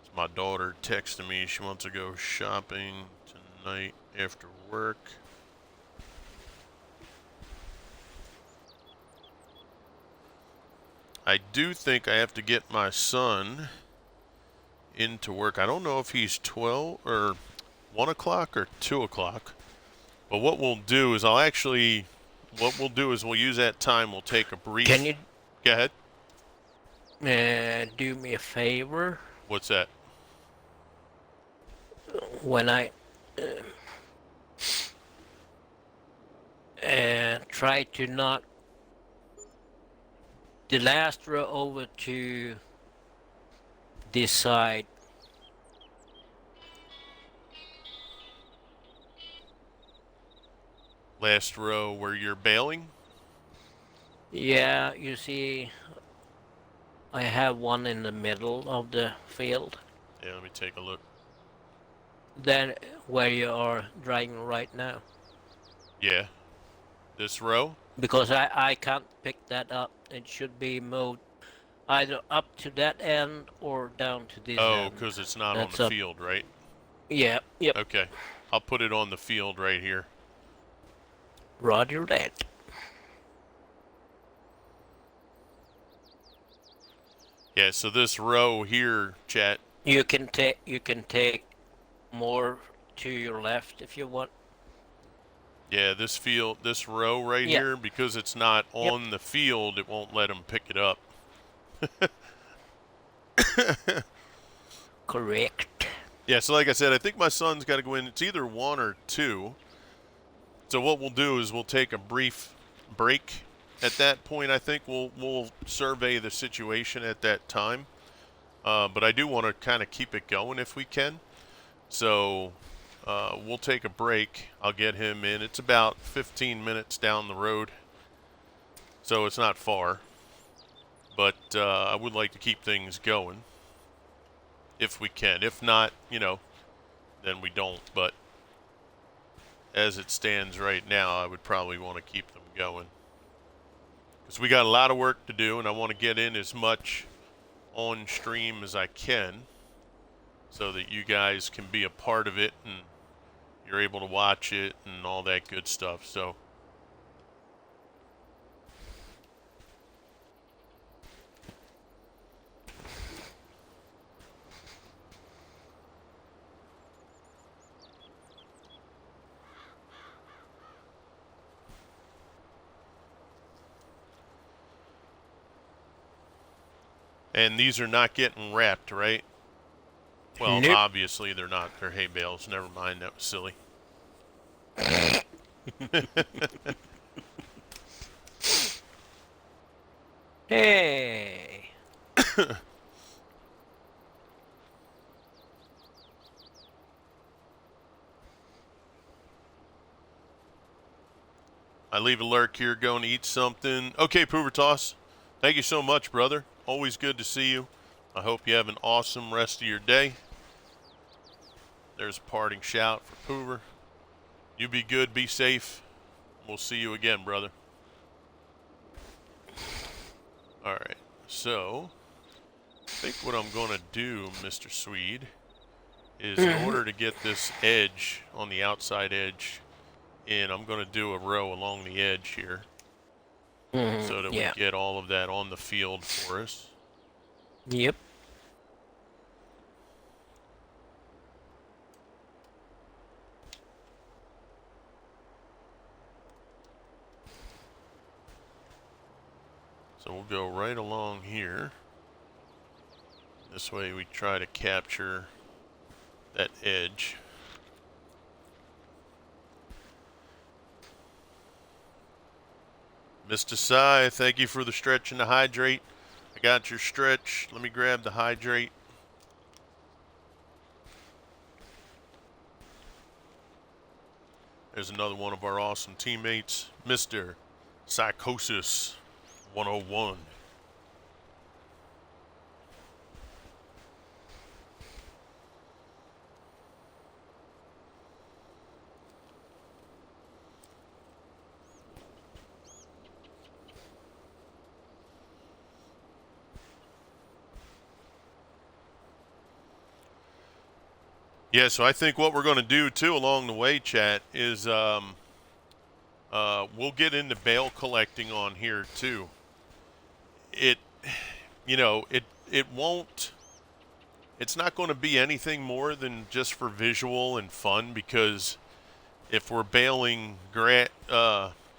It's my daughter texting me. She wants to go shopping tonight after work. I do think I have to get my son into work. I don't know if he's 12 or 1 o'clock or 2 o'clock. But what we'll do is we'll use that time. We'll take a brief... Can you Go ahead. do me a favor? What's that? When I try to knock the last row over to this side. Last row where you're bailing? Yeah, you see, I have one in the middle of the field. Yeah, let me take a look. Then where you are driving right now. Yeah. This row? Because I can't pick that up. It should be moved either up to that end or down to this Oh, end. because it's not That's on the up. field, right? Yeah, yep. Okay. I'll put it on the field right here. Roger that. Yeah, so this row here, chat. You can take more to your left if you want. Yeah, this row right here, because it's not on the field, it won't let him pick it up. Correct. Yeah, so like I said, I think my son's got to go in. It's either 1 or 2. So what we'll do is we'll take a brief break. At that point, I think we'll survey the situation at that time. But I do want to kind of keep it going if we can. So we'll take a break. I'll get him in. It's about 15 minutes down the road, so it's not far. But I would like to keep things going if we can. If not, then we don't. But as it stands right now, I would probably want to keep them going. Because we got a lot of work to do, and I want to get in as much on stream as I can so that you guys can be a part of it and you're able to watch it and all that good stuff. So and these are not getting wrapped, right? Well, Nope. Obviously they're not. They're hay bales. Never mind. That was silly. Hey. I leave a lurk here going to eat something. Okay, Poover Toss. Thank you so much, brother. Always good to see you. I hope you have an awesome rest of your day. There's a parting shout for Poover. You be good, be safe. We'll see you again, brother. Alright, so I think what I'm going to do, Mr. Swede, is in order to get this edge on the outside edge in, I'm going to do a row along the edge here so that we get all of that on the field for us. Yep. So we'll go right along here. This way we try to capture that edge. Mr. Sai, thank you for the stretch and the hydrate. I I got your stretch. Let me grab the hydrate. There's another one of our awesome teammates, Mr. Psychosis 101. Yeah, so I think what we're going to do too along the way, chat, is we'll get into bale collecting on here too. It, it won't. It's not going to be anything more than just for visual and fun, because if we're baling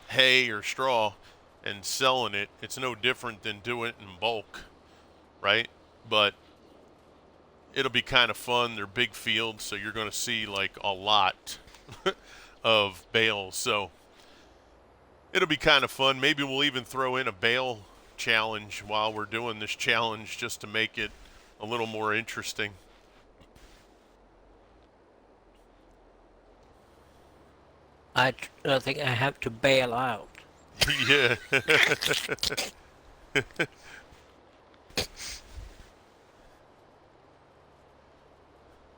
hay or straw and selling it, it's no different than doing it in bulk, right? But it'll be kind of fun. They're big fields, so you're going to see like a lot of bales. So it'll be kind of fun. Maybe we'll even throw in a bale challenge while we're doing this challenge, just to make it a little more interesting. I think I have to bail out. Yeah.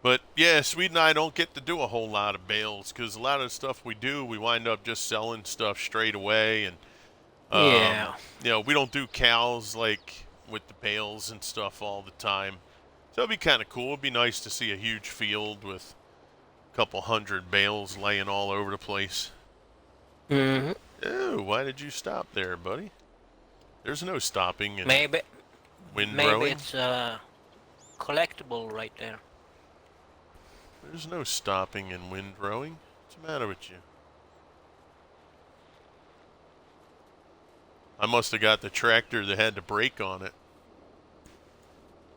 But yeah, Sweden and I don't get to do a whole lot of bales, because a lot of the stuff we do, we wind up just selling stuff straight away. And Yeah. we don't do cows like with the bales and stuff all the time. So it'd be kind of cool. It'd be nice to see a huge field with a couple hundred bales laying all over the place. Mm-hmm. Oh, why did you stop there, buddy? There's no stopping in Maybe windrowing. it's collectible right there. There's no stopping in windrowing. What's the matter with you? I must have got the tractor that had the brake on it.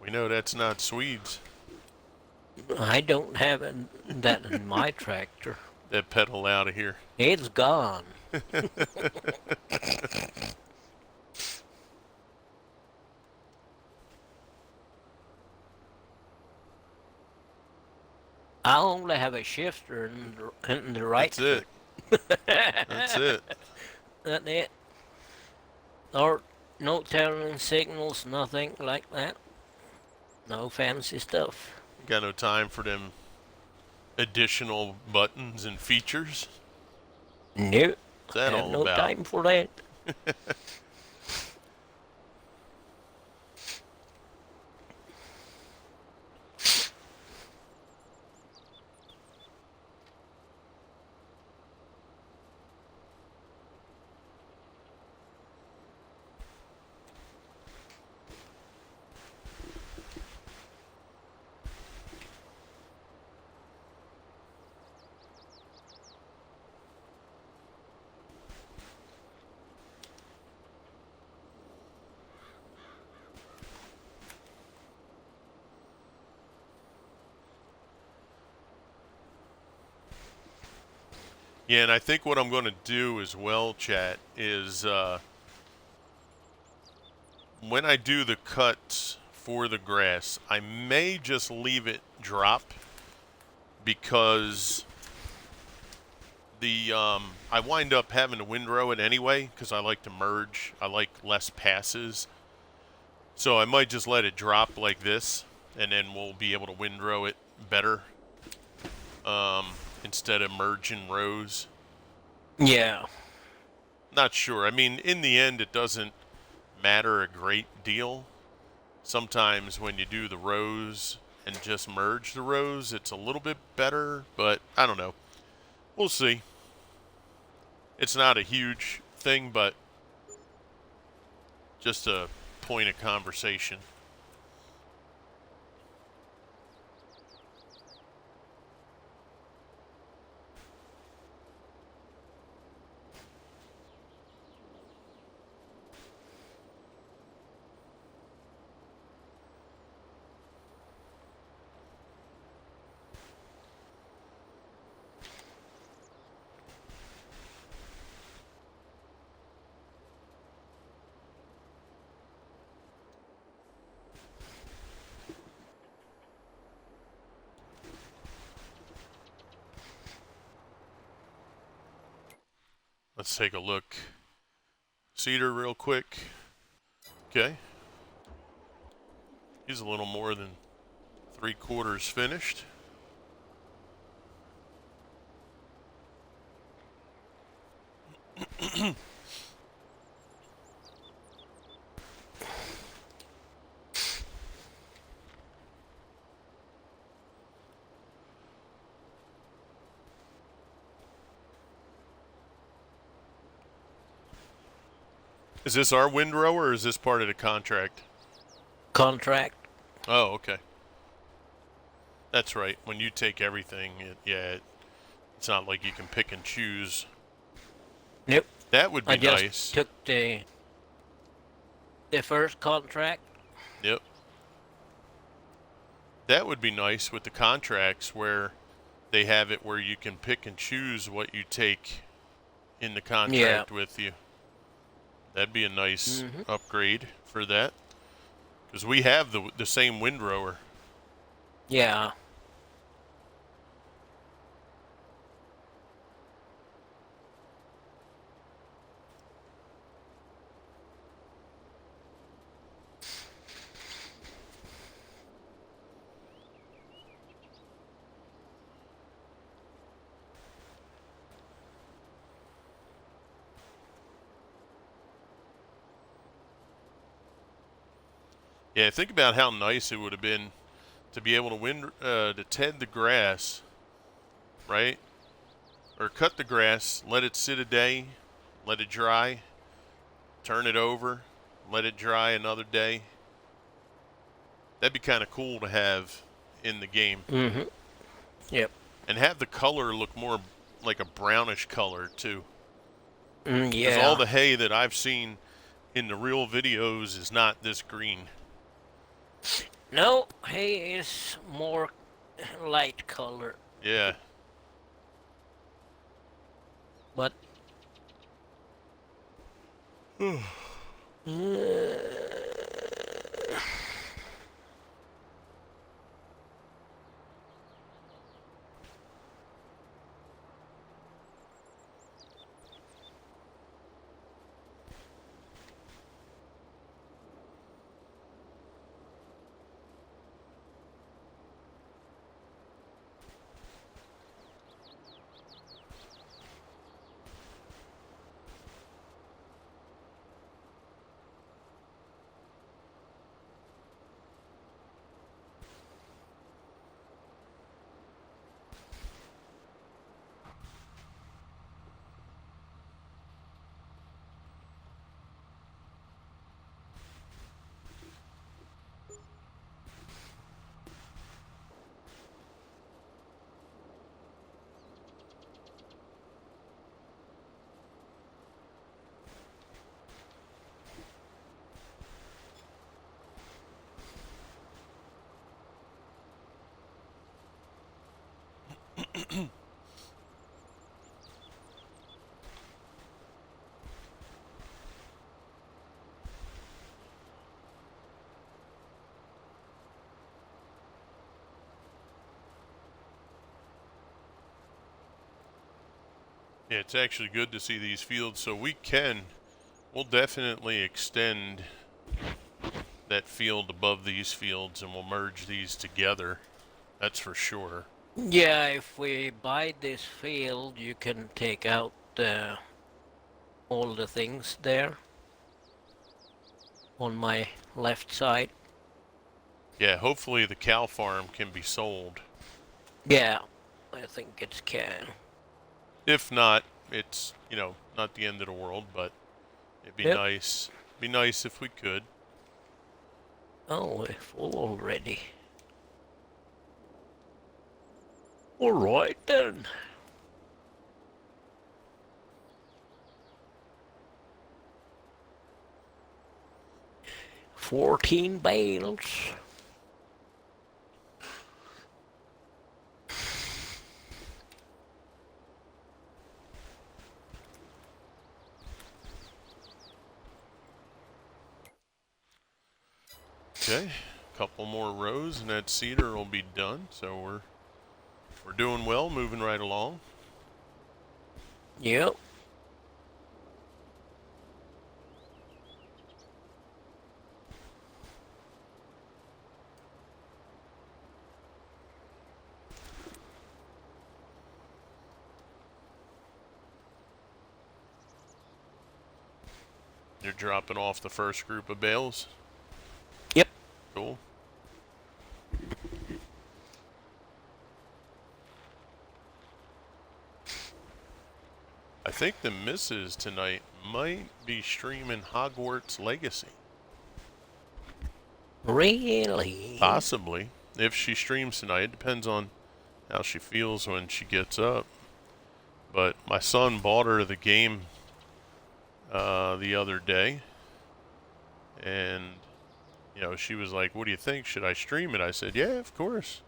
We know that's not Swedes. I don't have that in my tractor. That pedal out of here. It's gone. I only have a shifter in the right That's it. That's it. That's it. Or no turning signals, nothing like that. No fancy stuff. Got no time for them additional buttons and features. Nope. What's that I have all no about? time for that. Yeah, and I think what I'm going to do as well, chat, is when I do the cuts for the grass, I may just leave it drop, because I wind up having to windrow it anyway, because I like to merge. I like less passes. So I might just let it drop like this, and then we'll be able to windrow it better instead of merging rows. Yeah. Not sure. I mean, in the end, it doesn't matter a great deal. Sometimes when you do the rows and just merge the rows, it's a little bit better, but I don't know. We'll see. It's not a huge thing, but just a point of conversation. Let's take a look. Cedar real quick. Okay. He's a little more than 3/4 finished. Is this our windrow or is this part of the contract? Contract. Oh, okay. That's right. When you take everything, it's not like you can pick and choose. Nope. That would be I just nice. took the first contract. Yep. That would be nice with the contracts where they have it where you can pick and choose what you take in the contract with you. That'd be a nice upgrade for that. Because we have the same windrower. Yeah. Yeah, think about how nice it would have been to be able to ted the grass, right? Or cut the grass, let it sit a day, let it dry, turn it over, let it dry another day. That'd be kind of cool to have in the game. Yep. And have the color look more like a brownish color too. Yeah. Because all the hay that I've seen in the real videos is not this green. No, hay is more light color. Yeah. But Yeah, it's actually good to see these fields, so we'll definitely extend that field above these fields and we'll merge these together. That's for sure. yeah, if we buy this field, you can take out all the things there on my left side. Yeah, hopefully the cow farm can be sold. Yeah, I think it can. If not, it's, not the end of the world, but it'd be nice. Be nice if we could. Oh, we're full already. All right then. 14 bales. Okay, a couple more rows and that cedar will be done. So we're doing well, moving right along. Yep. You're dropping off the first group of bales? Yep. Cool. I think the missus tonight might be streaming Hogwarts Legacy. Really? Possibly. If she streams tonight, it depends on how she feels when she gets up. But my son bought her the game the other day, and she was like, "What do you think? Should I stream it?" I said, "Yeah, of course."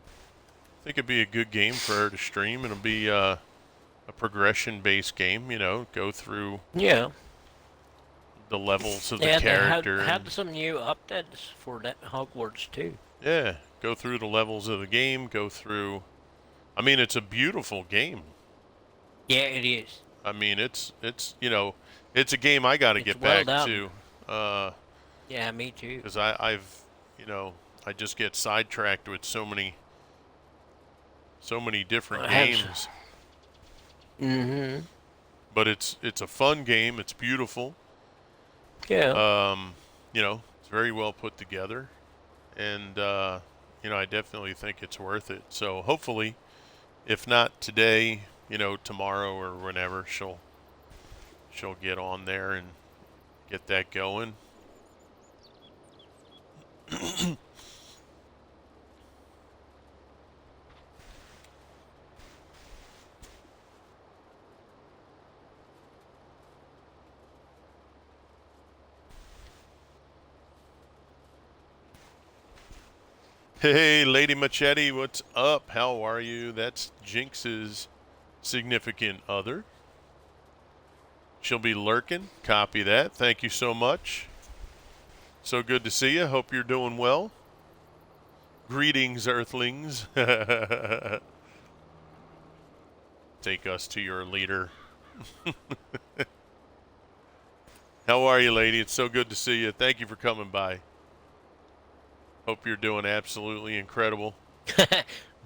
I think it'd be a good game for her to stream. It'll be a progression-based game. Go through Yeah. the levels of the Yeah, they character. had some new updates for that Hogwarts too. Yeah, go through the levels of the game. Go through. I mean, it's a beautiful game. Yeah, it is. I mean, it's it's a game I got to get well back done. to. Yeah, me too. Because I've I just get sidetracked with so many different games. Mm-hmm. But it's a fun game. It's beautiful. Yeah. It's very well put together, and I definitely think it's worth it. So hopefully, if not today, tomorrow or whenever, she'll get on there and get that going. Hey, Lady Machete, what's up? How are you? That's Jinx's significant other. She'll be lurking. Copy that. Thank you so much. So good to see you. Hope you're doing well. Greetings, Earthlings. Take us to your leader. How are you, lady? It's so good to see you. Thank you for coming by. Hope you're doing absolutely incredible.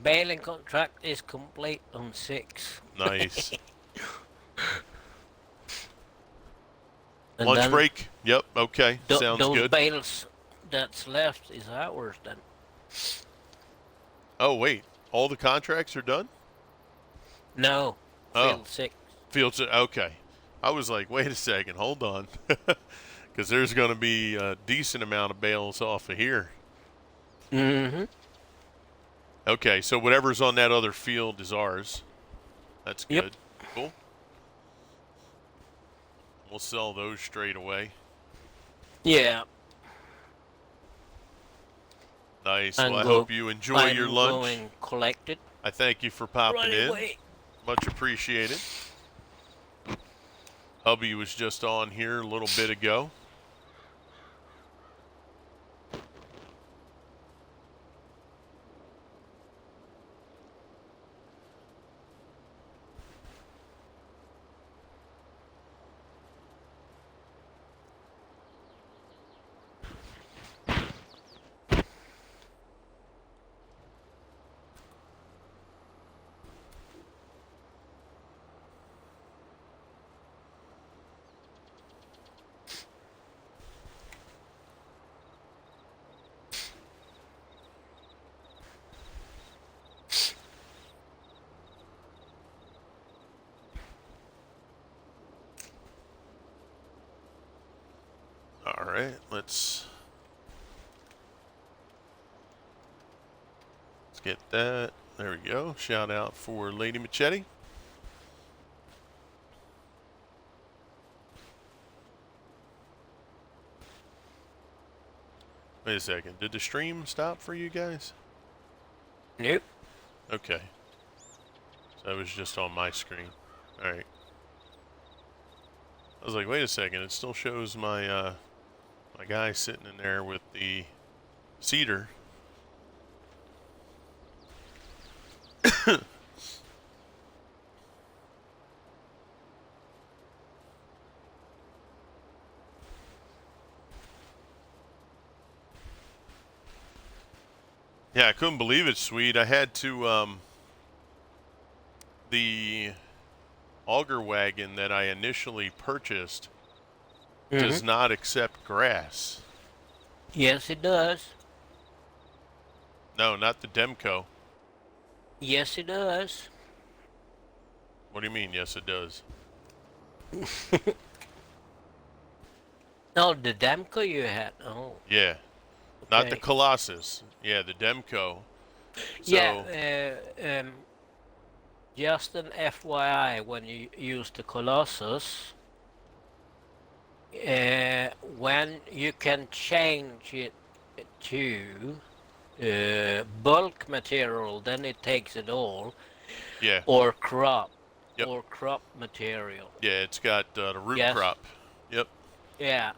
Baling contract is complete on 6. Nice. And Lunch break? Yep, okay. Sounds those good. bales that's left is ours then. Oh, wait. All the contracts are done? No. Field 6. Fields, okay. I was like, wait a second, hold on. Because there's going to be a decent amount of bales off of here. Mm-hmm. Okay, so whatever's on that other field is ours. That's good. Yep. Cool. We'll sell those straight away. Yeah. Nice. Well, I hope you enjoy your lunch. Go and collect it. I thank you for popping Right in. away. Much appreciated. Hubby was just on here a little bit ago. All right, let's get that. There we go. Shout out for Lady Machete. Wait a second. Did the stream stop for you guys? Nope. Okay. So that was just on my screen. All right. I was like, wait a second. It still shows my my guy sitting in there with the cedar. Yeah, I couldn't believe it, sweet. I had to the auger wagon that I initially purchased Mm-hmm. does not accept grass. Yes, it does. No, not the Demco. Yes, it does. What do you mean? Yes, it does. No, the Damco you had. Oh, Yeah, not the okay. Colossus. Yeah, the Demco. So, Yeah, just an FYI, when you use the Colossus, when you can change it to bulk material, then it takes it all, yeah, or crop, yep, material. yeah, it's got the root Yes, crop. Yep, yeah,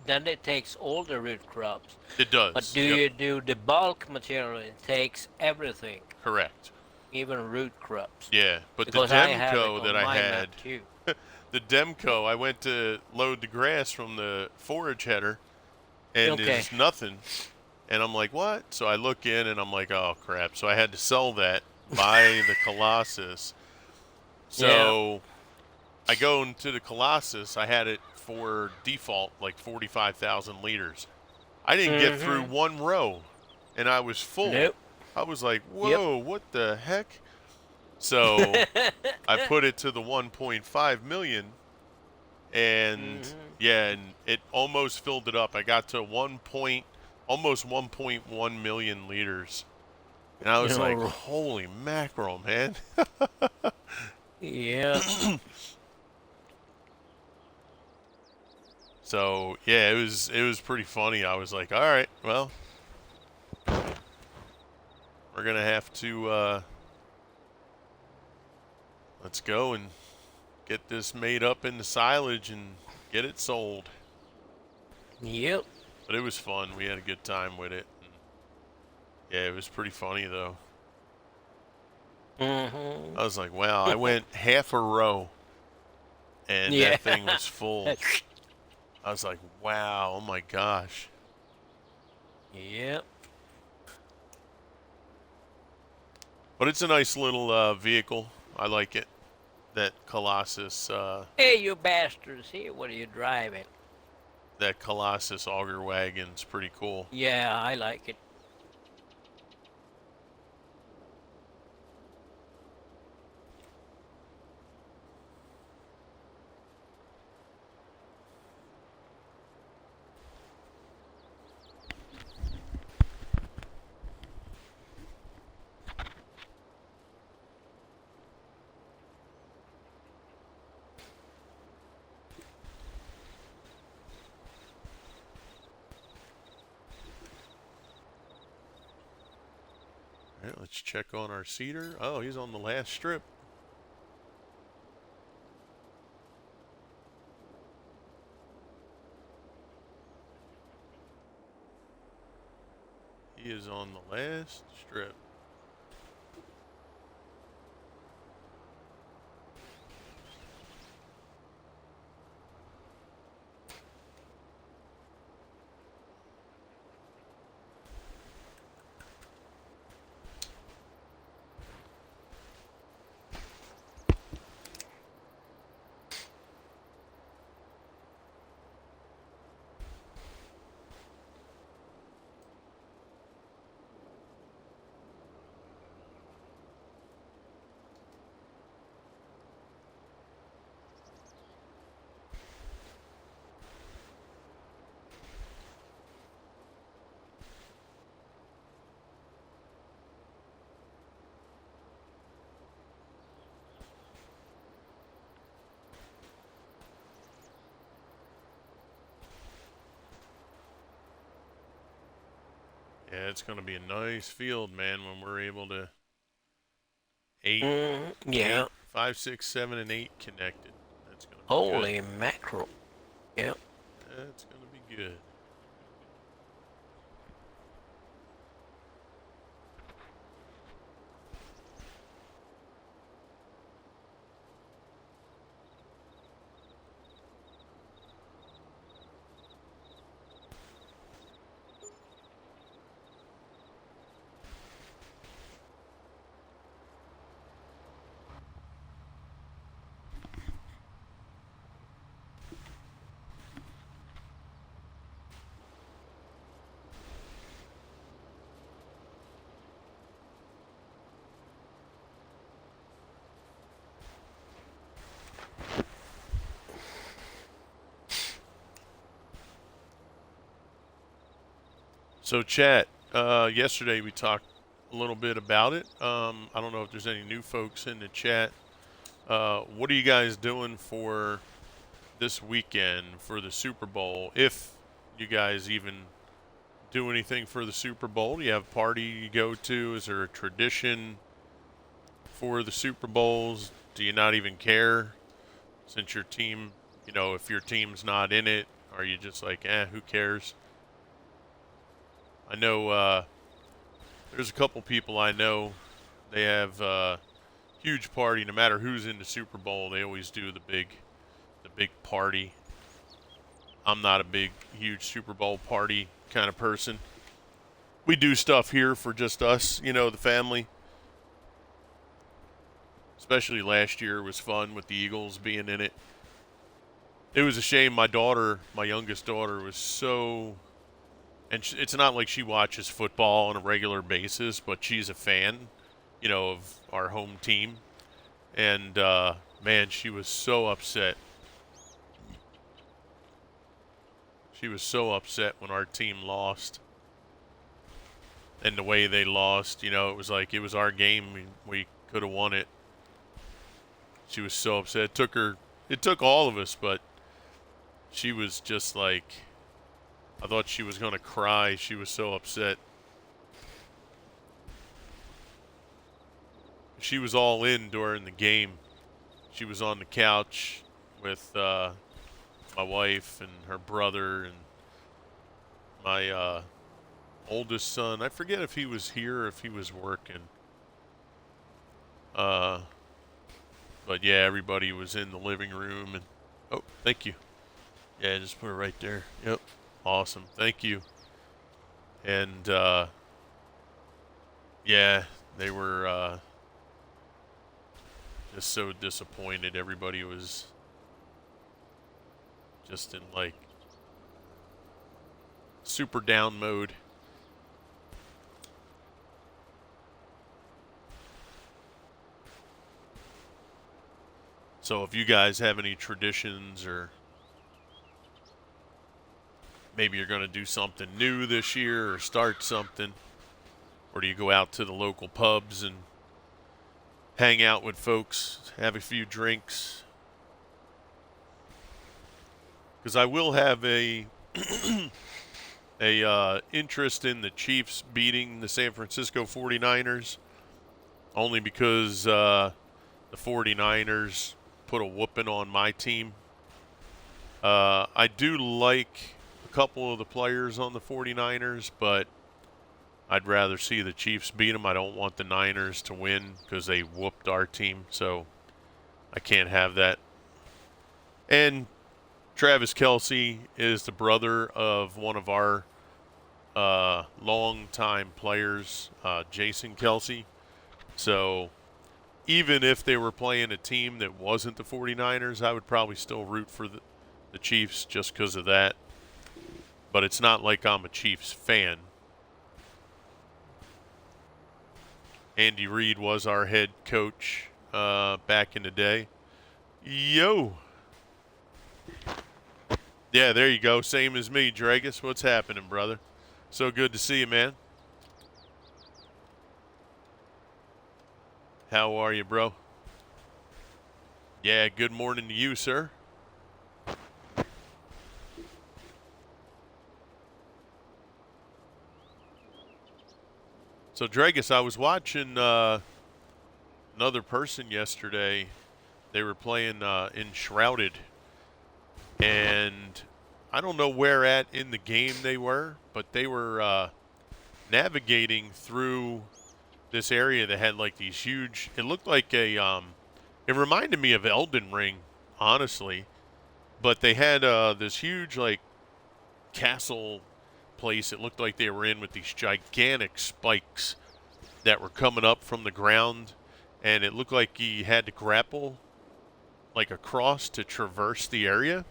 then it takes all the root crops. it But does. do Yep, you do the bulk material, it takes everything, correct. even root crops. Yeah, but the Because I have it Demco on that I my map had, too. the Demco, I went to load the grass from the forage header, and Okay. there's nothing. And I'm like, what? So I look in, and I'm like, oh crap. So I had to sell that, buy the Colossus. Yeah. So I go into the Colossus. I had it for default, like 45,000 liters. I didn't get through Mm-hmm. one row, and I was full. Nope. I was like, Yep. whoa, what the heck? So I put it to the 1.5 million, and Mm-hmm. yeah, and it almost filled it up. I got to almost 1.1 million liters, and I was like, Oh, holy mackerel, man. yeah. So yeah, it was pretty funny. I was like, all right, well, we're gonna have to let's go and get this made up into silage and get it sold. Yep. But it was fun. We had a good time with it. And yeah, it was pretty funny though. Mm-hmm. I was like, wow, I went half a row and Yeah. that thing was full. I was like, wow, oh my gosh. Yep. But it's a nice little vehicle. I like it. That Colossus, Hey, you bastards! Here, what are you driving? that Colossus auger wagon's pretty cool. Yeah, I like it. All right, let's check on our seeder. Oh, he's on the last strip. He is on the last strip. Yeah, it's going to be a nice field, man, when we're able to Yeah. 5, 6, 7, and 8 connected. That's going to be good. Holy mackerel. Yep. That's going to be good. So, chat. Yesterday we talked a little bit about it. I don't know if there's any new folks in the chat. What are you guys doing for this weekend for the Super Bowl? If you guys even do anything for the Super Bowl, do you have a party you go to? Is there a tradition for the Super Bowls? Do you not even care since your team, if your team's not in it, are you just like, who cares? I know there's a couple people I know, they have a huge party. No matter who's in the Super Bowl, they always do the big party. I'm not a big, huge Super Bowl party kind of person. We do stuff here for just us, the family. Especially last year was fun with the Eagles being in it. It was a shame my youngest daughter was so, and it's not like she watches football on a regular basis, but she's a fan, of our home team. And, man, she was so upset. She was so upset when our team lost. And the way they lost, it was like it was our game. We could have won it. She was so upset. It took all of us, but she was just like, I thought she was going to cry. She was so upset. She was all in during the game. She was on the couch with my wife and her brother and my oldest son. I forget if he was here or if he was working. But yeah, everybody was in the living room. And oh, thank you. Yeah, just put it right there. Yep. Awesome. Thank you. And yeah, they were just so disappointed. Everybody was just in like super down mode. So if you guys have any traditions, or maybe you're going to do something new this year or start something, or do you go out to the local pubs and hang out with folks, have a few drinks? Because I will have a interest in the Chiefs beating the San Francisco 49ers, only because the 49ers put a whooping on my team. I do like a couple of the players on the 49ers, but I'd rather see the Chiefs beat them. I don't want the Niners to win because they whooped our team, so I can't have that. And Travis Kelce is the brother of one of our longtime players, Jason Kelce. So even if they were playing a team that wasn't the 49ers, I would probably still root for the Chiefs just because of that. But it's not like I'm a Chiefs fan. Andy Reid was our head coach back in the day. Yo. Yeah, there you go. Same as me, Dragus. What's happening, brother? So good to see you, man. How are you, bro? Yeah, good morning to you, sir. So, Dragus, I was watching another person yesterday. They were playing Enshrouded. And I don't know where at in the game they were, but they were navigating through this area that had like these huge, it looked like it reminded me of Elden Ring, honestly. But they had this huge like castle place it looked like they were in with these gigantic spikes that were coming up from the ground, and it looked like he had to grapple like across to traverse the area.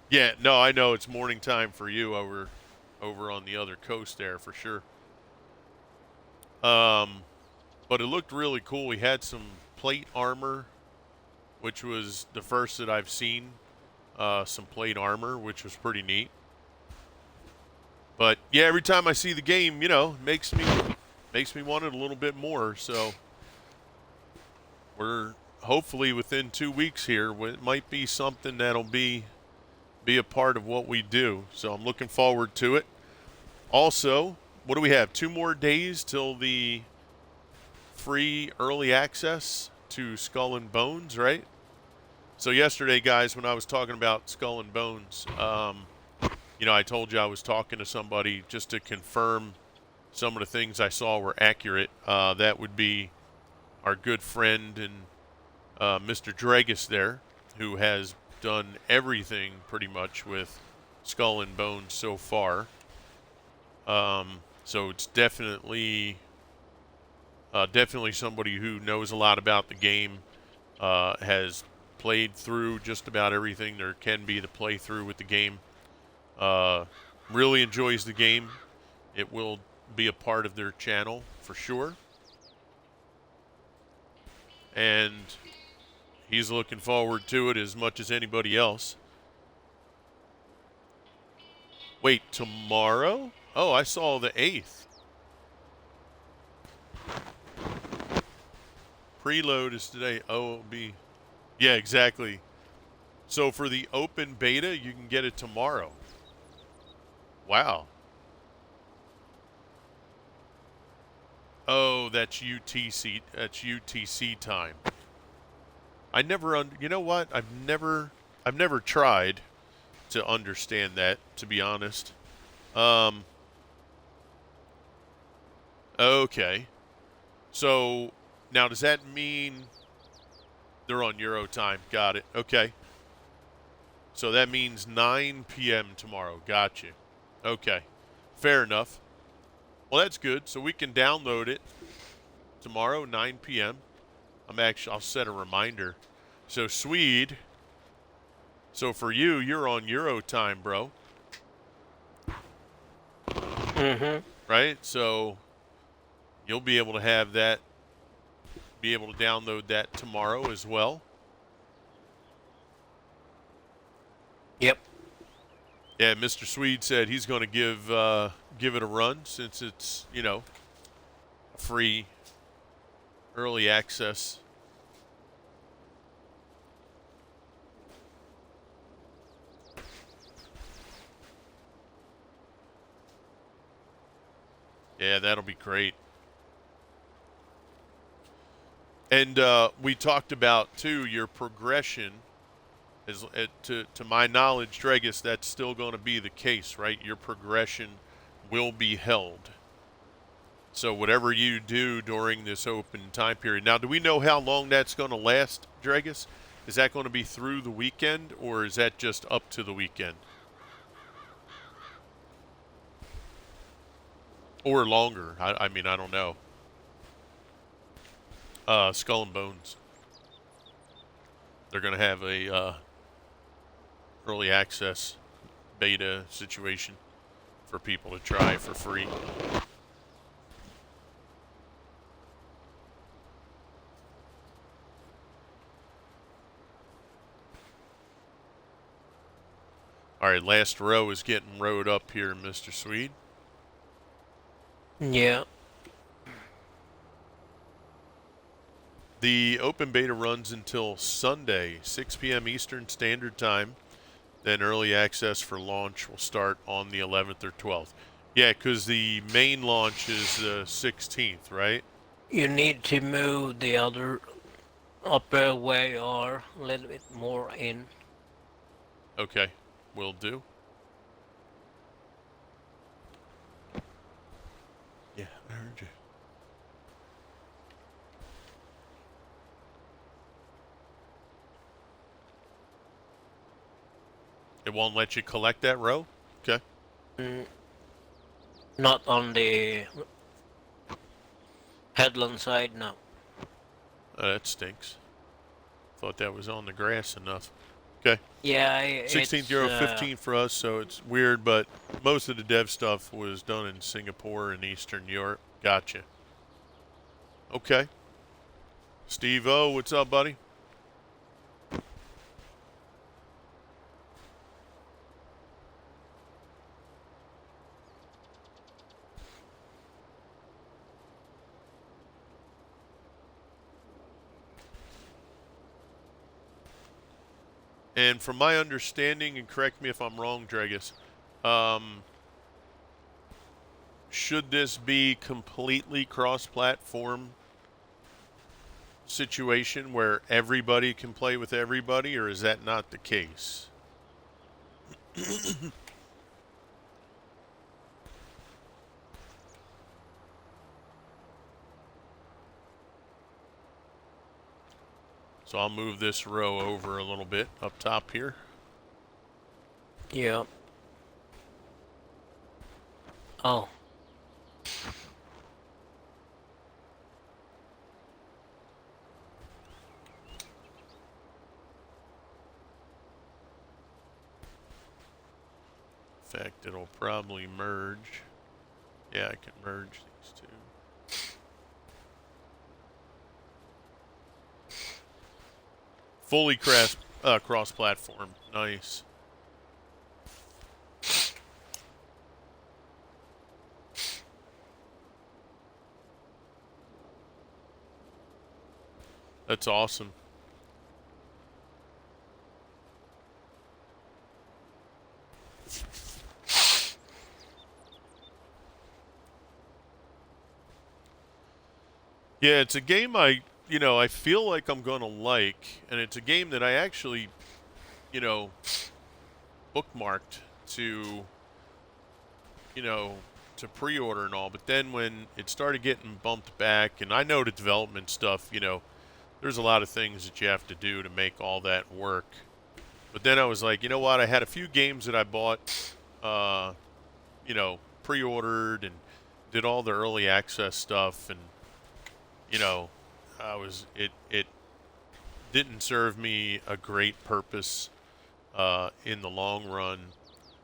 Yeah, no, I know it's morning time for you over on the other coast there for sure. But it looked really cool. He had some plate armor, which was the first that I've seen. Some plate armor, which was pretty neat. yeah, every time I see the game, makes me want it a little bit more. So we're hopefully within 2 weeks here. It might be something that'll be a part of what we do. So I'm looking forward to it. Also, what do we have? 2 more days till the free early access to Skull and Bones, right? So yesterday, guys, when I was talking about Skull and Bones, I told you I was talking to somebody just to confirm some of the things I saw were accurate. That would be our good friend and Mr. Dragus there, who has done everything pretty much with Skull and Bones so far. So it's definitely somebody who knows a lot about the game, has played through just about everything there can be to play through with the game. Really enjoys the game. It will be a part of their channel for sure. And he's looking forward to it as much as anybody else. Wait, tomorrow? Oh, I saw the 8th. Preload is today. Oh, it'll be. Yeah, exactly. So for the open beta, you can get it tomorrow. Wow. Oh, that's UTC. That's UTC time. I never. You know what? I've never tried to understand that. To be honest. Okay. So now, does that mean they're on Euro time? Got it. Okay. So that means 9 p.m. tomorrow. Gotcha. Okay. Fair enough. Well, that's good. So we can download it tomorrow, 9 p.m. I'll set a reminder. So Swede. So for you, you're on Euro time, bro. Mm-hmm. Right? So you'll be able to have that, be able to download that tomorrow as well. Yep. Yeah, Mr. Swede said he's going to give it a run since it's, free early access. Yeah, that'll be great. And we talked about, too, your progression. To my knowledge, Dragus, that's still going to be the case, right? Your progression will be held. So whatever you do during this open time period. Now, do we know how long that's going to last, Dragus? Is that going to be through the weekend, or is that just up to the weekend? Or longer? I mean, I don't know. Skull and Bones. They're going to have a early access beta situation for people to try for free. All right, last row is getting rowed up here, Mr. Swede. Yeah. The open beta runs until Sunday, 6 p.m. Eastern Standard Time. Then early access for launch will start on the 11th or 12th. Yeah, because the main launch is the 16th, right? You need to move the other upper where you are a little bit more in. Okay, will do. Yeah, I heard you. It won't let you collect that row? Okay. Not on the headland side, no. That stinks. Thought that was on the grass enough. Okay. Yeah, 16th Euro, 15 for us, so it's weird, but most of the dev stuff was done in Singapore and Eastern Europe. Gotcha. Okay. Steve O, what's up, buddy? And from my understanding, and correct me if I'm wrong, Dregus, um, should this be completely cross-platform situation where everybody can play with everybody, or is that not the case? So I'll move this row over a little bit up top here. Yeah. Oh. In fact, it'll probably merge. Yeah, I can merge these two. Fully cross-platform. Nice. That's awesome. Yeah, it's a game I feel like I'm going to like, and it's a game that I actually, bookmarked to, you know, to pre-order and all, but then when it started getting bumped back, and I know the development stuff, there's a lot of things that you have to do to make all that work. But then I was like, you know what? I had a few games that I bought, pre-ordered and did all the early access stuff, and it didn't serve me a great purpose in the long run.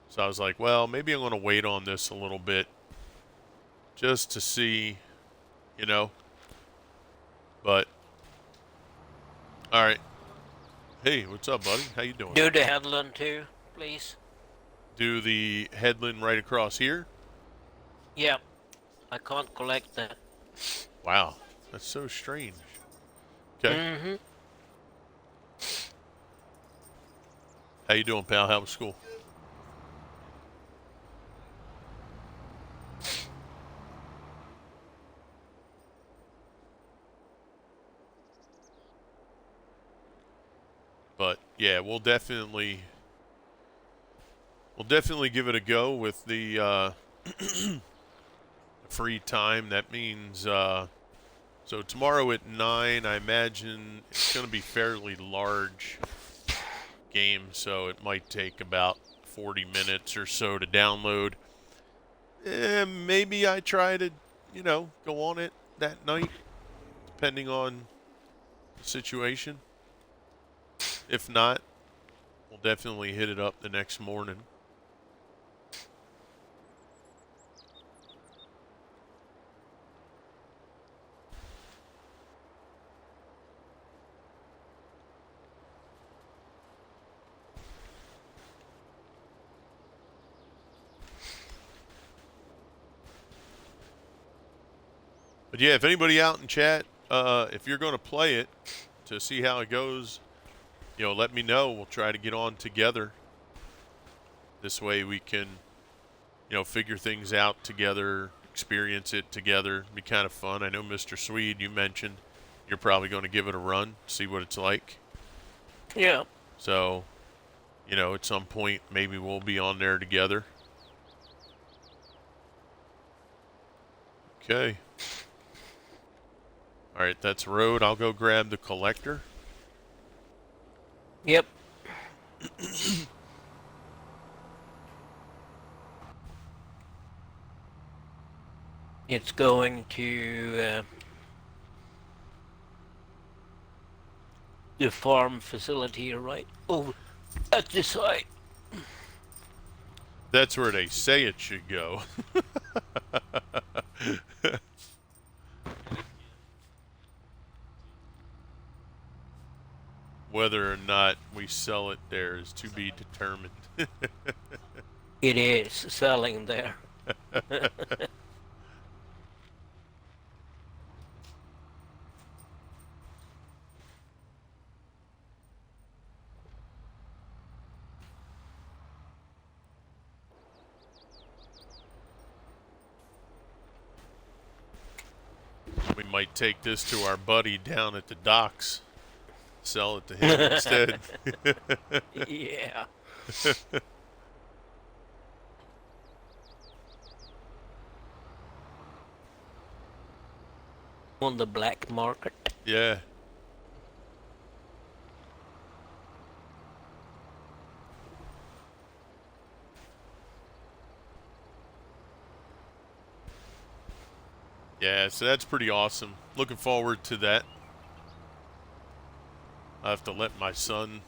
So I was like, well, maybe I'm going to wait on this a little bit just to see, you know. But all right. Hey, what's up, buddy? How you doing? Do the headland too, please. Do the headland right across here? Yeah. I can't collect that. Wow, that's so strange. Okay. Mm-hmm. How you doing, pal? How was school? But yeah, we'll definitely give it a go with the free time. That means so tomorrow at 9, I imagine it's going to be fairly large game, so it might take about 40 minutes or so to download. Maybe I try to, go on it that night, depending on the situation. If not, we'll definitely hit it up the next morning. But yeah, if anybody out in chat, if you're going to play it to see how it goes, let me know. We'll try to get on together. This way we can, figure things out together, experience it together. Be kind of fun. I know, Mr. Swede, you mentioned you're probably going to give it a run, see what it's like. Yeah. So, at some point, maybe we'll be on there together. Okay. All right, that's road. I'll go grab the collector. Yep. It's going to the farm facility right over at the site. That's where they say it should go. Whether or not we sell it there is to be determined. It is selling there. might take this to our buddy down at the docks. Sell it to him instead. Yeah. On the black market. Yeah. Yeah, so that's pretty awesome. Looking forward to that. I have to let my son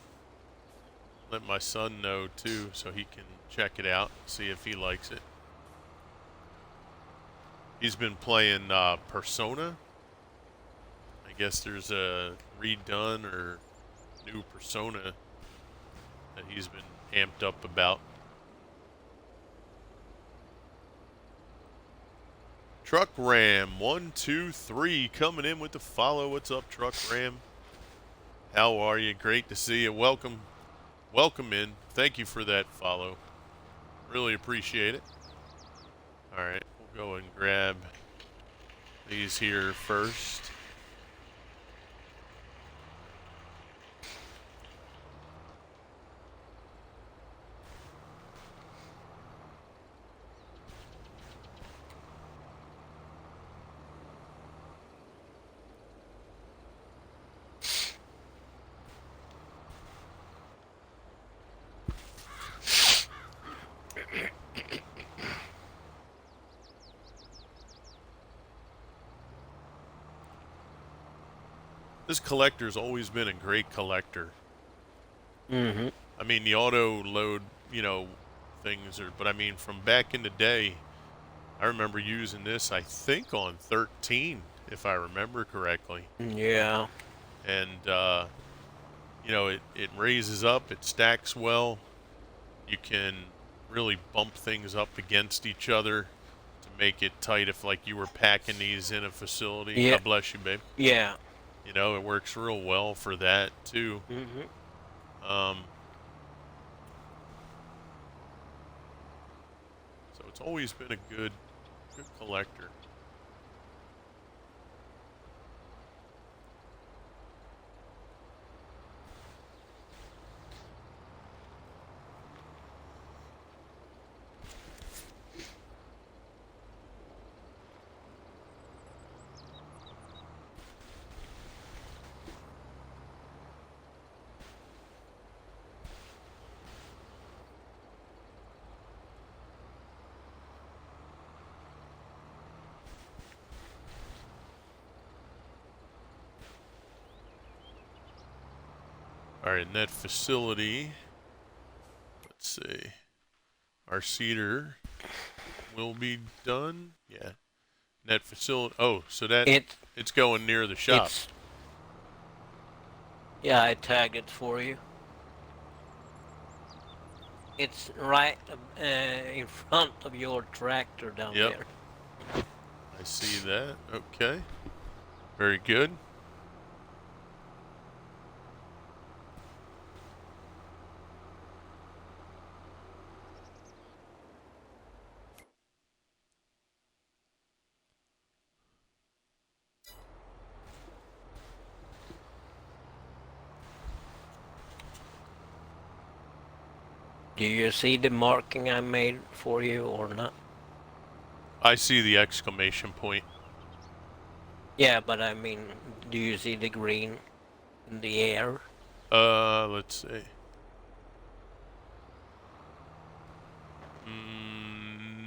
know too, so he can check it out, see if he likes it. He's been playing Persona. I guess there's a redone or new Persona that he's been amped up about. Truck Ram 123 coming in with the follow. What's up, Truck Ram? How are you? Great to see you. Welcome in. Thank you for that follow. Really appreciate it. All right, we'll go and grab these here first. This collector's always been a great collector. Mm-hmm. I mean, the auto load, things are, but I mean, from back in the day, I remember using this, I think on 13, if I remember correctly. Yeah. And, it raises up, it stacks well. You can really bump things up against each other to make it tight if, like, you were packing these in a facility. Yeah. God bless you, babe. Yeah. It works real well for that, too. Mm-hmm. So it's always been a good collector. All right, in that facility, let's see, our cedar will be done. Yeah, net facility. Oh, so it's going near the shop. Yeah, I tagged it for you. It's right in front of your tractor down there. I see that. Okay, very good. Do you see the marking I made for you or not? I see the exclamation point. Yeah, but I mean, do you see the green in the air? Let's see.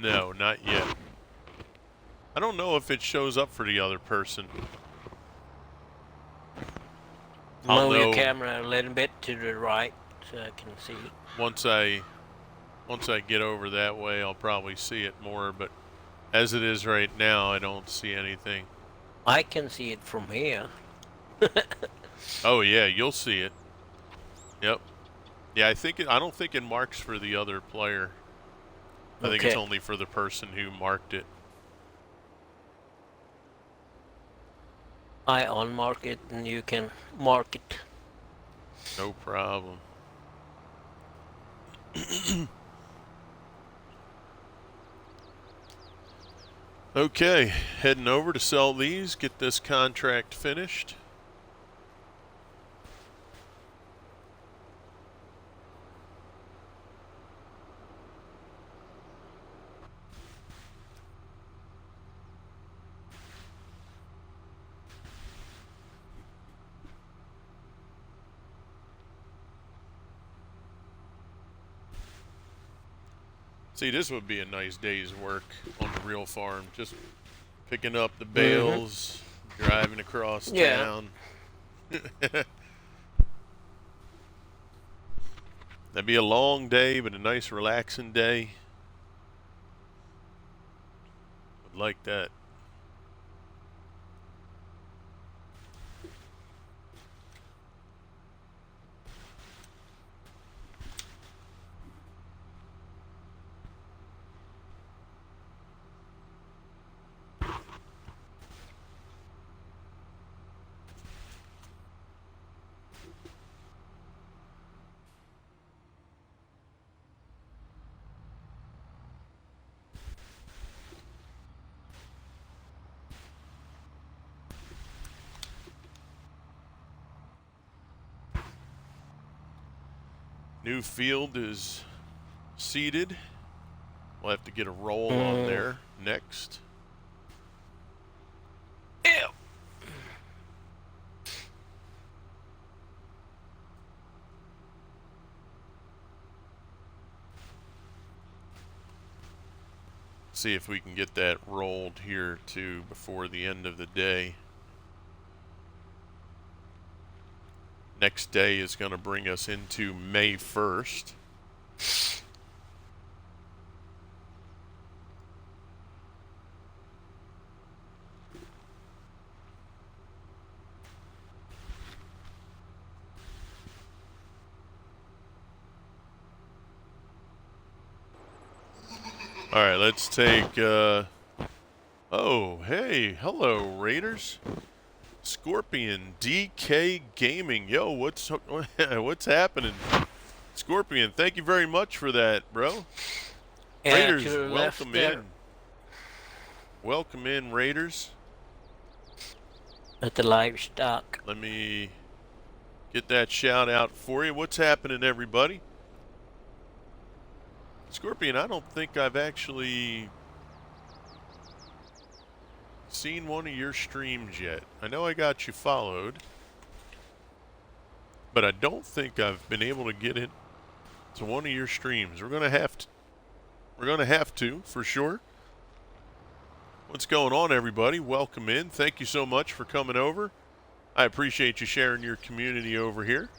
No, not yet. I don't know if it shows up for the other person. Move your camera a little bit to the right so I can see. Once I get over that way, I'll probably see it more, but as it is right now, I don't see anything. I can see it from here. Oh yeah, you'll see it. Yep. Yeah, I don't think it marks for the other player. I think it's only for the person who marked it. I unmark it and you can mark it. No problem. Okay, heading over to sell these, get this contract finished. See, this would be a nice day's work on the real farm. Just picking up the bales, driving across town. That'd be a long day, but a nice relaxing day. Would like that. New field is seeded. We'll have to get a roll on there next. Ew. See if we can get that rolled here too before the end of the day. Next day is going to bring us into May 1st. All right, let's take, oh, hey, hello, Raiders. Scorpion DK Gaming. Yo, what's happening? Scorpion, thank you very much for that, bro. Yeah, Raiders, to the left welcome there. in. Welcome in, Raiders. At the livestock. Let me get that shout out for you. What's happening, everybody? Scorpion, I don't think I've actually seen one of your streams yet. I know I got you followed, but I don't think I've been able to get into one of your streams. We're gonna have to for sure. What's going on, everybody? Welcome in. Thank you so much for coming over. I appreciate you sharing your community over here.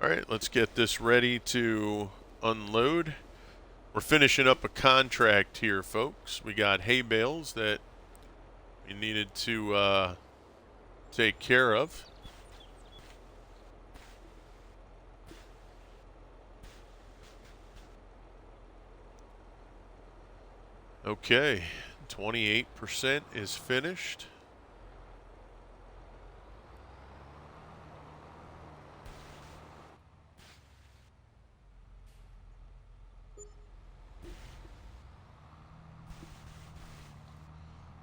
All right, let's get this ready to unload. We're finishing up a contract here, folks. We got hay bales that we needed to take care of. Okay, 28% is finished.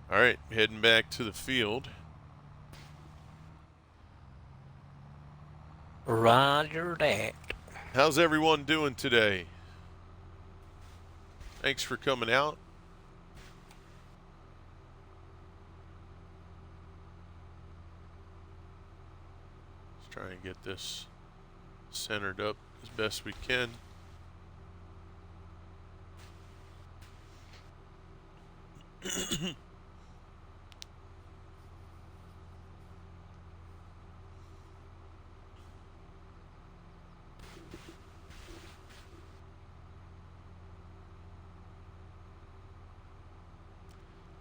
All right, heading back to the field. Roger that. How's everyone doing today? Thanks for coming out. Let's try and get this centered up as best we can.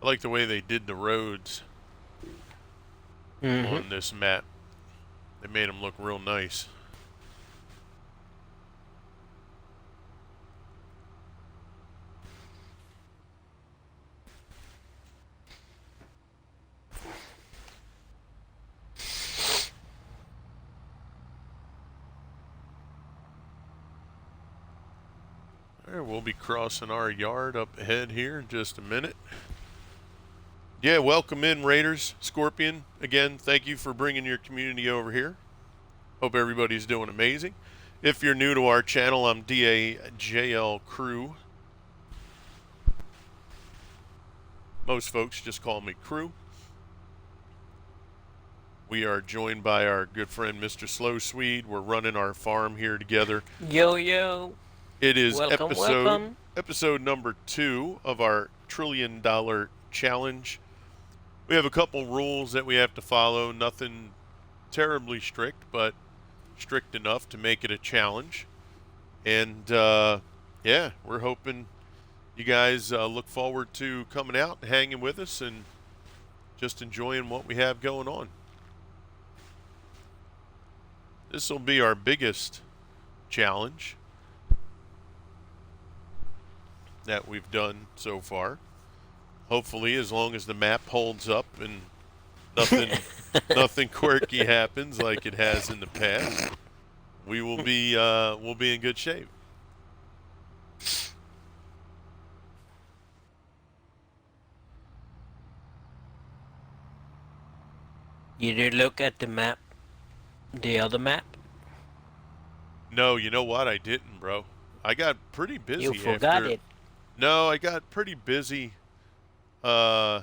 I like the way they did the roads on this map. They made them look real nice. All right, we'll be crossing our yard up ahead here in just a minute. Yeah, welcome in, Raiders. Scorpion, again, thank you for bringing your community over here. Hope everybody's doing amazing. If you're new to our channel, I'm DAJL Crew. Most folks just call me Crew. We are joined by our good friend Mr. Slow Swede. We're running our farm here together. Yo. It is Welcome. episode number 2 of our $1 trillion challenge. We have a couple rules that we have to follow. Nothing terribly strict, but strict enough to make it a challenge. And yeah, we're hoping you guys look forward to coming out and hanging with us and just enjoying what we have going on. This will be our biggest challenge that we've done so far. Hopefully, as long as the map holds up and nothing quirky happens like it has in the past, we'll be in good shape. You did look at the map, the other map? No, you know what? I didn't, bro. I got pretty busy. You forgot it. No, I got pretty busy. Yeah,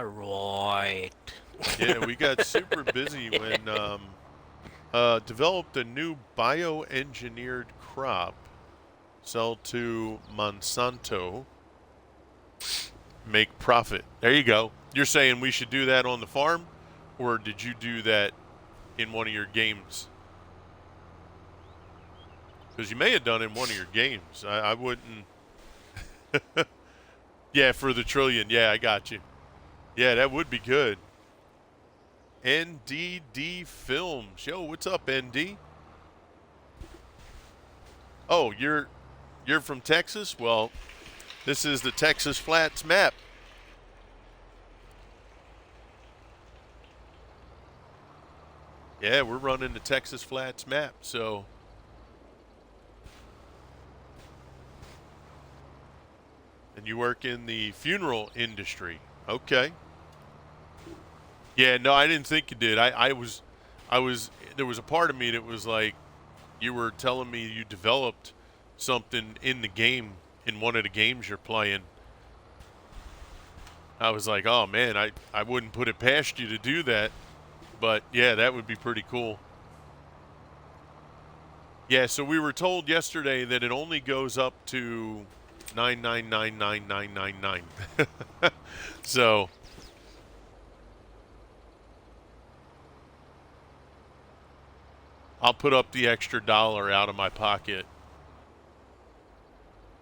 right. Yeah, we got super busy when developed a new bioengineered crop, sell to Monsanto, make profit. There you go. You're saying we should do that on the farm, or did you do that in one of your games? Because you may have done it in one of your games. I wouldn't. Yeah, for the trillion. Yeah, I got you. Yeah, that would be good. NDD Films. Yo, what's up, ND? Oh, you're from Texas? Well, this is the Texas Flats map. Yeah, we're running the Texas Flats map, so and you work in the funeral industry. Okay. Yeah, no, I didn't think you did. I was there was a part of me that was like, you were telling me you developed something in the game, in one of the games you're playing. I was like, oh man, I wouldn't put it past you to do that. But yeah, that would be pretty cool. Yeah, so we were told yesterday that it only goes up to 9999999. So I'll put up the extra $1 out of my pocket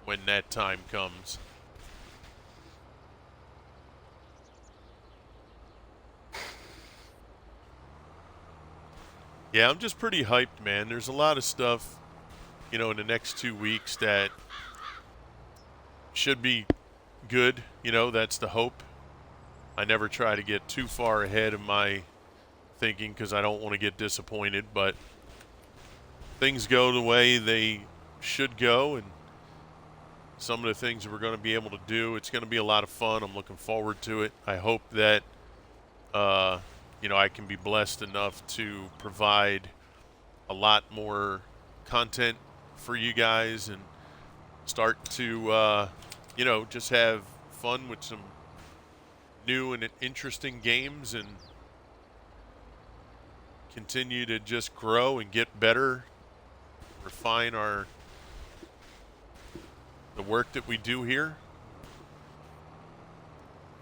when that time comes. Yeah, I'm just pretty hyped, man. There's a lot of stuff, in the next 2 weeks that should be good. That's the hope. I never try to get too far ahead of my thinking because I don't want to get disappointed, but things go the way they should go, and some of the things that we're going to be able to do, it's going to be a lot of fun. I'm looking forward to it. I hope that I can be blessed enough to provide a lot more content for you guys and start to just have fun with some new and interesting games and continue to just grow and get better, refine the work that we do here.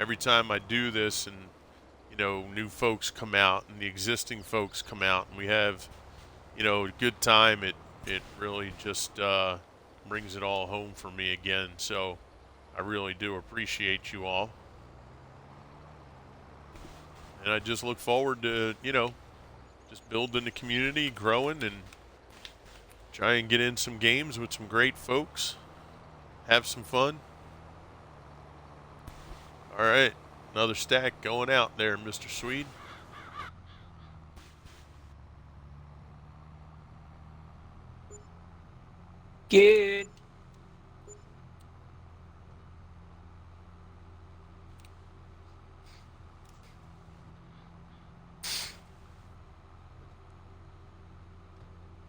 Every time I do this and new folks come out and the existing folks come out and we have a good time, it really just brings it all home for me again. So I really do appreciate you all, and I just look forward to just building the community, growing, and try and get in some games with some great folks, have some fun. All right, another stack going out there, Mr. Swede. Good.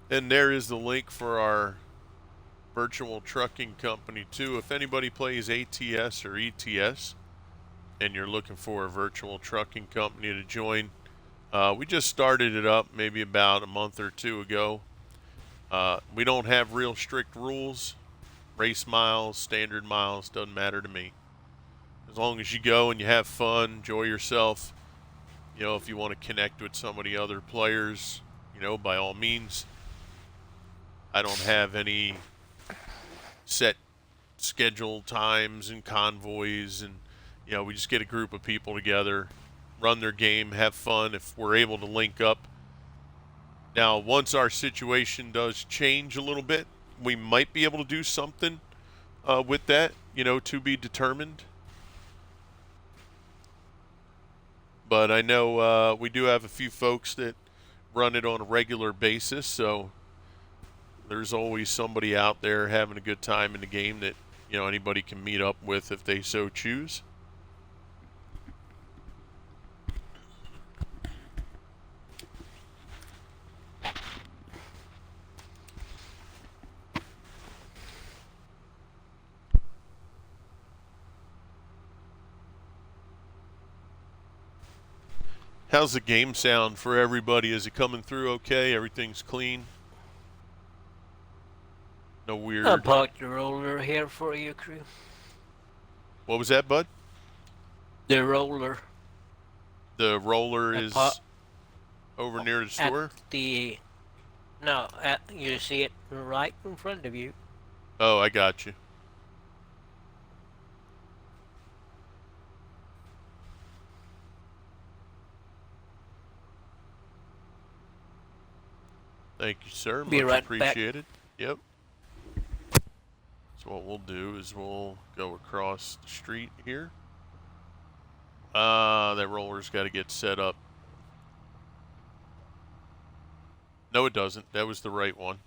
And there is the link for our virtual trucking company too. If anybody plays ATS or ETS and you're looking for a virtual trucking company to join, we just started it up maybe about a month or two ago. We don't have real strict rules. Race miles, standard miles, doesn't matter to me. As long as you go and you have fun, enjoy yourself, if you want to connect with somebody, other players, by all means. I don't have any set schedule times and convoys, and we just get a group of people together, run their game, have fun if we're able to link up. Now, once our situation does change a little bit, we might be able to do something with that, to be determined. But I know we do have a few folks that run it on a regular basis, so there's always somebody out there having a good time in the game that anybody can meet up with if they so choose. How's the game sound for everybody? Is it coming through okay? Everything's clean? No I weird... parked the roller here for you, crew. What was that, bud? The roller. The roller is over near the store? You see it right in front of you. Oh, I got you. Thank you, sir. Be Much right appreciated. Yep. So what we'll do is we'll go across the street here. That roller's got to get set up. No, it doesn't. That was the right one.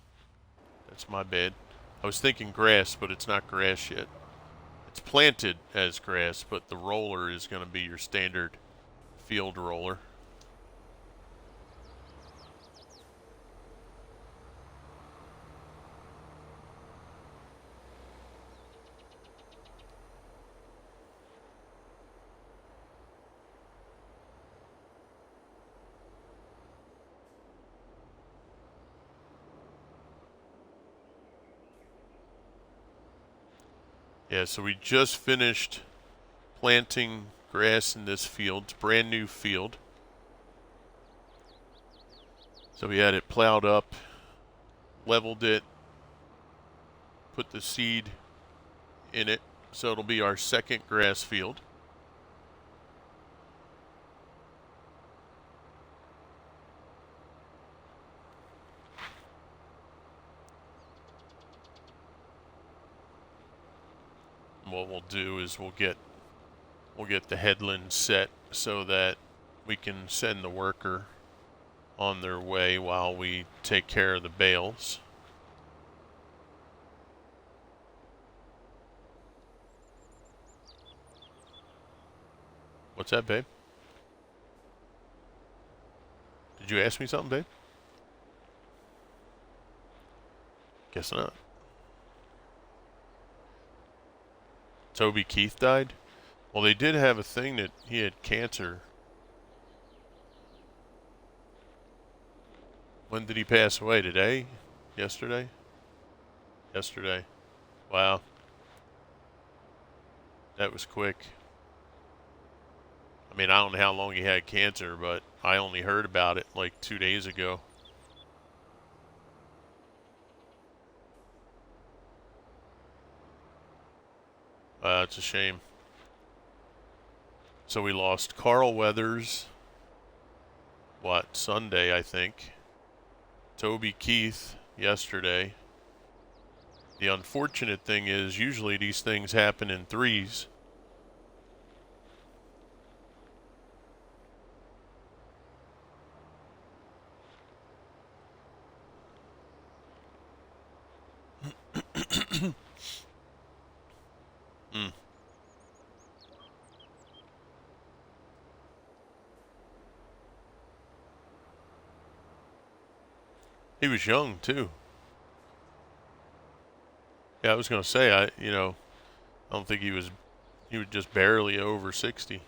That's my bad. I was thinking grass, but it's not grass yet. It's planted as grass, but the roller is going to be your standard field roller. Yeah, so we just finished planting grass in this field. It's a brand new field. So we had it plowed up, leveled it, put the seed in it. So it'll be our second grass field. And what we'll do is we'll get the headland set so that we can send the worker on their way while we take care of the bales. What's that, babe? Did you ask me something, babe? Guess not. Toby Keith died? Well, they did have a thing that he had cancer. When did he pass away? Today? Yesterday? Yesterday. Wow. That was quick. I mean, I don't know how long he had cancer, but I only heard about it like 2 days ago. It's a shame. So we lost Carl Weathers, Sunday, I think. Toby Keith yesterday. The unfortunate thing is usually these things happen in threes. He was young too. Yeah, I was gonna say I don't think he was just barely over 60.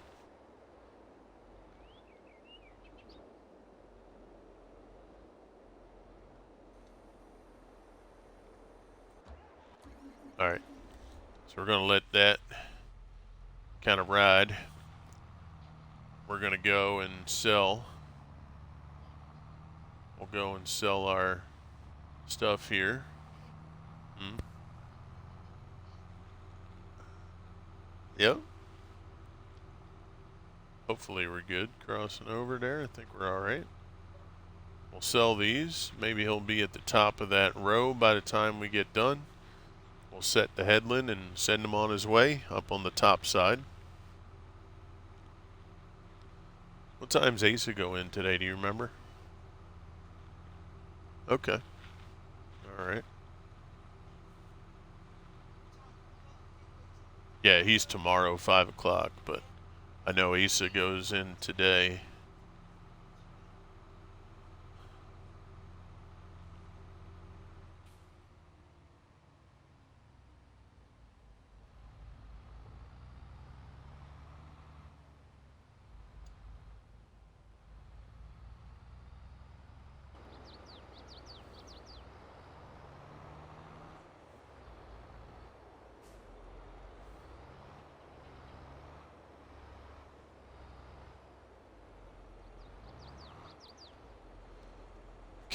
All right, so we're gonna let that kind of ride. We're gonna go and sell. We'll go and sell our stuff here. Yep. Hopefully we're good crossing over there. I think we're all right. We'll sell these. Maybe he'll be at the top of that row by the time we get done. We'll set the headland and send him on his way up on the top side. What time's Asa go in today? Do you remember? Okay. All right. Yeah, he's tomorrow, 5 o'clock, but I know Asa goes in today.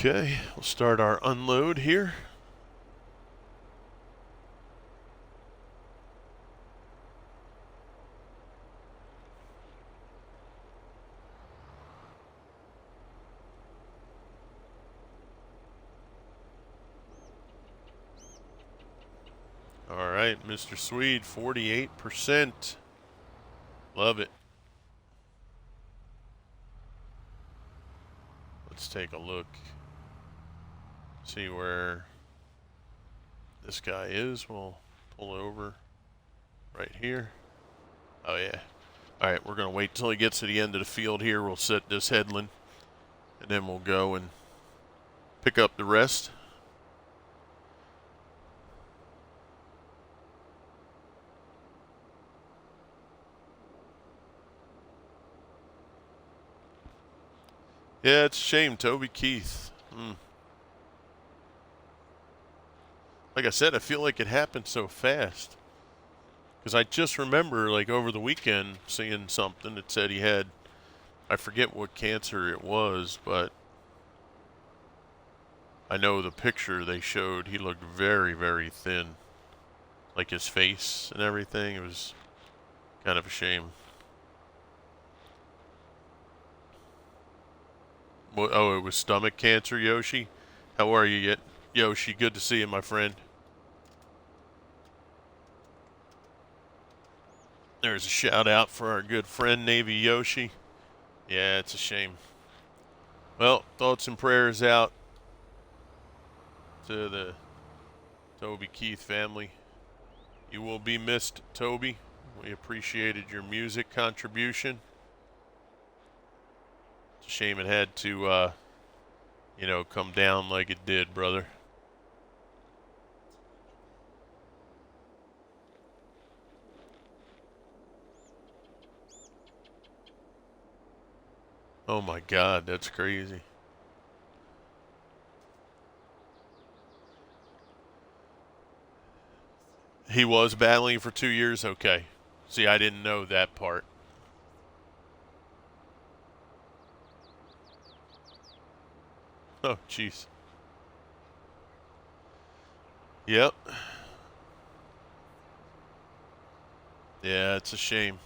Okay, we'll start our unload here. All right, Mr. Swede, 48%. Love it. Let's take a look. See where this guy is. We'll pull over right here. Oh, yeah. All right, we're going to wait till he gets to the end of the field here. We'll set this headland, and then we'll go and pick up the rest. Yeah, it's a shame, Toby Keith. Like I said, I feel like it happened so fast. Because I just remember, like, over the weekend, seeing something that said he had, I forget what cancer it was, but I know the picture they showed, he looked very, very thin. Like his face and everything. It was kind of a shame. Oh, it was stomach cancer, Yoshi? How are you yet? Yoshi, good to see you, my friend. There's a shout out for our good friend Navy Yoshi. Yeah, it's a shame. Well, thoughts and prayers out to the Toby Keith family. You will be missed, Toby. We appreciated your music contribution. It's a shame it had to, come down like it did, brother. Oh my God, that's crazy. He was battling for 2 years? Okay. See, I didn't know that part. Oh, jeez. Yep. Yeah, it's a shame.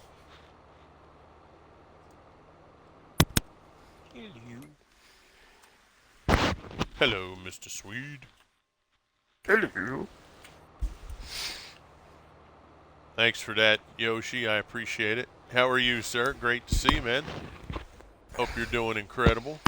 Hello, Mr. Swede. Hello. Thanks for that, Yoshi. I appreciate it. How are you, sir? Great to see you, man. Hope you're doing incredible.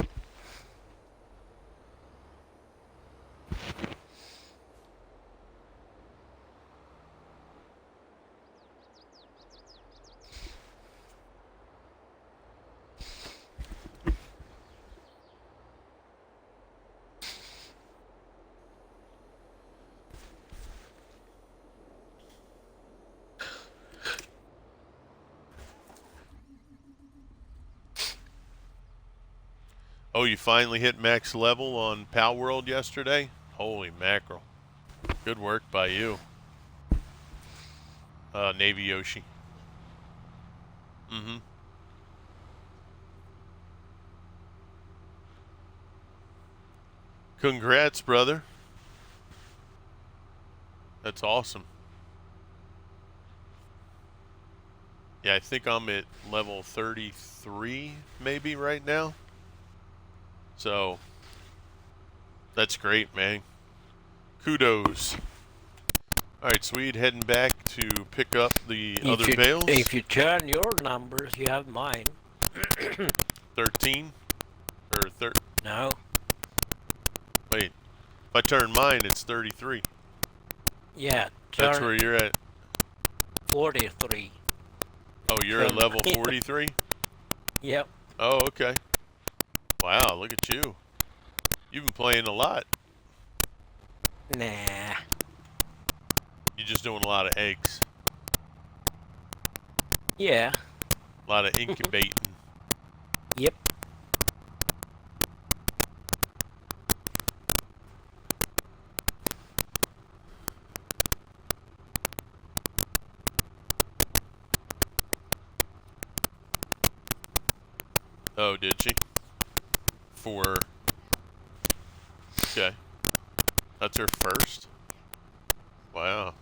Oh, you finally hit max level on Pal World yesterday? Holy mackerel. Good work by you. Navy Yoshi. Mm-hmm. Congrats, brother. That's awesome. Yeah, I think I'm at level 33 maybe right now. So, that's great, man. Kudos. Alright, Swede, heading back to pick up the other bales. If you turn your numbers, you have mine. 13? Or No. wait. If I turn mine, it's 33. Yeah, That's where you're at. 43. Oh, you're at level 43? Yep. Oh, okay. Wow, look at you. You've been playing a lot. Nah. You're just doing a lot of eggs. Yeah. A lot of incubating. Yep. Oh, did she? Okay. That's her first? Wow.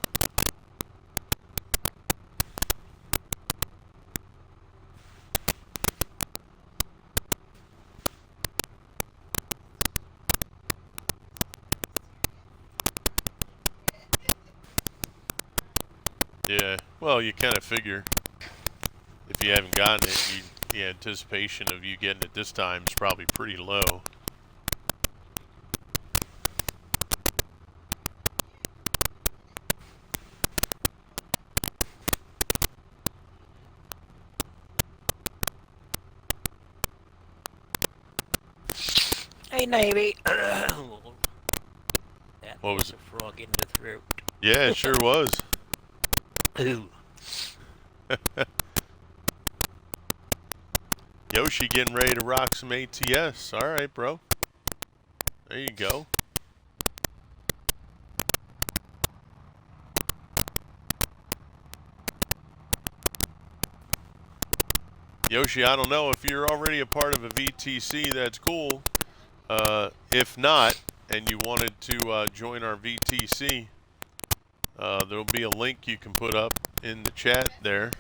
Yeah. Well, you kind of figure if you haven't gotten it, the anticipation of you getting it this time is probably pretty low. Hey, Navy. That What was a frog in the throat. Yeah, it sure was. Ooh. Yoshi getting ready to rock some ATS. All right, bro. There you go. Yoshi, I don't know if you're already a part of a VTC, that's cool. If not, and you wanted to join our VTC, there'll be a link you can put up in the chat there.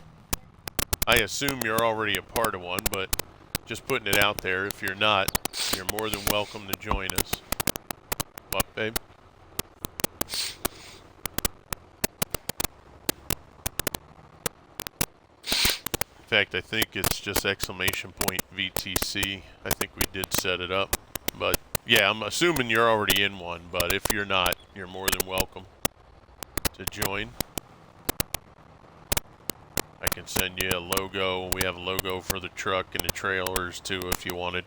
I assume you're already a part of one, but just putting it out there. If you're not, you're more than welcome to join us. What, babe? In fact, I think it's just exclamation point VTC. I think we did set it up. But yeah, I'm assuming you're already in one, but if you're not, you're more than welcome to join. I can send you a logo. We have a logo for the truck and the trailers too if you wanted.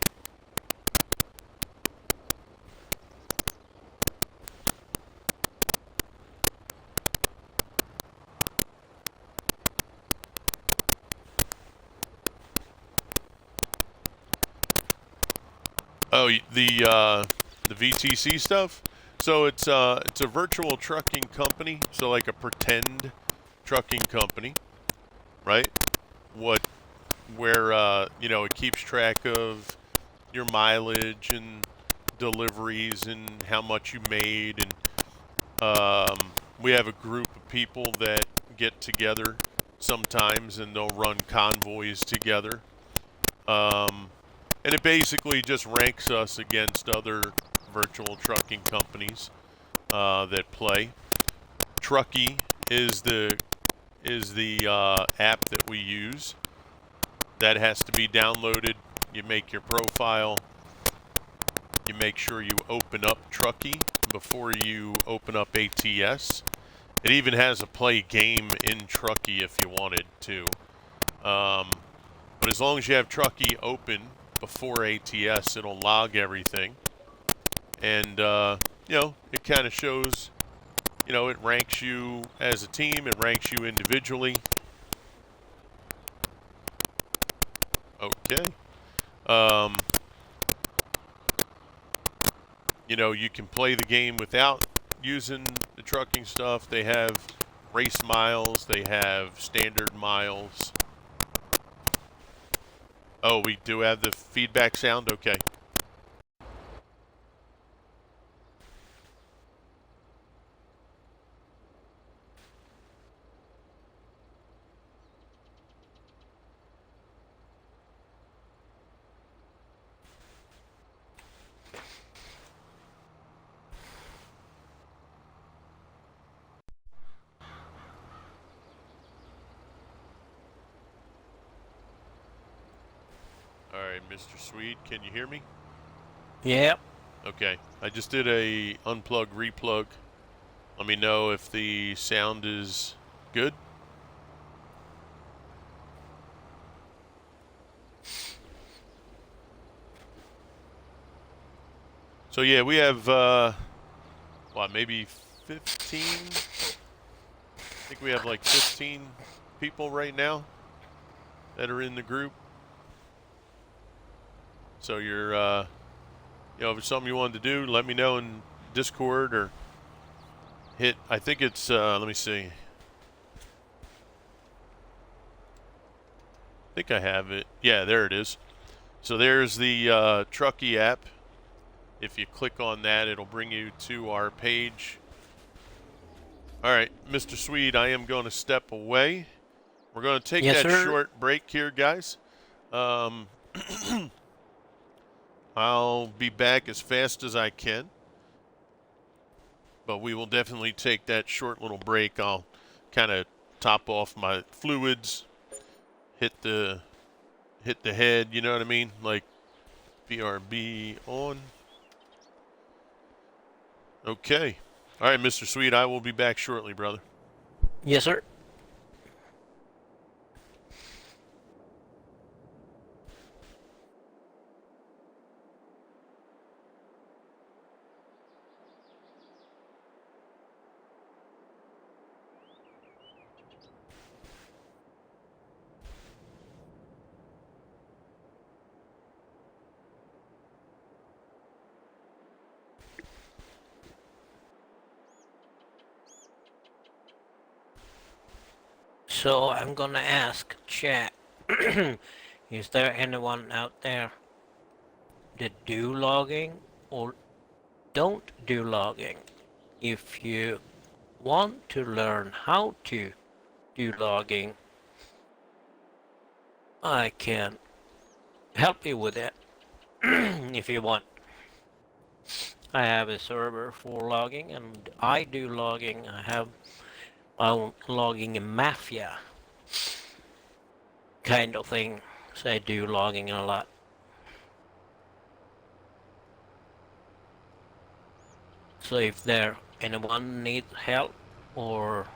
Oh, the VTC stuff? So it's a virtual trucking company, so like a pretend trucking company, right? Where you know, it keeps track of your mileage and deliveries and how much you made, and we have a group of people that get together sometimes and they'll run convoys together. And it basically just ranks us against other virtual trucking companies that play. Truckee is the app that we use. That has to be downloaded. You make your profile. You make sure you open up Truckee before you open up ATS. It even has a play game in Truckee if you wanted to. But as long as you have Truckee open before ATS, it'll log everything. And, you know, it kind of shows, you know, it ranks you as a team, it ranks you individually. Okay. You know, you can play the game without using the trucking stuff. They have race miles. They have standard miles. Oh, we do have the feedback sound? Okay. All right, Mr. Swede, can you hear me? Yep. Okay. I just did a unplug replug. Let me know if the sound is good. So yeah, we have maybe 15? I think we have like 15 people right now that are in the group. So you're if it's something you wanted to do, let me know in Discord or hit, I think it's let me see. I think I have it. Yeah, there it is. So there's the Truckee app. If you click on that, it'll bring you to our page. All right, Mr. Swede, I am going to step away. We're going to take Yes, that sir. short break here, guys. I'll be back as fast as I can, but we will definitely take that short little break. I'll kind of top off my fluids, hit the head, you know what I mean? Like BRB on. Okay. All right, Mr. Sweet, I will be back shortly, brother. Yes, sir. So I'm gonna ask chat. Is there anyone out there that do logging or don't do logging? If you want to learn how to do logging, I can help you with it if you want. I have a server for logging and I do logging. I have my own logging mafia kind of thing. So I do logging a lot. So if there anyone needs help or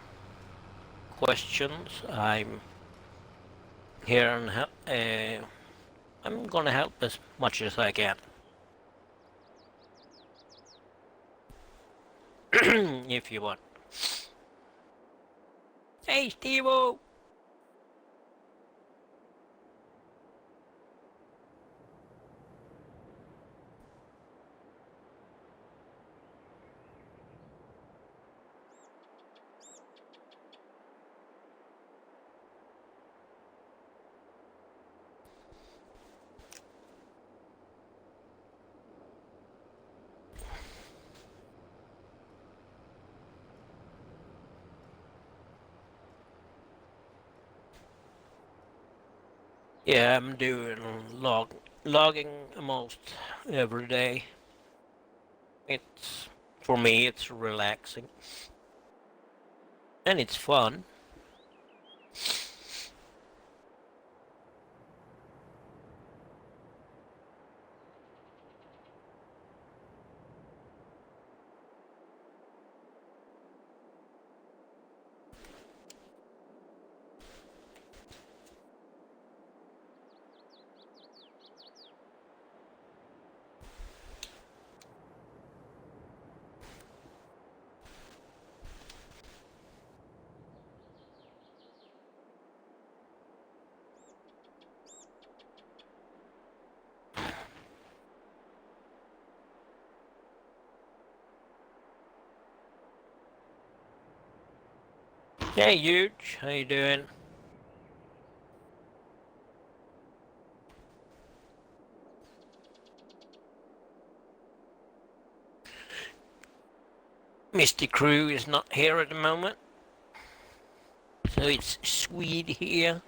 questions, I'm here and I'm gonna help as much as I can. If you want. Hey, Steve-O! Yeah, I'm doing logging almost every day. It's for me, it's relaxing and it's fun. Hey, Huge. How you doing? Mr. Crew is not here at the moment, so it's Swede here.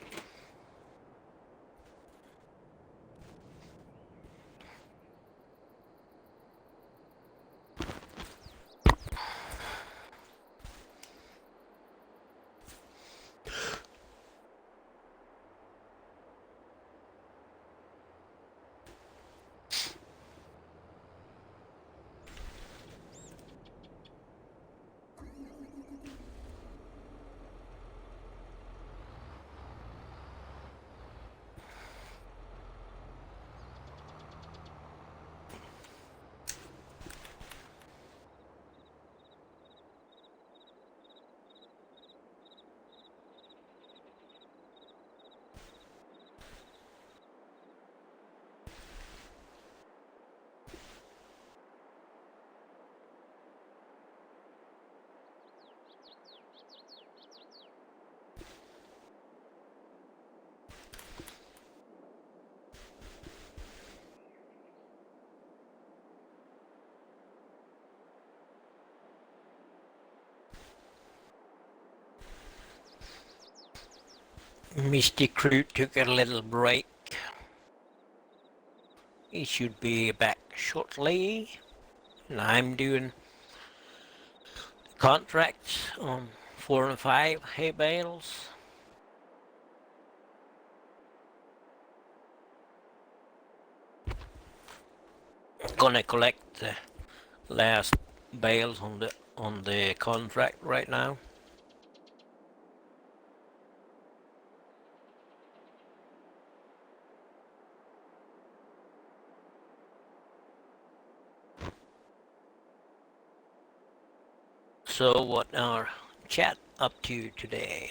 Mr. Crew took a little break. He should be back shortly. And I'm doing contracts on 4 and 5 hay bales. Gonna collect the last bales on the contract right now. So what are chat up to today?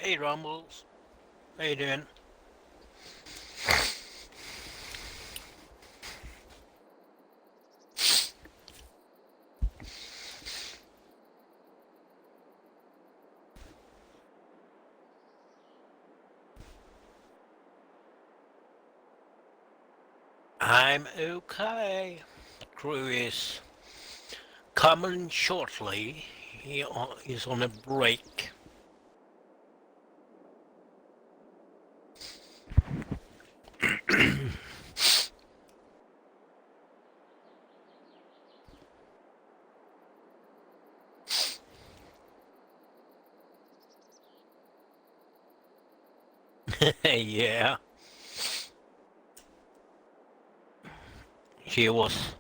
Hey, Rumbles. How you doing? I'm okay. Crew is coming shortly. He is on a break. Yeah, she was.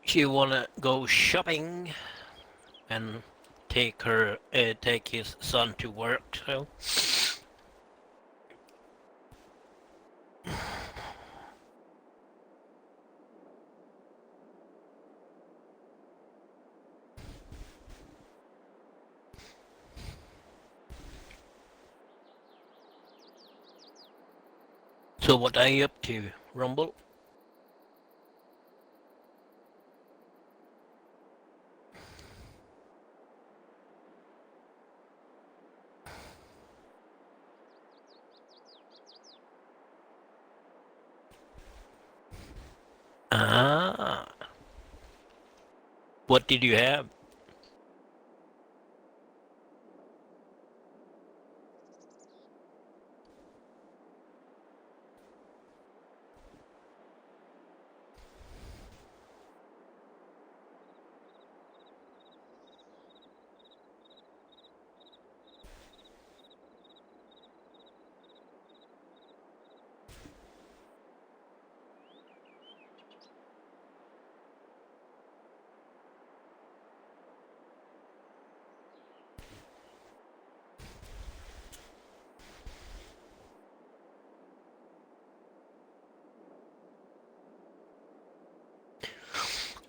She wanna go shopping and take his son to work. So what are you up to, Rumble? Ah, what did you have?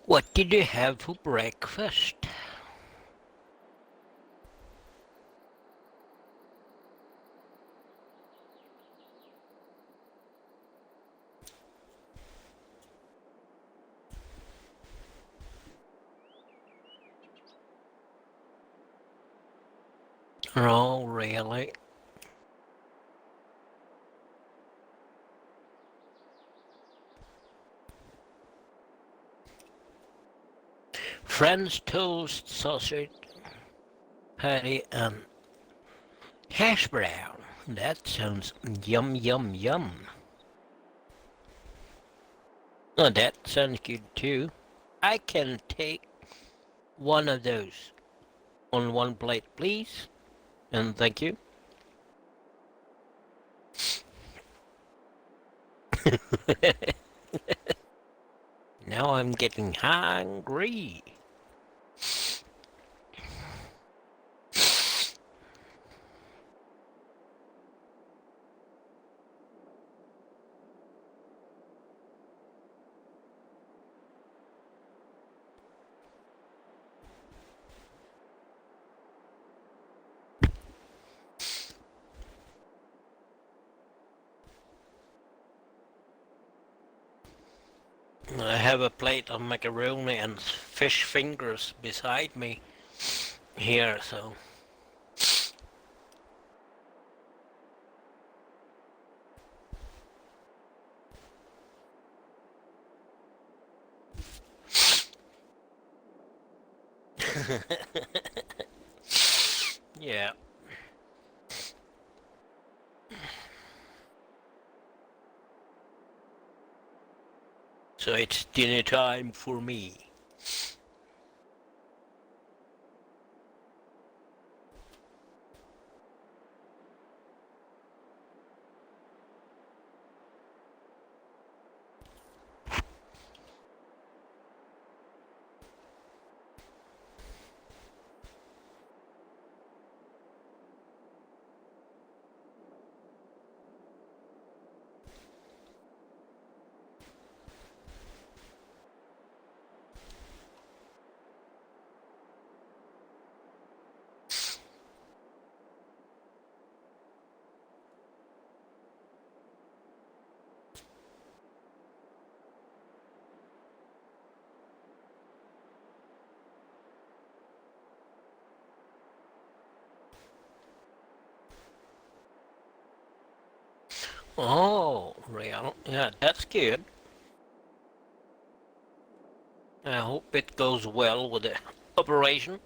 What did you have for breakfast? Oh, really? French toast, sausage, patty, and hash brown. That sounds yum, yum, yum. Oh, that sounds good too. I can take one of those on one plate, please. And thank you. Now I'm getting hungry. I have a plate of macaroni and fish fingers beside me here, so. Yeah. So it's dinner time for me. Oh, real. Yeah, that's good. I hope it goes well with the operation.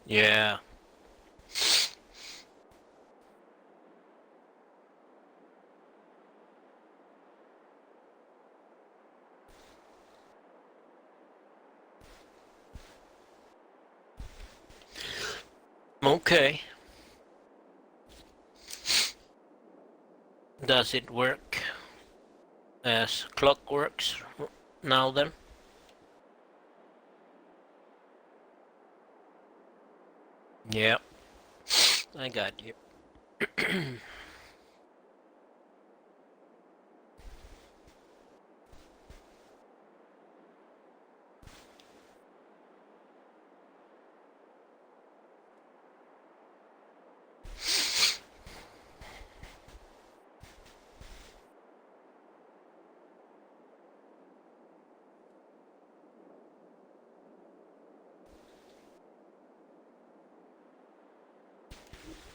Yeah. Okay. Does it work as clockworks now then? Yeah, I got you.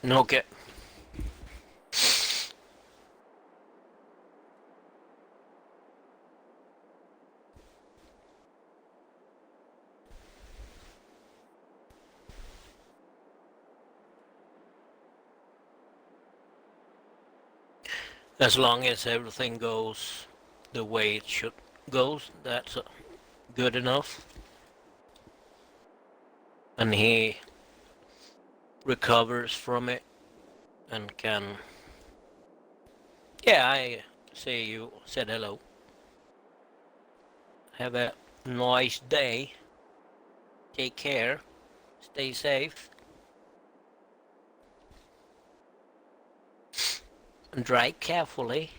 Okay. As long as everything goes the way it should goes, that's good enough. And he recovers from it and can. Yeah, I see you said hello. Have a nice day. Take care. Stay safe. And drive carefully.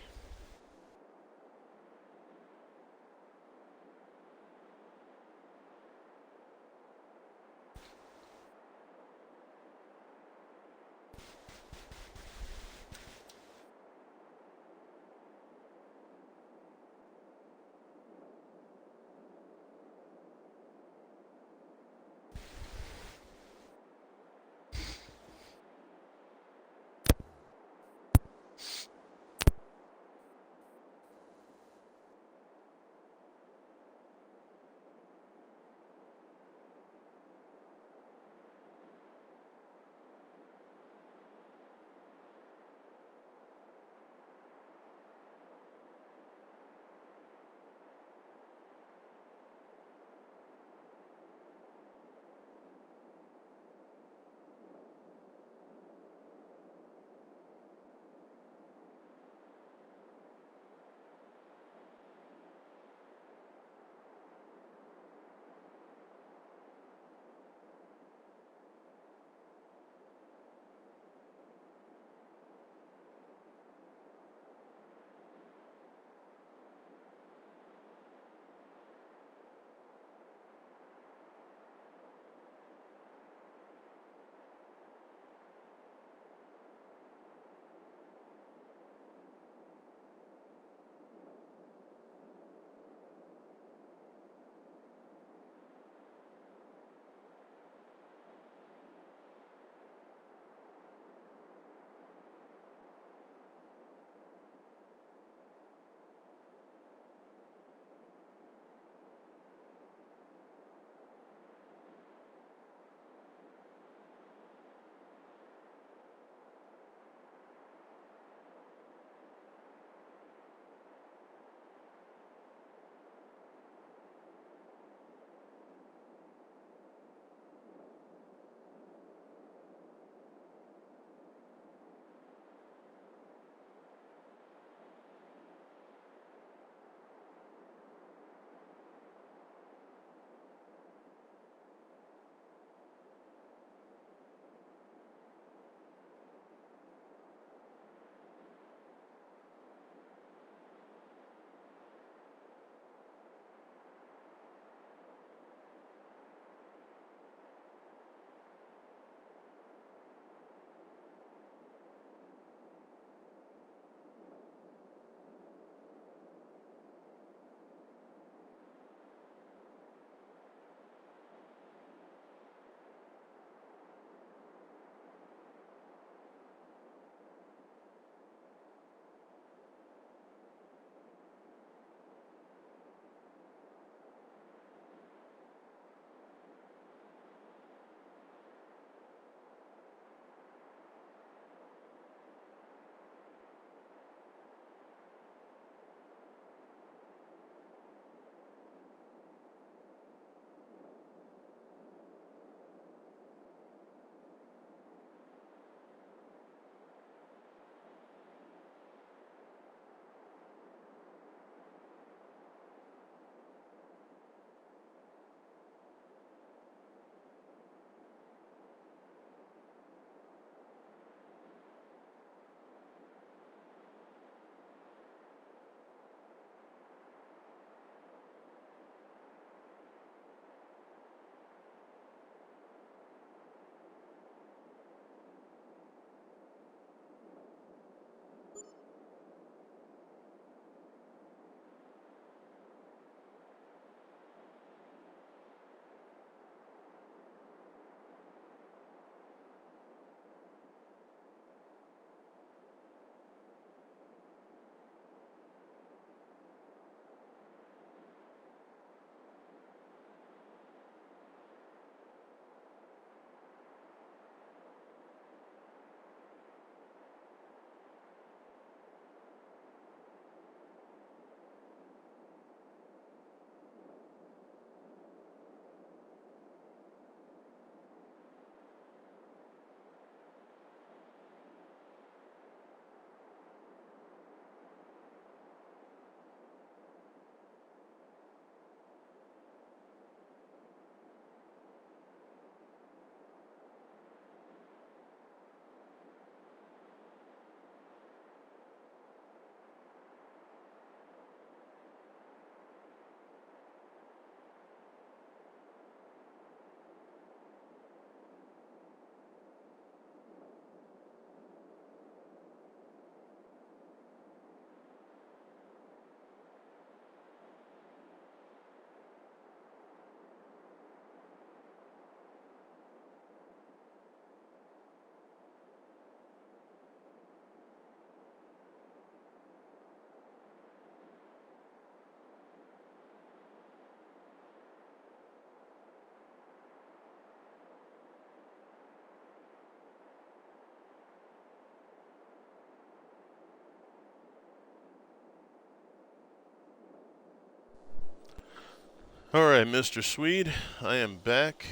All right, Mr. Swede, I am back.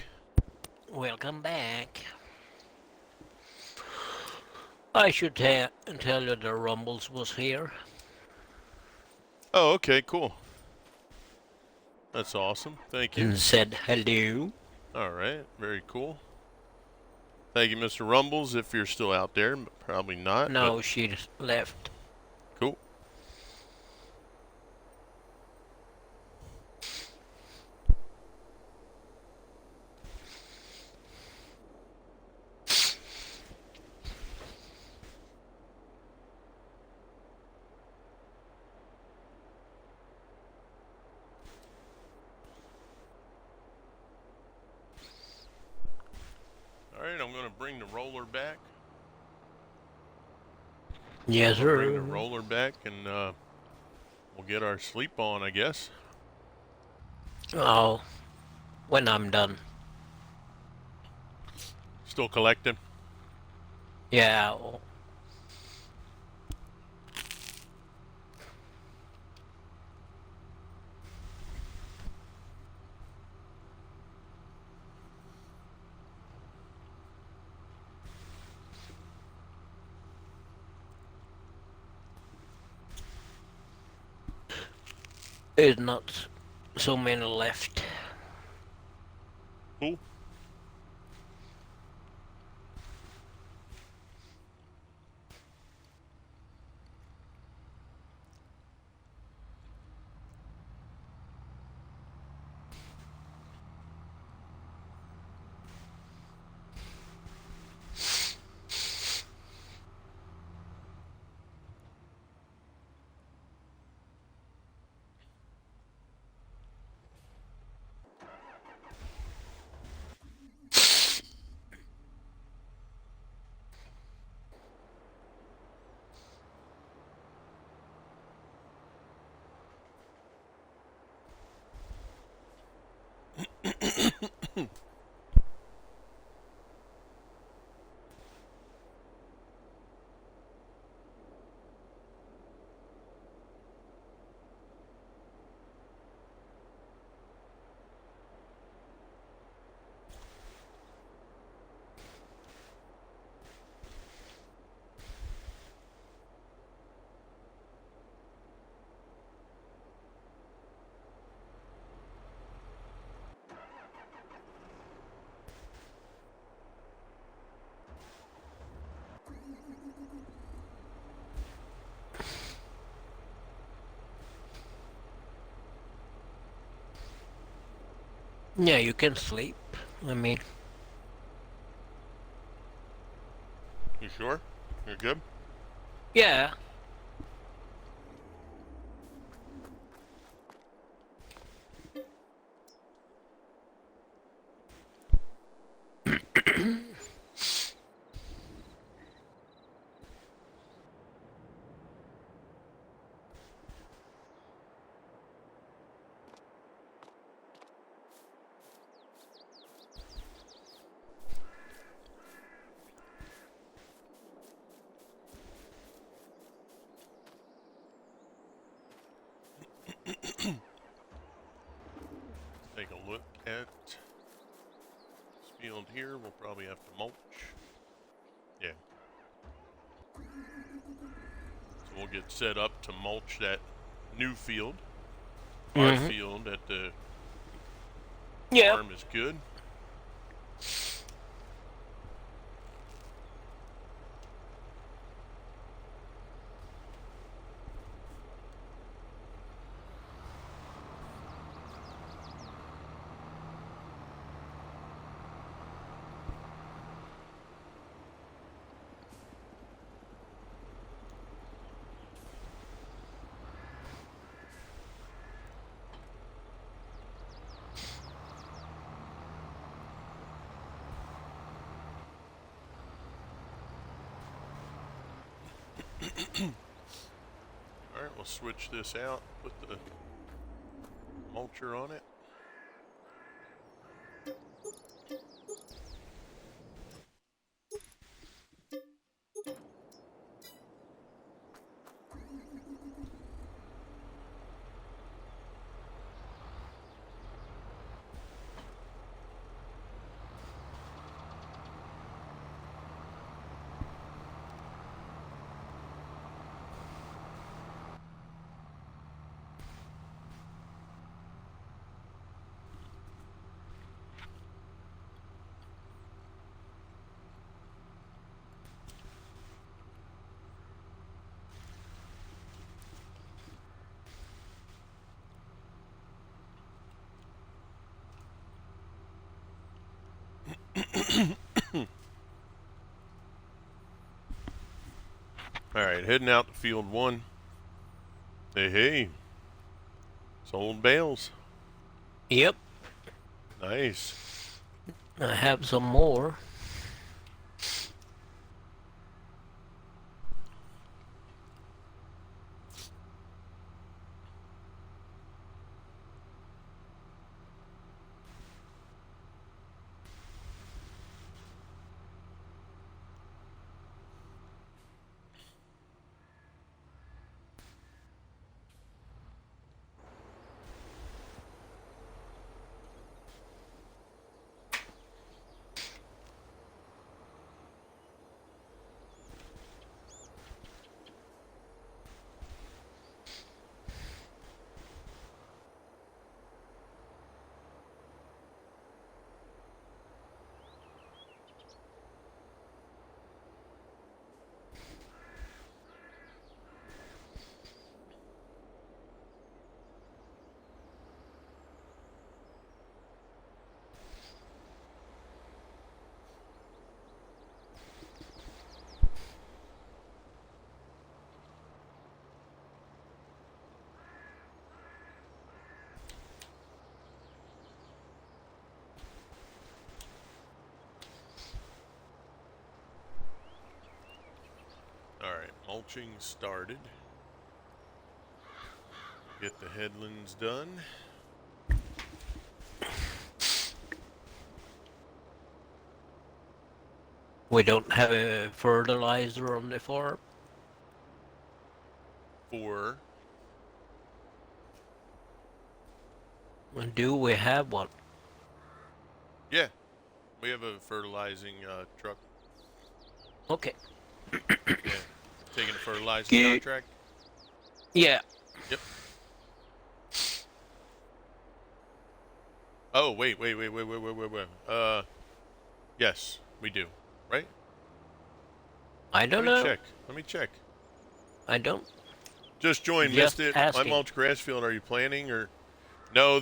Welcome back. I should tell you the Rumbles was here. Oh, okay, cool. That's awesome. Thank you. And said hello. All right, very cool. Thank you, Mr. Rumbles, if you're still out there. Probably not, but No, she left. cool. All right, I'm going to bring the roller back. Yes, Bring the sir. roller back and we'll get our sleep on, I guess. Oh, when I'm done. Still collecting. Yeah. There's not so many left. Cool. Yeah, you can sleep. I mean, You sure? You're good? yeah. Take a look at this field here. We'll probably have to mulch. Yeah. So we'll get set up to mulch that new field. Our Mm-hmm. field at the Yep. farm is good. All right, we'll switch this out. Put the mulcher on it. All right, heading out to field 1. Hey, sold bales. Yep, Nice. I have some more. All right, mulching started. Get the headlands done. We don't have a fertilizer on the farm. For Do we have one? yeah, we have a fertilizing truck. Okay. Yeah, taking a fertilizing Good. contract. Yeah. Yep. Oh wait. Yes, we do. Right? I don't know. Let me check. I don't. Just joined, missed Just it. My asking. mulch grass field. Are you planning or no?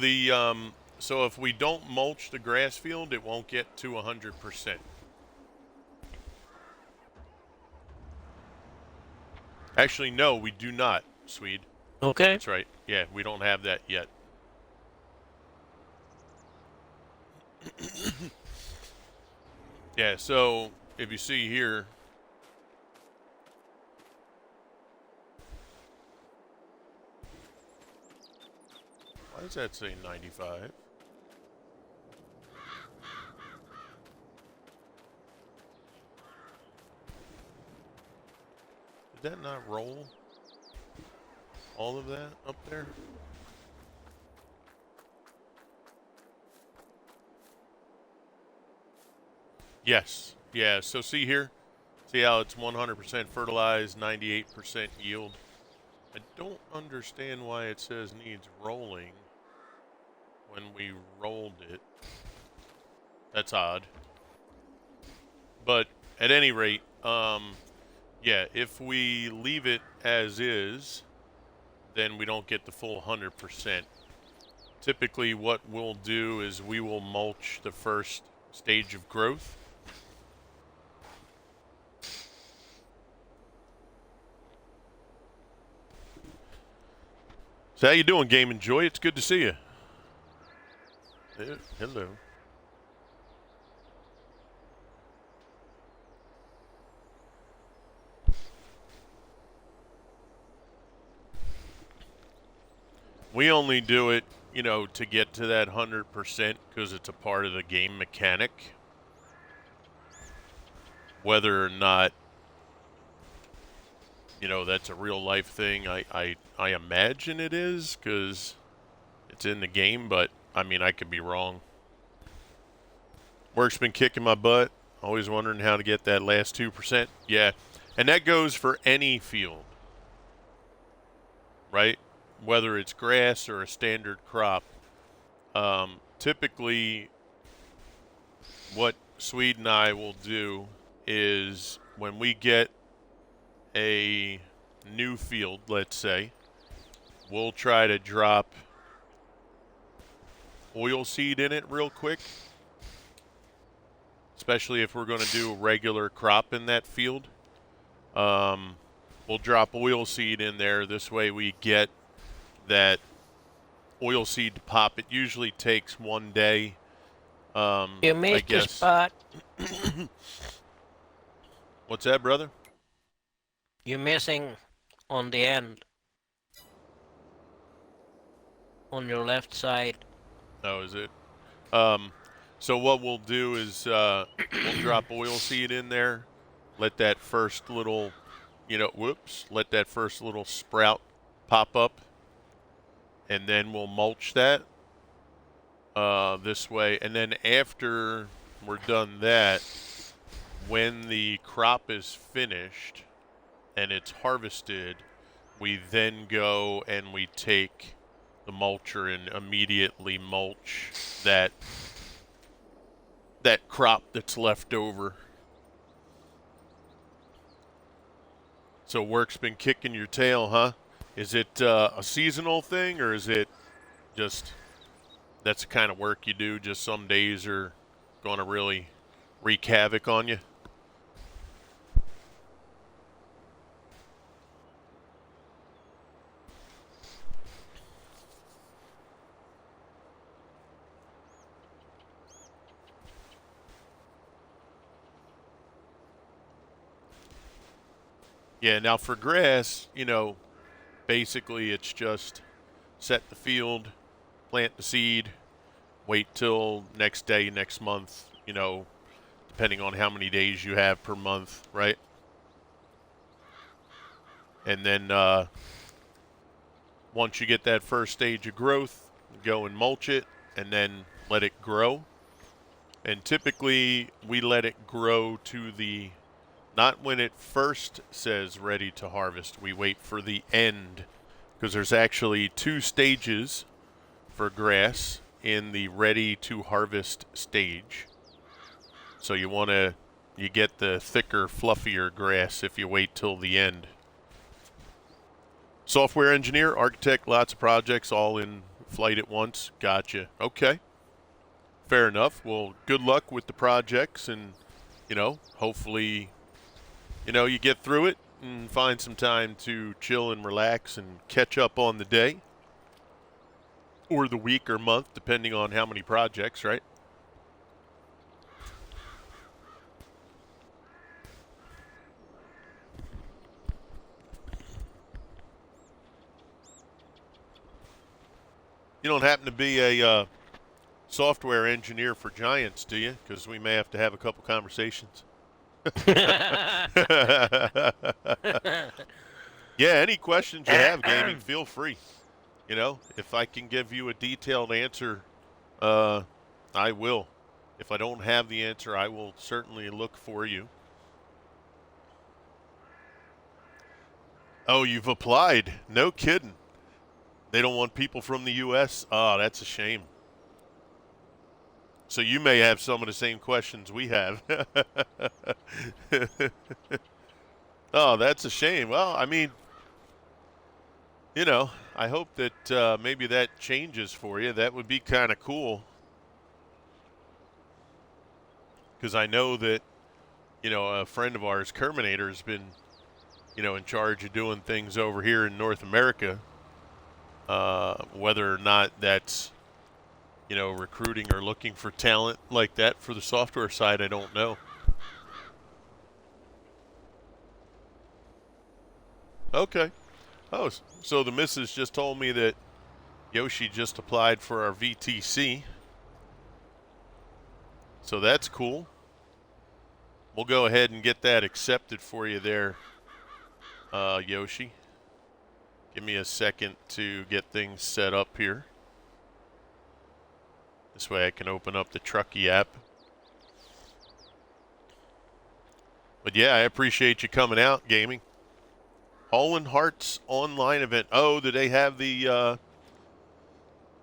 So if we don't mulch the grass field, it won't get to 100%. Actually, no, we do not, Swede. Okay. That's right. Yeah, we don't have that yet. Yeah, so if you see here, why does that say 95? Did that not roll? All of that up there? Yes. Yeah, so see here? See how it's 100% fertilized, 98% yield? I don't understand why it says needs rolling when we rolled it. That's odd. But at any rate, yeah, if we leave it as is, then we don't get the full 100%. Typically what we'll do is we will mulch the first stage of growth. So how you doing, Game and Joy? It's good to see you. Hello. We only do it, to get to that 100% because it's a part of the game mechanic. Whether or not, that's a real life thing, I imagine it is because it's in the game, but I mean, I could be wrong. Work's been kicking my butt. Always wondering how to get that last 2%. Yeah, and that goes for any field, right? Whether it's grass or a standard crop. Typically, what Swede and I will do is when we get a new field, let's say, we'll try to drop oil seed in it real quick, especially if we're going to do a regular crop in that field. we'll drop oil seed in there. This way we get that oil seed to pop. It usually takes 1 day. You I missed the guess. spot. What's that, brother? You're missing on the end. On your left side. Oh, is it? Um, so what we'll do is we'll drop oil seed in there. Let that first little, let that first little sprout pop up, and then we'll mulch that this way. And then after we're done that, when the crop is finished and it's harvested, we then go and we take the mulcher and immediately mulch that crop that's left over. So work's been kicking your tail, huh? Is it a seasonal thing, or is it just that's the kind of work you do, just some days are going to really wreak havoc on you? Yeah, now for grass, basically it's just set the field, plant the seed, wait till next day, next month, depending on how many days you have per month, right? And then once you get that first stage of growth, go and mulch it and then let it grow. And typically we let it grow to the, not when it first says ready to harvest, we wait for the end, because there's actually 2 stages for grass in the ready to harvest stage. So you get the thicker, fluffier grass if you wait till the end. Software engineer, architect, lots of projects all in flight at once. Gotcha. Okay. Fair enough. Well, good luck with the projects, and, hopefully, you get through it and find some time to chill and relax and catch up on the day or the week or month, depending on how many projects, right? You don't happen to be a software engineer for Giants, do you? Because we may have to have a couple conversations. Yeah, any questions you have, gaming, feel free. If I can give you a detailed answer, I will. If I don't have the answer, I will certainly look for you. Oh, you've applied. No kidding. They don't want people from the U.S.? Oh, that's a shame. So you may have some of the same questions we have. Oh, that's a shame. Well, I mean, I hope that maybe that changes for you. That would be kind of cool. Because I know that, a friend of ours, Kerminator, has been, in charge of doing things over here in North America. Whether or not that's, recruiting or looking for talent like that for the software side, I don't know. Okay. Oh, so the missus just told me that Yoshi just applied for our VTC. So that's cool. We'll go ahead and get that accepted for you there, Yoshi. Give me a second to get things set up here. This way I can open up the Truckee app. But yeah, I appreciate you coming out, gaming. Hall and Hearts online event. Oh, do they have the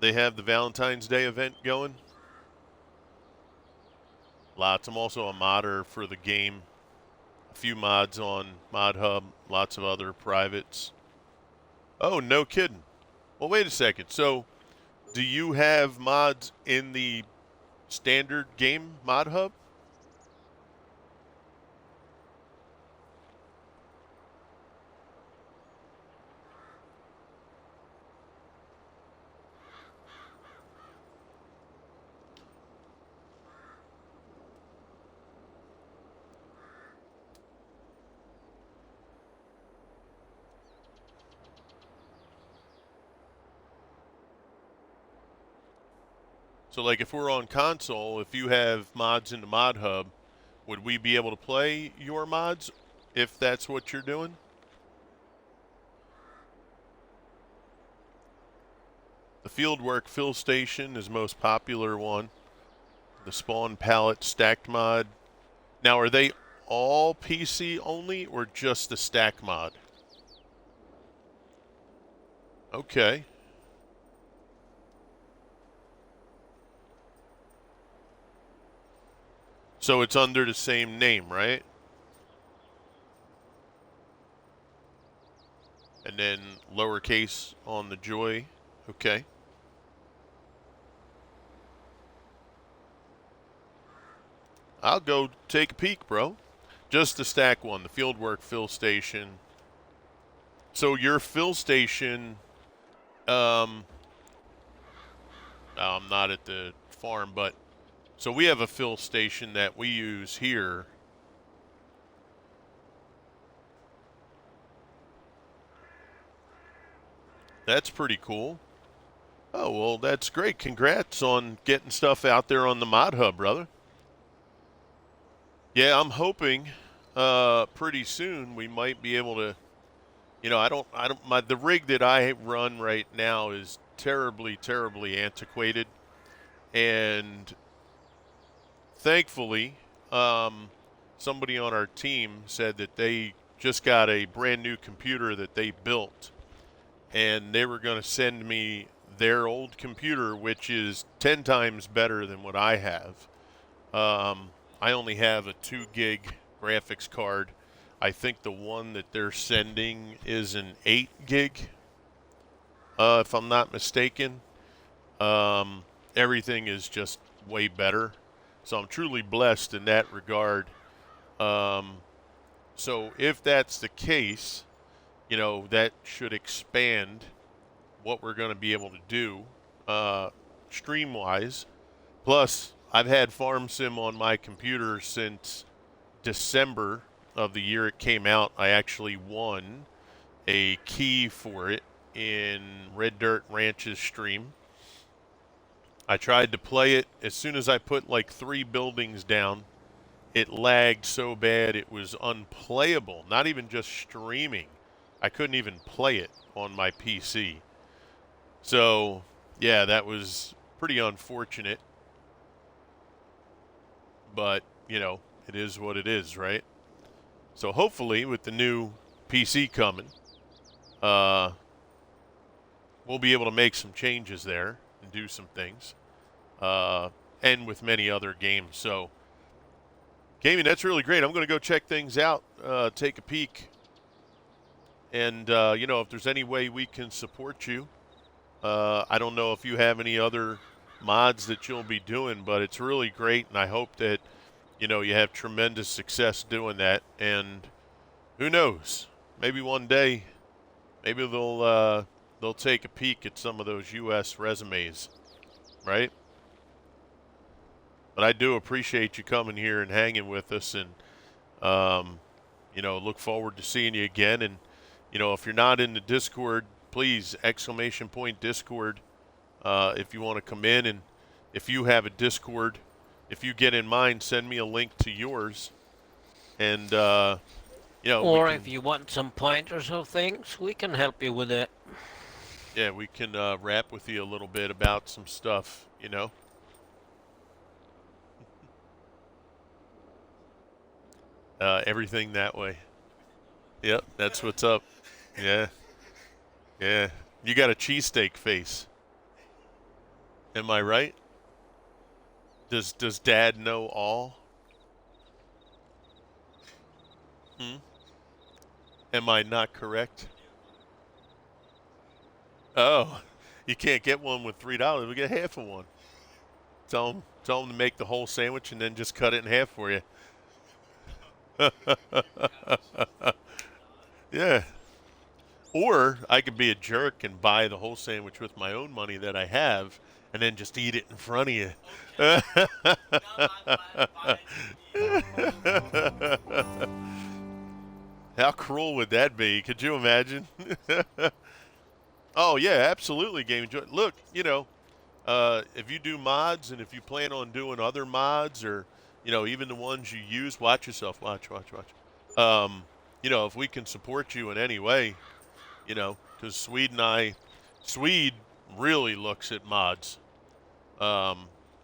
Valentine's Day event going? Lots. I'm also a modder for the game. A few mods on Mod Hub. Lots of other privates. Oh, no kidding. Well, wait a second. So, do you have mods in the standard game Mod Hub? So, like, if we're on console, if you have mods in the mod hub, would we be able to play your mods if that's what you're doing? The Fieldwork Fill Station is most popular one. The Spawn Pallet Stacked mod. Now, are they all PC only or just the stack mod? Okay. So it's under the same name, right? And then lowercase on the Joy. Okay. I'll go take a peek, bro. Just the stack one, the Fieldwork Fill Station. So your fill station, I'm not at the farm, but so we have a fill station that we use here. That's pretty cool. Oh, well, that's great. Congrats on getting stuff out there on the Mod Hub, brother. Yeah, I'm hoping pretty soon we might be able to, the rig that I run right now is terribly, terribly antiquated. And thankfully, somebody on our team said that they just got a brand new computer that they built, and they were going to send me their old computer, which is 10 times better than what I have. I only have a 2 gig graphics card. I think the one that they're sending is an 8 gig, if I'm not mistaken. Everything is just way better. So I'm truly blessed in that regard. So if that's the case, that should expand what we're going to be able to do stream-wise. Plus, I've had Farm Sim on my computer since December of the year it came out. I actually won a key for it in Red Dirt Ranch's stream. I tried to play it. As soon as I put like 3 buildings down, it lagged so bad it was unplayable. Not even just streaming. I couldn't even play it on my PC. So, yeah, that was pretty unfortunate. But, it is what it is, right? So hopefully with the new PC coming, we'll be able to make some changes there and do some things. And with many other games. So, gaming, that's really great. I'm going to go check things out, take a peek. And, if there's any way we can support you, I don't know if you have any other mods that you'll be doing, but it's really great. And I hope that, you have tremendous success doing that. And who knows? Maybe one day, maybe they'll take a peek at some of those U.S. resumes, right? But I do appreciate you coming here and hanging with us, and look forward to seeing you again. And if you're not in the Discord, please !Discord if you want to come in, and if you have a Discord, if you get in mine, send me a link to yours, and or if you want some pointers of things, we can help you with it. Yeah, we can rap with you a little bit about some stuff, everything that way. Yep, that's what's up. Yeah. Yeah. You got a cheesesteak face. Am I right? Does Dad know all? Am I not correct? Oh, you can't get one with $3. We get half of one. Tell him to make the whole sandwich and then just cut it in half for you. Yeah. Or I could be a jerk and buy the whole sandwich with my own money that I have and then just eat it in front of you. How cruel would that be? Could you imagine? Oh, yeah, absolutely, Game Enjoy. Look, if you do mods and if you plan on doing other mods or, even the ones you use, watch yourself. Watch, watch, watch. If we can support you in any way, because Swede really looks at mods.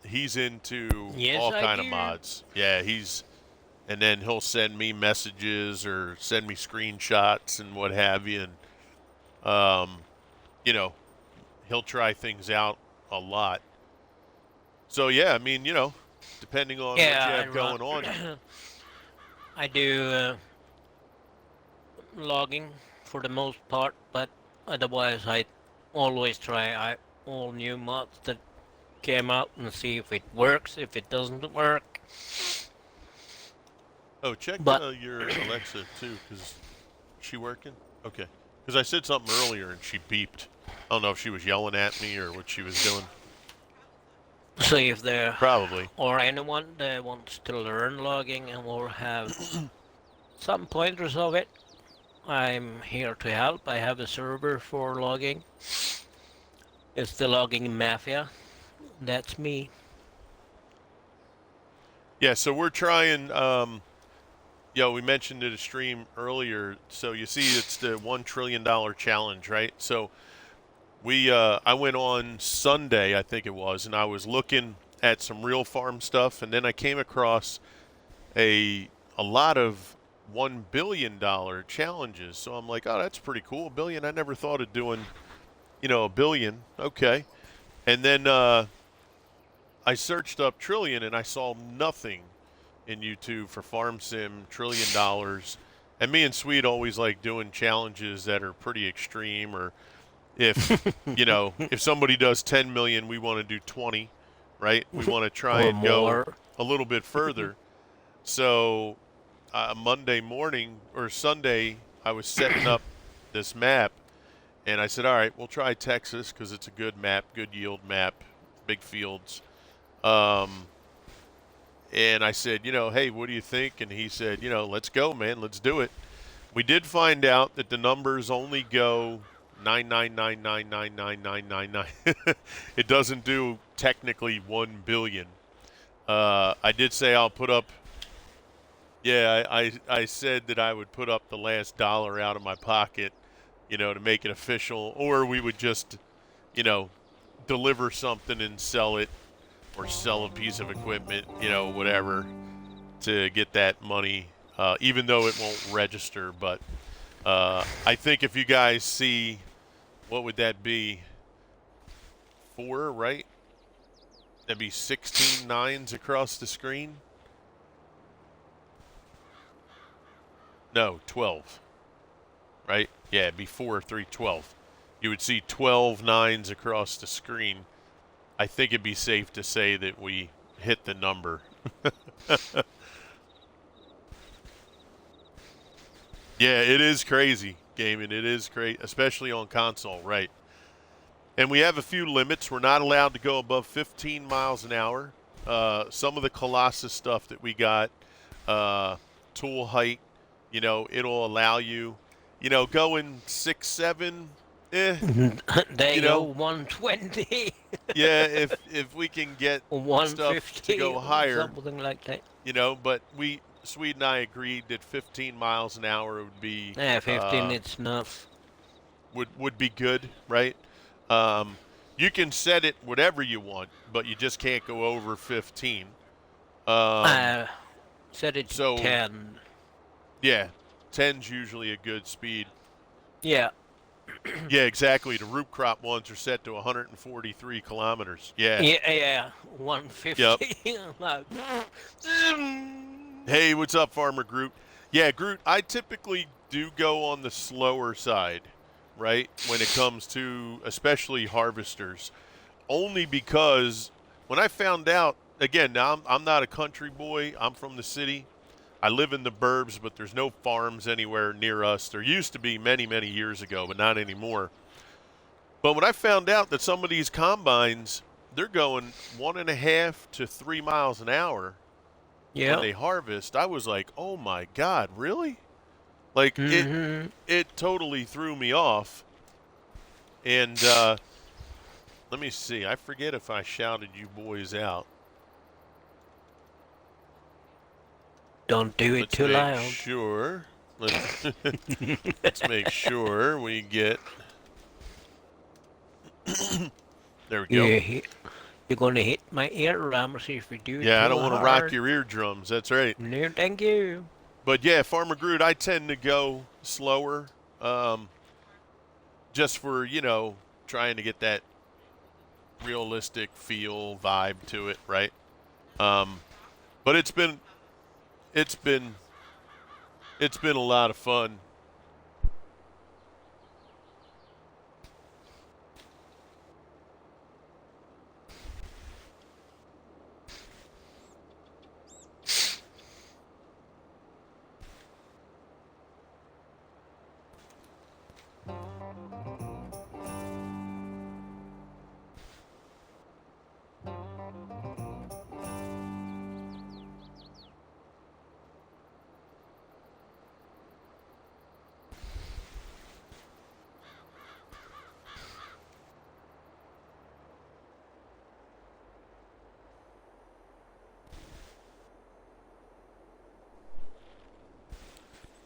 He's into Yes, all I kind of do. mods. Yeah, and then he'll send me messages or send me screenshots and what have you. And, you know, he'll try things out a lot. So, yeah, I mean, depending on what you Yeah, I have run. going on. I do logging for the most part, but otherwise I always try all new mods that came out and see if it works. If it doesn't work, Oh, check but your Alexa, too, because she working? Okay. Because I said something earlier and she beeped. I don't know if she was yelling at me or what she was doing. see if there Probably. or anyone that wants to learn logging and will have some pointers of it. I'm here to help. I have a server for logging. It's the Logging Mafia. That's me. Yeah, so we're trying. We mentioned it a stream earlier. So you see, it's the $1 trillion challenge, right? So I went on Sunday, I think it was, and I was looking at some real farm stuff, and then I came across a lot of $1 billion challenges. So I'm like, oh, that's pretty cool. A billion. I never thought of doing, a billion. Okay, and then I searched up trillion, and I saw nothing in YouTube for Farm Sim $1 trillion. And me and Sweet always like doing challenges that are pretty extreme, or if if somebody does 10 million, we want to do 20, right? We want to try Or and go more. a little bit further. So Monday morning or Sunday, I was setting up this map, and I said, all right, we'll try Texas because it's a good map, good yield map, big fields. And I said, hey, what do you think? And he said, let's go, man, let's do it. We did find out that the numbers only go 999999999. It doesn't do technically 1 billion. I did say I'll put up. Yeah, I said that I would put up the last dollar out of my pocket, to make it official, or we would just, you know, deliver something and sell it, or sell a piece of equipment, whatever, to get that money, even though it won't register. But I think if you guys see, what would that be? 4, right? That'd be 16 nines across the screen. No, 12. Right? Yeah, it'd be 4, 3, 12. You would see 12 nines across the screen. I think it'd be safe to say that we hit the number. Yeah, it is crazy, gaming. It is great, especially on console, right? And we have a few limits. We're not allowed to go above 15 miles an hour. Some of the Colossus stuff that we got, tool height, it'll allow you, going 6, 7, They you go know, 120, yeah, if we can get stuff to 150, go higher, something like that. but Swede and I agreed that 15 miles an hour would be Yeah, 15 it's enough. would be good, right? You can set it whatever you want, but you just can't go over 15. Uh, Set it to So 10. yeah, 10's usually a good speed. Yeah. Yeah, exactly. The root crop ones are set to 143 kilometers. Yeah. Yeah, Yep. 150. Like, Hey, what's up, Farmer Groot? Yeah, Groot, I typically do go on the slower side, right, when it comes to especially harvesters, only because when I found out, again, now I'm not a country boy, I'm from the city. I live in the burbs, but there's no farms anywhere near us. There used to be many, many years ago, but not anymore. But when I found out that some of these combines, they're going 1.5 to 3 miles an hour when yeah. they harvest, I was like, "Oh my God, really?" Like Mm-hmm. it totally threw me off. And Let me see. I forget if I shouted you boys out. Don't do it Let's too make loud. sure. Let's make sure we get. There we go. You're gonna hit my eardrums if you do it Yeah, I too don't want to rock hard. your eardrums. That's right. No, thank you. But yeah, Farmer Groot, I tend to go slower, um, just for trying to get that realistic feel vibe to it, right? But it's been it's been a lot of fun.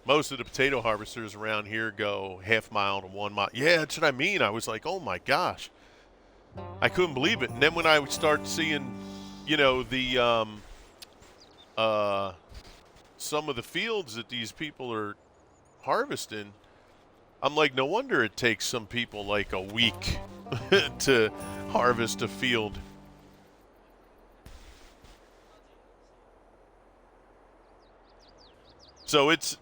Most of the potato harvesters around here go half mile to 1 mile. Yeah, that's what I mean. I was like, oh my gosh, I couldn't believe it. And then when I would start seeing, the uh, some of the fields that these people are harvesting, I'm like, no wonder it takes some people like a week to harvest a field. So it's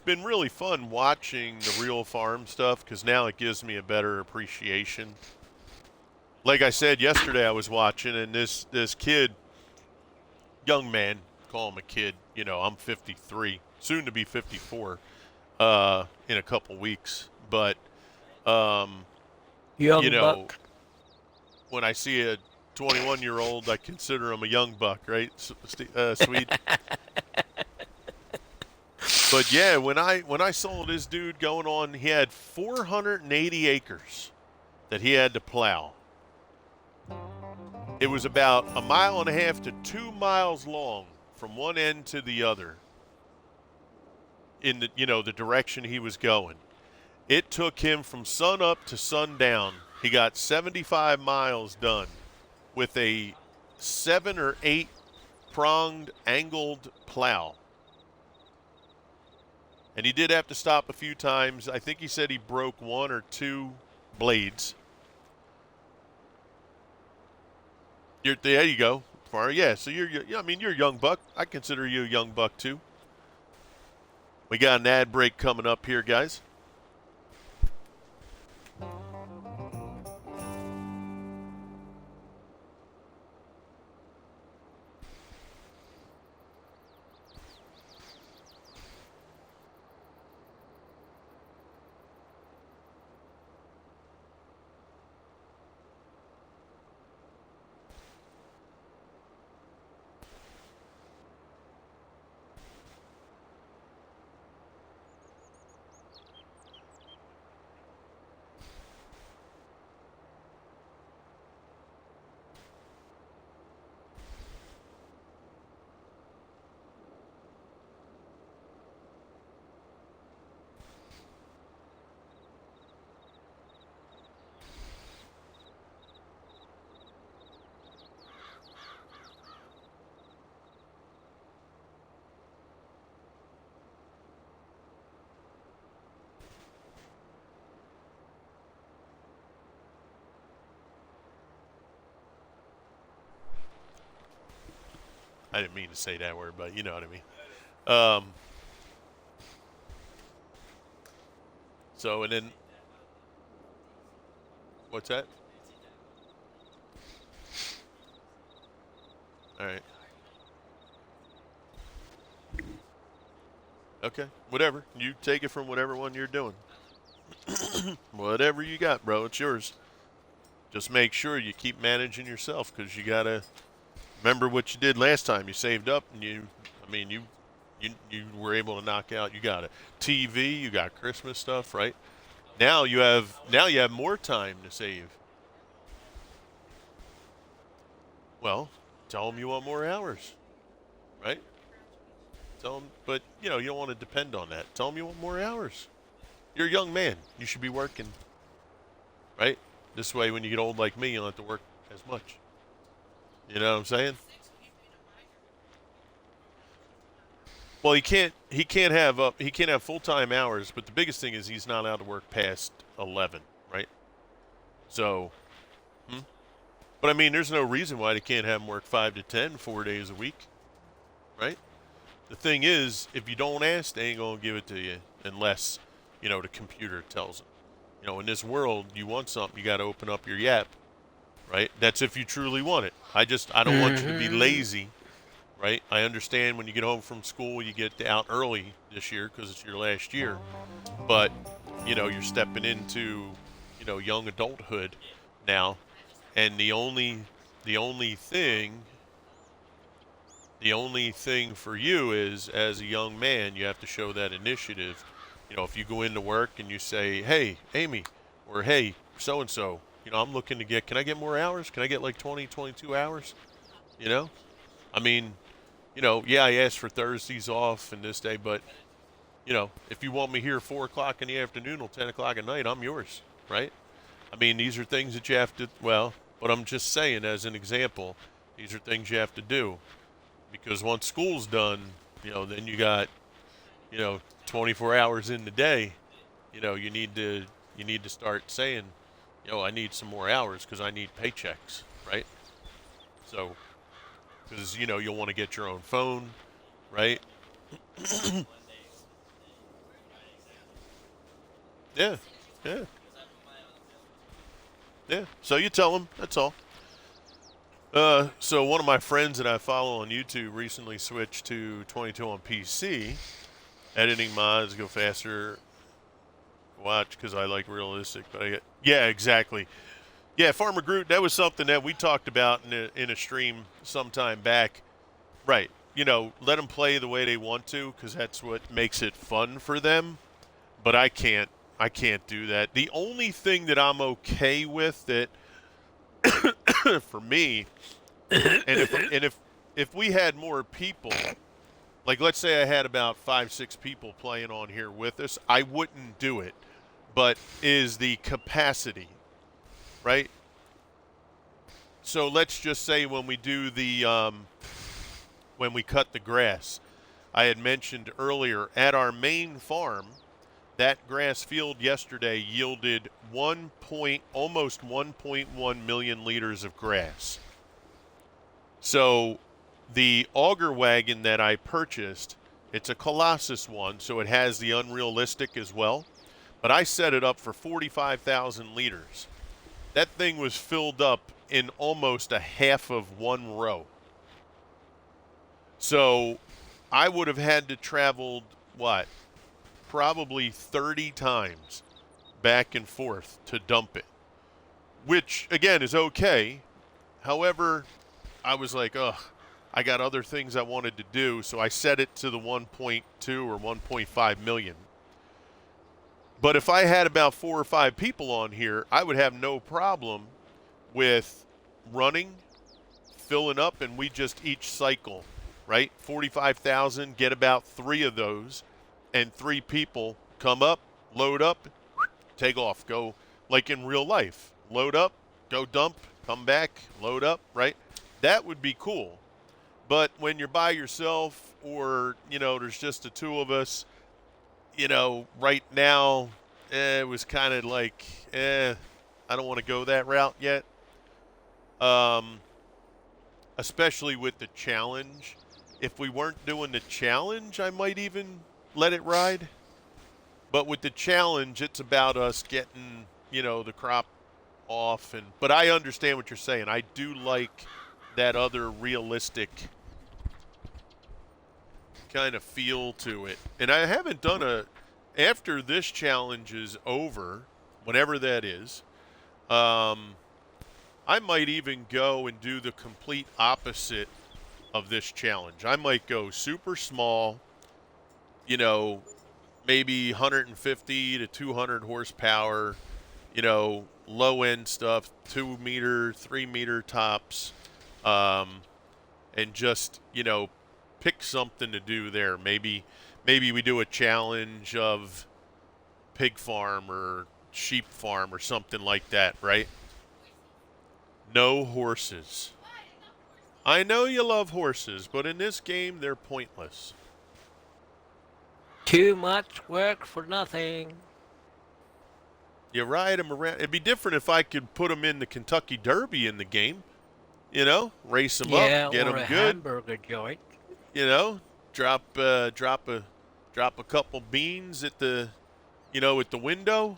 been really fun watching the real farm stuff because now it gives me a better appreciation. Like I said yesterday, I was watching, and this kid, young man, call him a kid. I'm 53, soon to be 54, in a couple weeks. But you Young know, buck. when I see a 21-year-old, I consider him a young buck, right? Sweet. But yeah, when I saw this dude going on, he had 480 acres that he had to plow. It was about a mile and a half to 2 miles long from one end to the other in the direction he was going. It took him from sun up to sundown. He got 75 miles done with a 7 or 8 pronged angled plow. And he did have to stop a few times. I think he said he broke 1 or 2 blades. There you go. Yeah, so you're a young buck. I consider you a young buck too. We got an ad break coming up here, guys. I didn't mean to say that word, but you know what I mean. So, and then, what's that? All right. Okay. Whatever. You take it from whatever one you're doing. Whatever you got, bro. It's yours. Just make sure you keep managing yourself because you got to remember what you did last time. You saved up and you were able to knock out. You got a TV, you got Christmas stuff, right? Now you have more time to save. Well, tell them you want more hours, right? Tell them, but you don't want to depend on that. Tell them you want more hours. You're a young man. You should be working, right? This way, when you get old like me, you don't have to work as much. You know what I'm saying? Well, he can't have full time hours, but the biggest thing is he's not allowed to work past 11, right? So, hmm? But I mean, there's no reason why they can't have him work 5 to 10, 4 days a week, right? The thing is, if you don't ask, they ain't gonna give it to you unless, the computer tells them. In this world, you want something, you got to open up your Yap, right? That's if you truly want it. I don't want you to be Mm-hmm. lazy, right? I understand when you get home from school, you get out early this year because it's your last year, but you're stepping into, young adulthood now, and the only thing the only thing for you is, as a young man, you have to show that initiative. If you go into work and you say, "Hey, Amy," or "Hey, so and so, I'm looking to can I get more hours? Can I get like 20, 22 hours?" You know, I mean, yeah, I asked for Thursdays off and this day, but if you want me here 4 o'clock in the afternoon or 10 o'clock at night, I'm yours, right? I mean, these are things that you have to. Well, but I'm just saying, as an example, these are things you have to do because once school's done, then you got, 24 hours in the day. You need to start saying, I need some more hours because I need paychecks, right? So, because you'll want to get your own phone, right? Yeah, yeah, yeah. So you tell them. That's all. So one of my friends that I follow on YouTube recently switched to 22 on PC. Editing mods go faster. Watch because I like realistic, but yeah, exactly. Yeah, Farmer Groot. That was something that we talked about in a stream sometime back. Right. Let them play the way they want to because that's what makes it fun for them. But I can't. I can't do that. The only thing that I'm okay with that for me, and if we had more people, like let's say I had about 5, 6 people playing on here with us, I wouldn't do it. But is the capacity, right? So let's just say when we do when we cut the grass, I had mentioned earlier at our main farm, that grass field yesterday yielded almost 1.1 million liters of grass. So the auger wagon that I purchased, it's a Colossus one, so it has the unrealistic as well. But I set it up for 45,000 liters. That thing was filled up in almost a half of one row. So I would have had to travel, what, probably 30 times back and forth to dump it, which again is okay. However, I was like, ugh, I got other things I wanted to do, so I set it to the 1.2 or 1.5 million. But if I had about 4 or 5 people on here, I would have no problem with running, filling up, and we just each cycle, right? 45,000, get about 3 of those, and 3 people come up, take off, go like in real life. Load up, go dump, come back, load up, right? That would be cool. But when you're by yourself or, there's just the two of us, right now, it was kind of like, I don't want to go that route yet. Um, Especially with the challenge. If we weren't doing the challenge, I might even let it ride. But with the challenge, it's about us getting, the crop off. But I understand what you're saying. I do like that other realistic kind of feel to it. And I haven't done after this challenge is over, whenever that is, I might even go and do the complete opposite of this challenge. I might go super small, you know, maybe 150 to 200 horsepower, low end stuff, 2 meter, 3 meter tops, and just, pick something to do there. Maybe we do a challenge of pig farm or sheep farm or something like that, right? No horses. I know you love horses, but in this game they're pointless. Too much work for nothing. You ride them around. It'd be different if I could put them in the Kentucky Derby in the game. Race them up, Yeah, get or them a good. hamburger joint. Drop a couple beans at the at the window.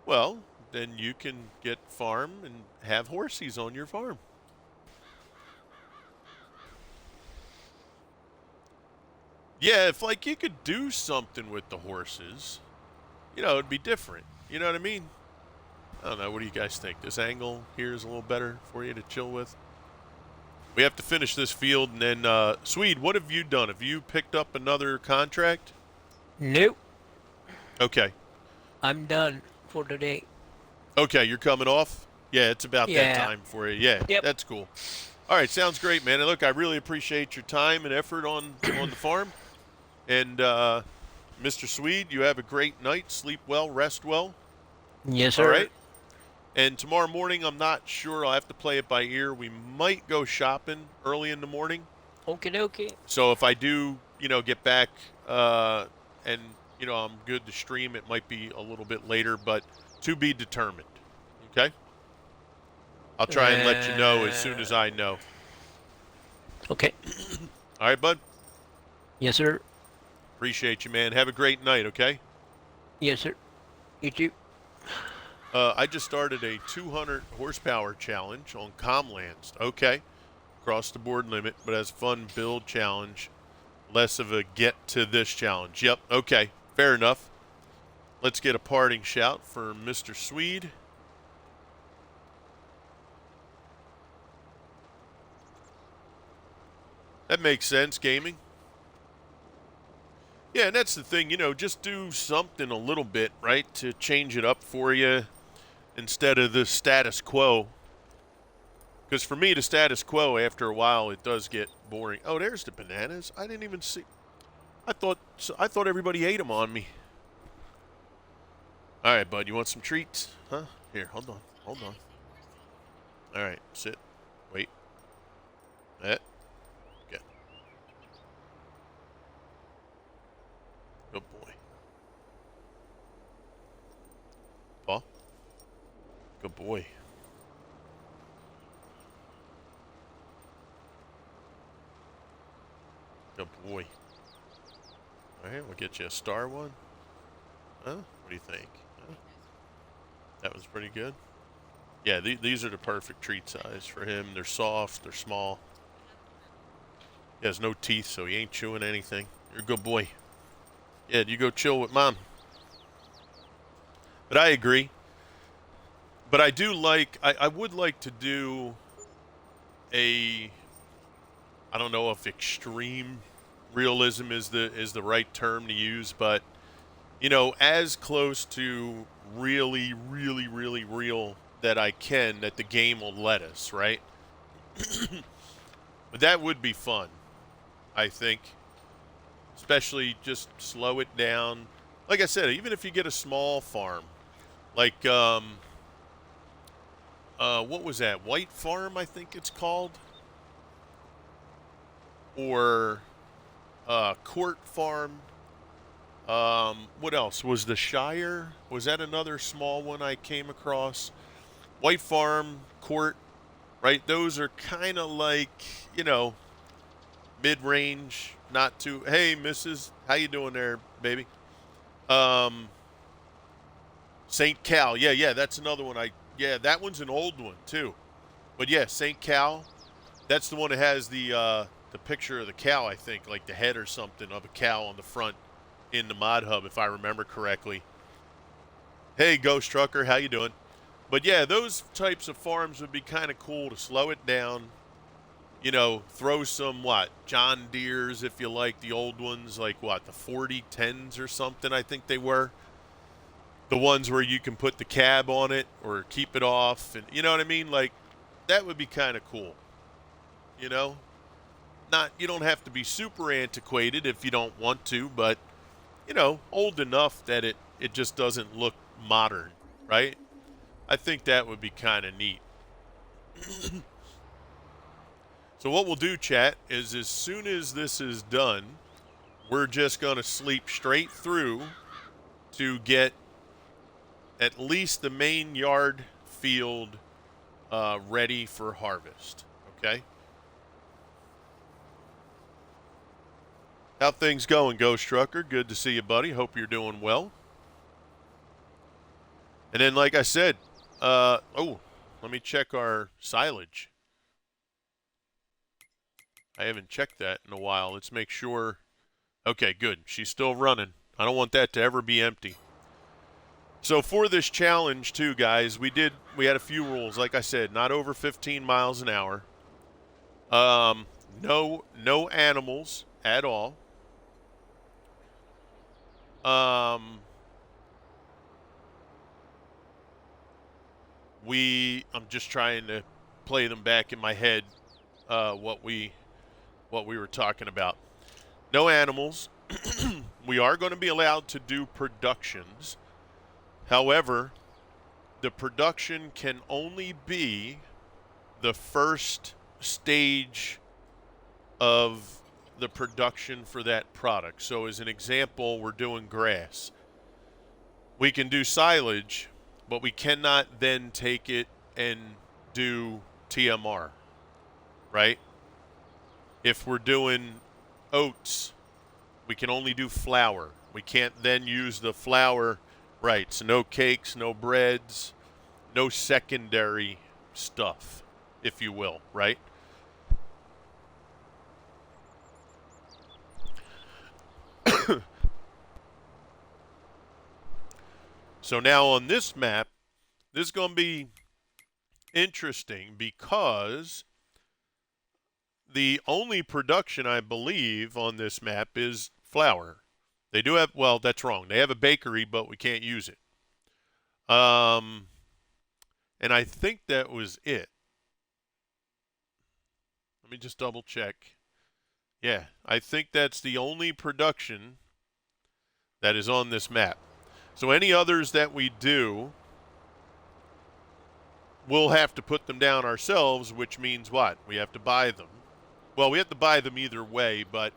Well, then you can get farm and have horsies on your farm. Yeah, if like you could do something with the horses, it'd be different. You know what I mean? I don't know. What do you guys think? This angle here is a little better for you to chill with. We have to finish this field, and then Swede, what have you done? Have you picked up another contract? Nope, Okay. I'm done for today. Okay, you're coming off? Yeah, it's about that Yeah. time for you. Yeah, Yep. that's cool. All right, sounds great, man. And look, I really appreciate your time and effort on the farm. And Mr. Swede, you have a great night. Sleep well, rest well. Yes, sir. All right. And tomorrow morning, I'm not sure. I'll have to play it by ear. We might go shopping early in the morning. Okie dokie. So if I do, get back and, I'm good to stream, it might be a little bit later, but to be determined. Okay? I'll try and let you know as soon as I know. Okay. All right, bud? Yes, sir. Appreciate you, man. Have a great night, okay? Yes, sir. You too. I just started a 200 horsepower challenge on Comlands. Okay. Across the board limit, but as a fun build challenge. Less of a get to this challenge. Yep. Okay. Fair enough. Let's get a parting shout for Mr. Swede. That makes sense, gaming. Yeah, and that's the thing, just do something a little bit, right, to change it up for you instead of the status quo. Because for me, the status quo, after a while, it does get boring. Oh, there's the bananas. I didn't even see. I thought everybody ate them on me. All right, bud, you want some treats? Huh? Here, hold on. All right, sit. Wait. That. Good. Good boy. Paul? Good boy. Good boy. All right, we'll get you a star one. Huh? What do you think? Huh? That was pretty good. Yeah, these are the perfect treat size for him. They're soft, they're small. He has no teeth, so he ain't chewing anything. You're a good boy. Yeah, you go chill with Mom. But I agree. But I do like, I would like to do I don't know if extreme realism is the right term to use, but as close to really, really, really real that I can, that the game will let us, right? But that would be fun, I think. Especially just slow it down. Like I said, even if you get a small farm, like what was that? White Farm, I think it's called, or Court Farm. What else? Was the Shire? Was that another small one I came across? White Farm, Court, right? Those are kind of like, mid-range, not too. Hey, Mrs., how you doing there, baby? St. Cal, yeah, that's another one. Yeah, that one's an old one too. But yeah, St. Cal, that's the one that has the picture of the cow, I think, like the head or something of a cow on the front in the mod hub, if I remember correctly. Hey, Ghost Trucker, how you doing? But yeah, those types of farms would be kind of cool to slow it down. Throw some, John Deeres, if you like, the old ones, like the 4010s or something, I think they were. The ones where you can put the cab on it or keep it off. And you know what I mean? Like, That would be kind of cool. You know, not you don't have to be super antiquated if you don't want to, but old enough that it just doesn't look modern, right? I think that would be kind of neat. So what we'll do, chat, is as soon as this is done, we're just going to sleep straight through to get at least the main yard field ready for harvest. Okay? How things going, Ghost Trucker? Good to see you, buddy. Hope you're doing well. And then, like I said, let me check our silage. I haven't checked that in a while. Let's make sure. Okay, good. She's still running. I don't want that to ever be empty. So for this challenge too, guys, we had a few rules. Like I said, not over 15 miles an hour. No animals at all. I'm just trying to play them back in my head, what we were talking about. No animals. We are going to be allowed to do productions. However, the production can only be the first stage of the production for that product. So as an example, we're doing grass. We can do silage, but we cannot then take it and do TMR, right? If we're doing oats, we can only do flour. We can't then use the flour, right? So no cakes, no breads, no secondary stuff, if you will, right? So now on this map, this is going to be interesting because the only production, I believe, on this map is flour. They do have, well, that's wrong. They have a bakery, but we can't use it. And I think that was it. Let me just double check. Yeah, I think that's the only production that is on this map. So any others that we do, we'll have to put them down ourselves, which means what? We have to buy them. Well, we have to buy them either way, but,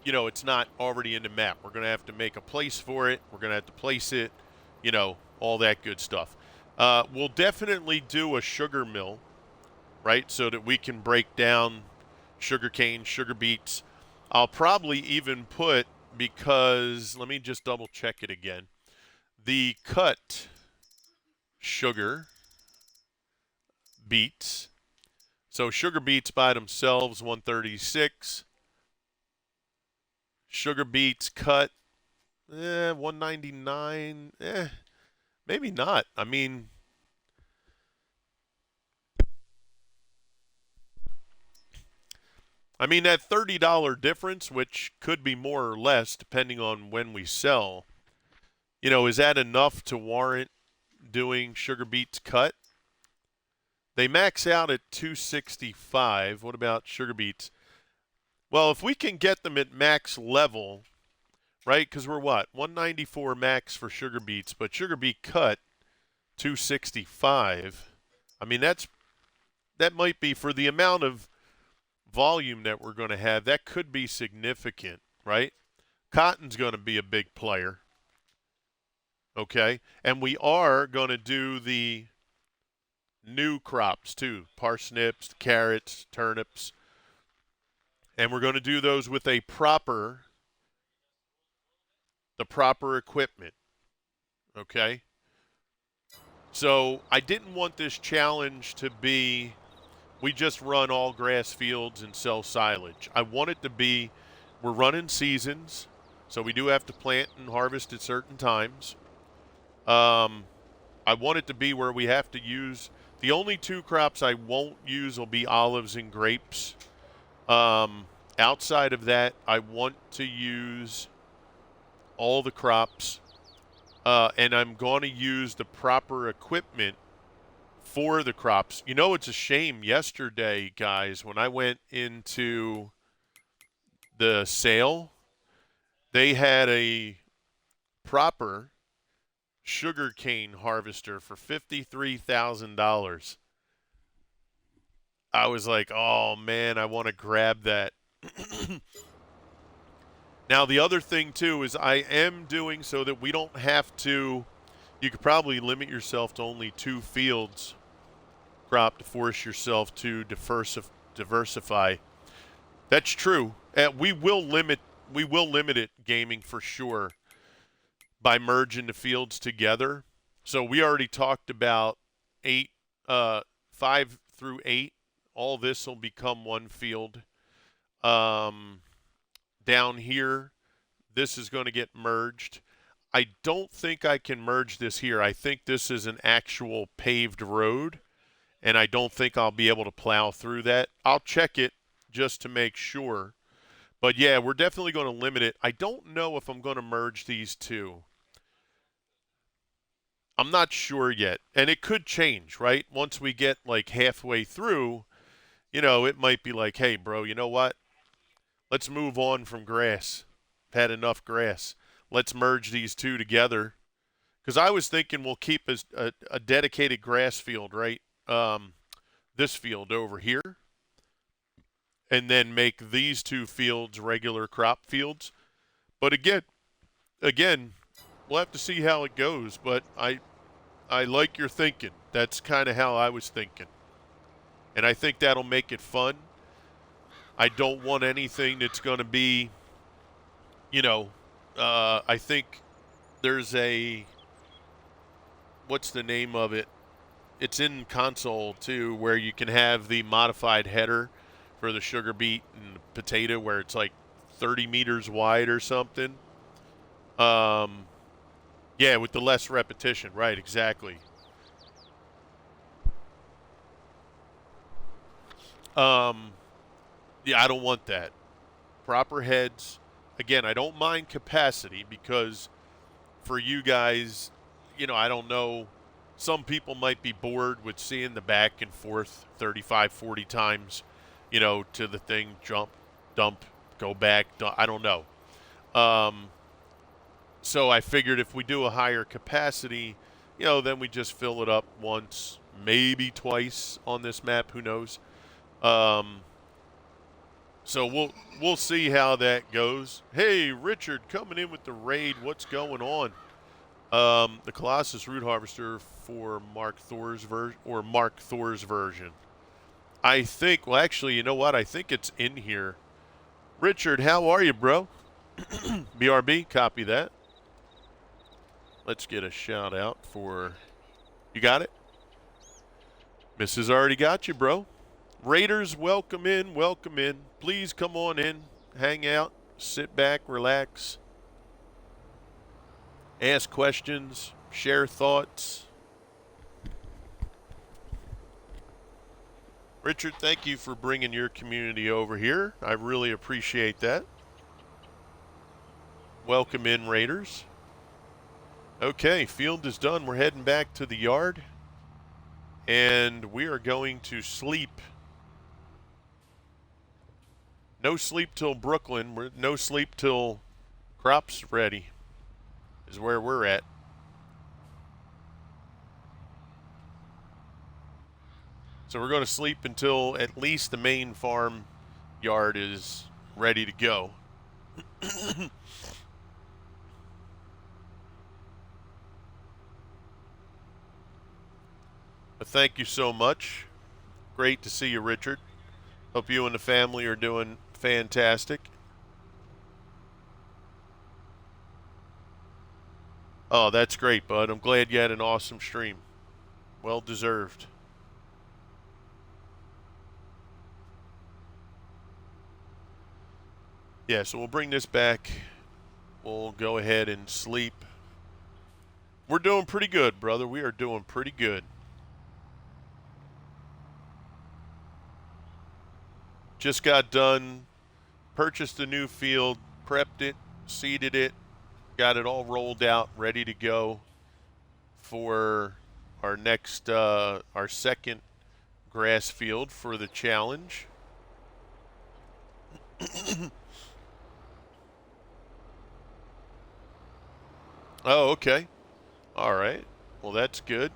it's not already in the map. We're going to have to make a place for it. We're going to have to place it, all that good stuff. We'll definitely do a sugar mill, right, so that we can break down sugar cane, sugar beets. I'll probably even put, because let me just double check it again, the cut sugar beets. So sugar beets by themselves, 136. Sugar beets cut, 199. Maybe not. I mean, that $30 difference, which could be more or less depending on when we sell, is that enough to warrant doing sugar beets cut? They max out at 265. What about sugar beets? Well, if we can get them at max level, right? Because we're what? 194 max for sugar beets, but sugar beet cut 265. I mean, that might be, for the amount of volume that we're going to have, that could be significant, right? Cotton's going to be a big player. Okay? And we are going to do the new crops too, parsnips, carrots, turnips. And we're going to do those with the proper equipment. Okay? So I didn't want this challenge to be, we just run all grass fields and sell silage. I want it to be, we're running seasons, so we do have to plant and harvest at certain times. I want it to be where we have to use, the only two crops I won't use will be olives and grapes. Outside of that, I want to use all the crops, and I'm going to use the proper equipment for the crops. You know, it's a shame yesterday, guys, when I went into the sale, they had a proper sugarcane harvester for $53,000. I was like, oh man, I want to grab that. Now, the other thing, too, is I am doing so that we don't have to, you could probably limit yourself to only 2 fields crop to force yourself to diversify. That's true. We will limit it, gaming, for sure, by merging the fields together. So we already talked about 8, 5 through 8. All this will become one field. Down here, this is going to get merged. I don't think I can merge this here. I think this is an actual paved road, and I don't think I'll be able to plow through that. I'll check it just to make sure. But yeah, we're definitely going to limit it. I don't know if I'm going to merge these two. I'm not sure yet. And it could change, right? Once we get like halfway through, it might be like, hey, bro, you know what? Let's move on from grass. I've had enough grass. Let's merge these two together. Because I was thinking we'll keep a dedicated grass field, right? This field over here. And then make these 2 fields regular crop fields. But again, we'll have to see how it goes. But I like your thinking. That's kind of how I was thinking. And I think that'll make it fun. I don't want anything that's going to be, I think there's what's the name of it? It's in console too, where you can have the modified header for the sugar beet and the potato, where it's like 30 meters wide or something. Yeah, with the less repetition, right? Exactly. Yeah, I don't want that. Proper heads. Again, I don't mind capacity because for you guys, I don't know. Some people might be bored with seeing the back and forth 35, 40 times, to the thing, jump, dump, go back. I don't know. So I figured if we do a higher capacity, then we just fill it up once, maybe twice on this map. Who knows? So we'll see how that goes. Hey, Richard, coming in with the raid. What's going on? The Colossus Root Harvester for Mark Thor's version. I think. Well, actually, you know what? I think it's in here. Richard, how are you, bro? BRB, copy that. Let's get a shout out for. You got it? Mrs. already got you, bro. Raiders, welcome in, welcome in. Please come on in, hang out, sit back, relax, ask questions, share thoughts. Richard, thank you for bringing your community over here. I really appreciate that. Welcome in, Raiders. Okay, field is done. We're heading back to the yard, and we are going to sleep. No sleep till Brooklyn. No sleep till crops ready is where we're at. So we're going to sleep until at least the main farm yard is ready to go. But thank you so much. Great to see you, Richard. Hope you and the family are doing fantastic. Oh, that's great, bud. I'm glad you had an awesome stream. Well deserved. Yeah, so we'll bring this back. We'll go ahead and sleep. We're doing pretty good, brother. We are doing pretty good. Just got done, purchased a new field, prepped it, seeded it, got it all rolled out, ready to go for our next, our second grass field for the challenge. Oh, okay. All right. Well, that's good.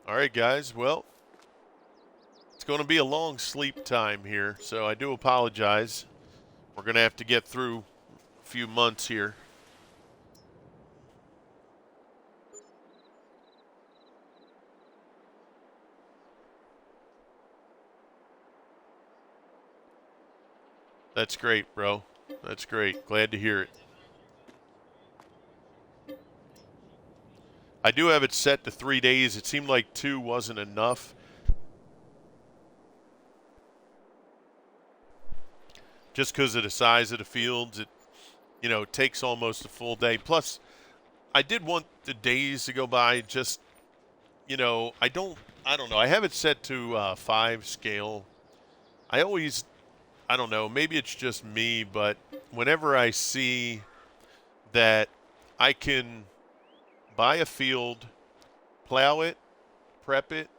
All right, guys. Well, it's going to be a long sleep time here, so I do apologize. We're going to have to get through a few months here. That's great, bro. That's great. Glad to hear it. I do have it set to 3 days. It seemed like 2 wasn't enough. Just because of the size of the fields, it, takes almost a full day. Plus, I did want the days to go by just, I don't know. I have it set to 5 scale. I don't know, maybe it's just me, but whenever I see that I can buy a field, plow it, prep it,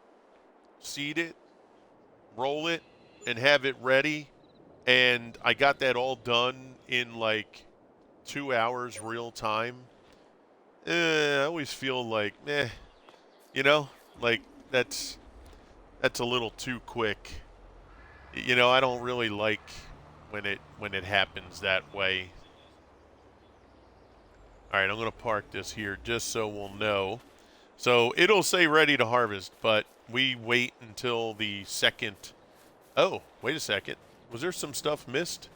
seed it, roll it, and have it ready, and I got that all done in like 2 hours real time, I always feel like, you know, like that's a little too quick. I don't really like when it happens that way. All right, I'm going to park this here just so we'll know. So it'll say ready to harvest, but we wait until the second. Oh, wait a second. Was there some stuff missed?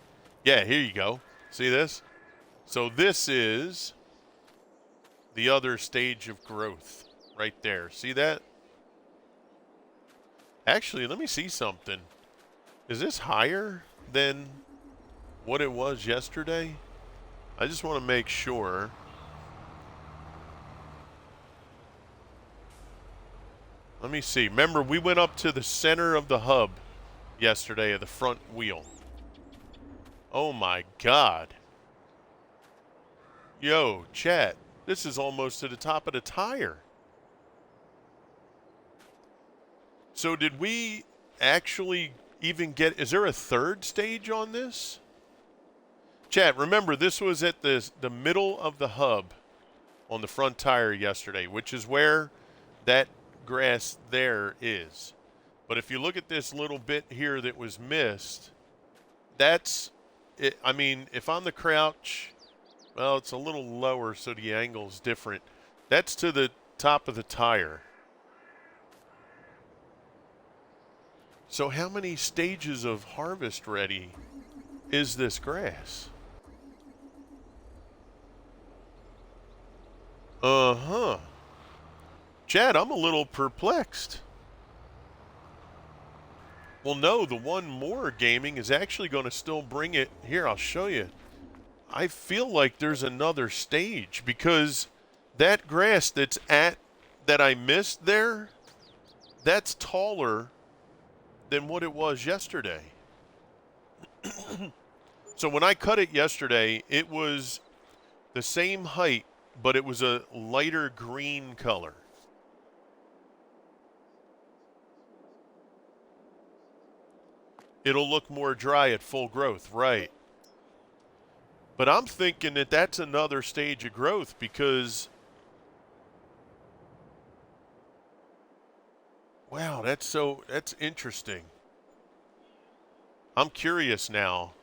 Yeah, here you go. See this? So this is the other stage of growth right there. See that? Actually, let me see something. Is this higher than what it was yesterday? I just want to make sure. Let me see. Remember, we went up to the center of the hub yesterday of the front wheel. Oh my God. Yo, chat. This is almost to the top of the tire. So did we actually even get... Is there a third stage on this? Chat, remember, this was at the middle of the hub on the front tire yesterday, which is where that grass there is. But if you look at this little bit here that was missed, that's it. I mean, if on the crouch, well, it's a little lower, so the angle's different. That's to the top of the tire. So how many stages of harvest ready is this grass? Uh-huh. Chad, I'm a little perplexed. Well, no, the one more gaming is actually going to still bring it. Here, I'll show you. I feel like there's another stage because that grass that I missed there, that's taller than what it was yesterday. So when I cut it yesterday, it was the same height, but it was a lighter green color. It'll look more dry at full growth, right? But I'm thinking that that's another stage of growth because, wow, that's interesting. I'm curious now.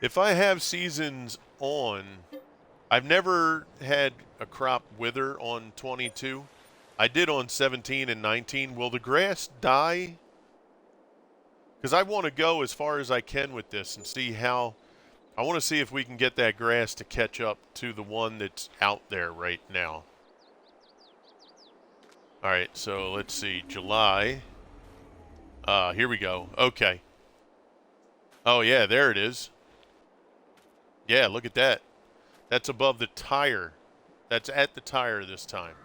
If I have seasons on, I've never had a crop wither on 22. I did on 17 and 19. Will the grass die? Because I want to go as far as I can with this and see how. I want to see if we can get that grass to catch up to the one that's out there right now. All right, so let's see. July. Here we go. Okay. Oh, yeah, there it is. Yeah, look at that. That's above the tire. That's at the tire this time.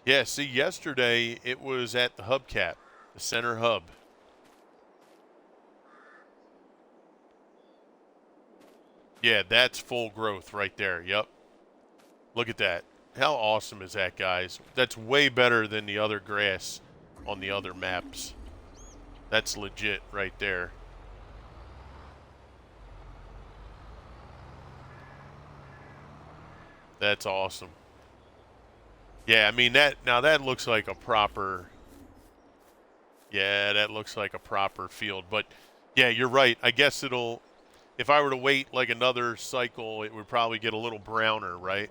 Yeah, see, yesterday it was at the hubcap, the center hub. Yeah, that's full growth right there. Yep. Look at that. How awesome is that, guys? That's way better than the other grass on the other maps. That's legit right there. That's awesome. Yeah, I mean that looks like a proper. Yeah, that looks like a proper field, but yeah, you're right. I guess it'll if I were to wait like another cycle, it would probably get a little browner, right?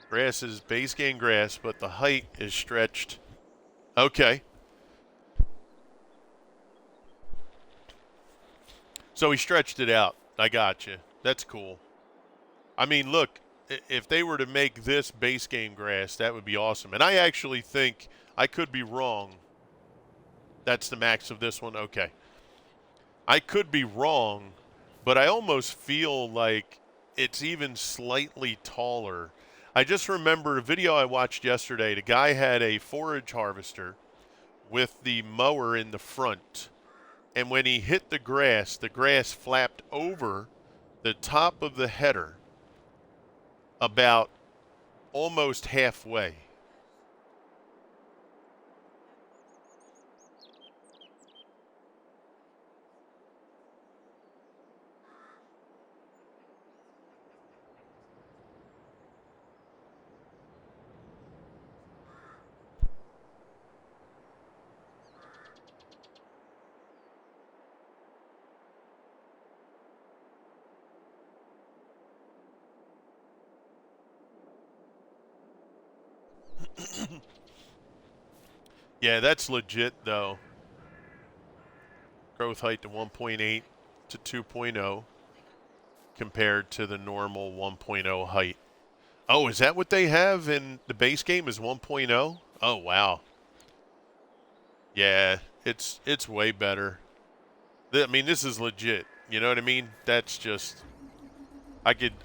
Grass is base game grass, but the height is stretched. Okay. So he stretched it out. I got you. That's cool. I mean, look, if they were to make this base game grass, that would be awesome. And I actually think I could be wrong. That's the max of this one. Okay. I could be wrong, but I almost feel like it's even slightly taller. I just remember a video I watched yesterday. The guy had a forage harvester with the mower in the front. And when he hit the grass flapped over the top of the header about almost halfway. Yeah, that's legit, though. Growth height to 1.8 to 2.0 compared to the normal 1.0 height. Oh, is that what they have in the base game is 1.0? Oh, wow. Yeah, it's way better. I mean, this is legit. You know what I mean? That's just that's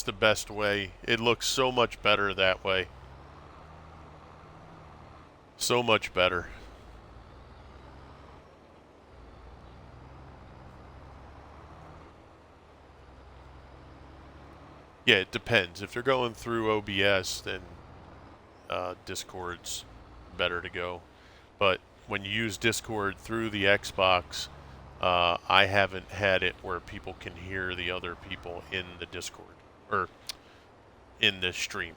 the best way. It looks so much better that way. So much better. Yeah, it depends. If they're going through OBS, then Discord's better to go. But when you use Discord through the Xbox, I haven't had it where people can hear the other people in the Discord or in the stream.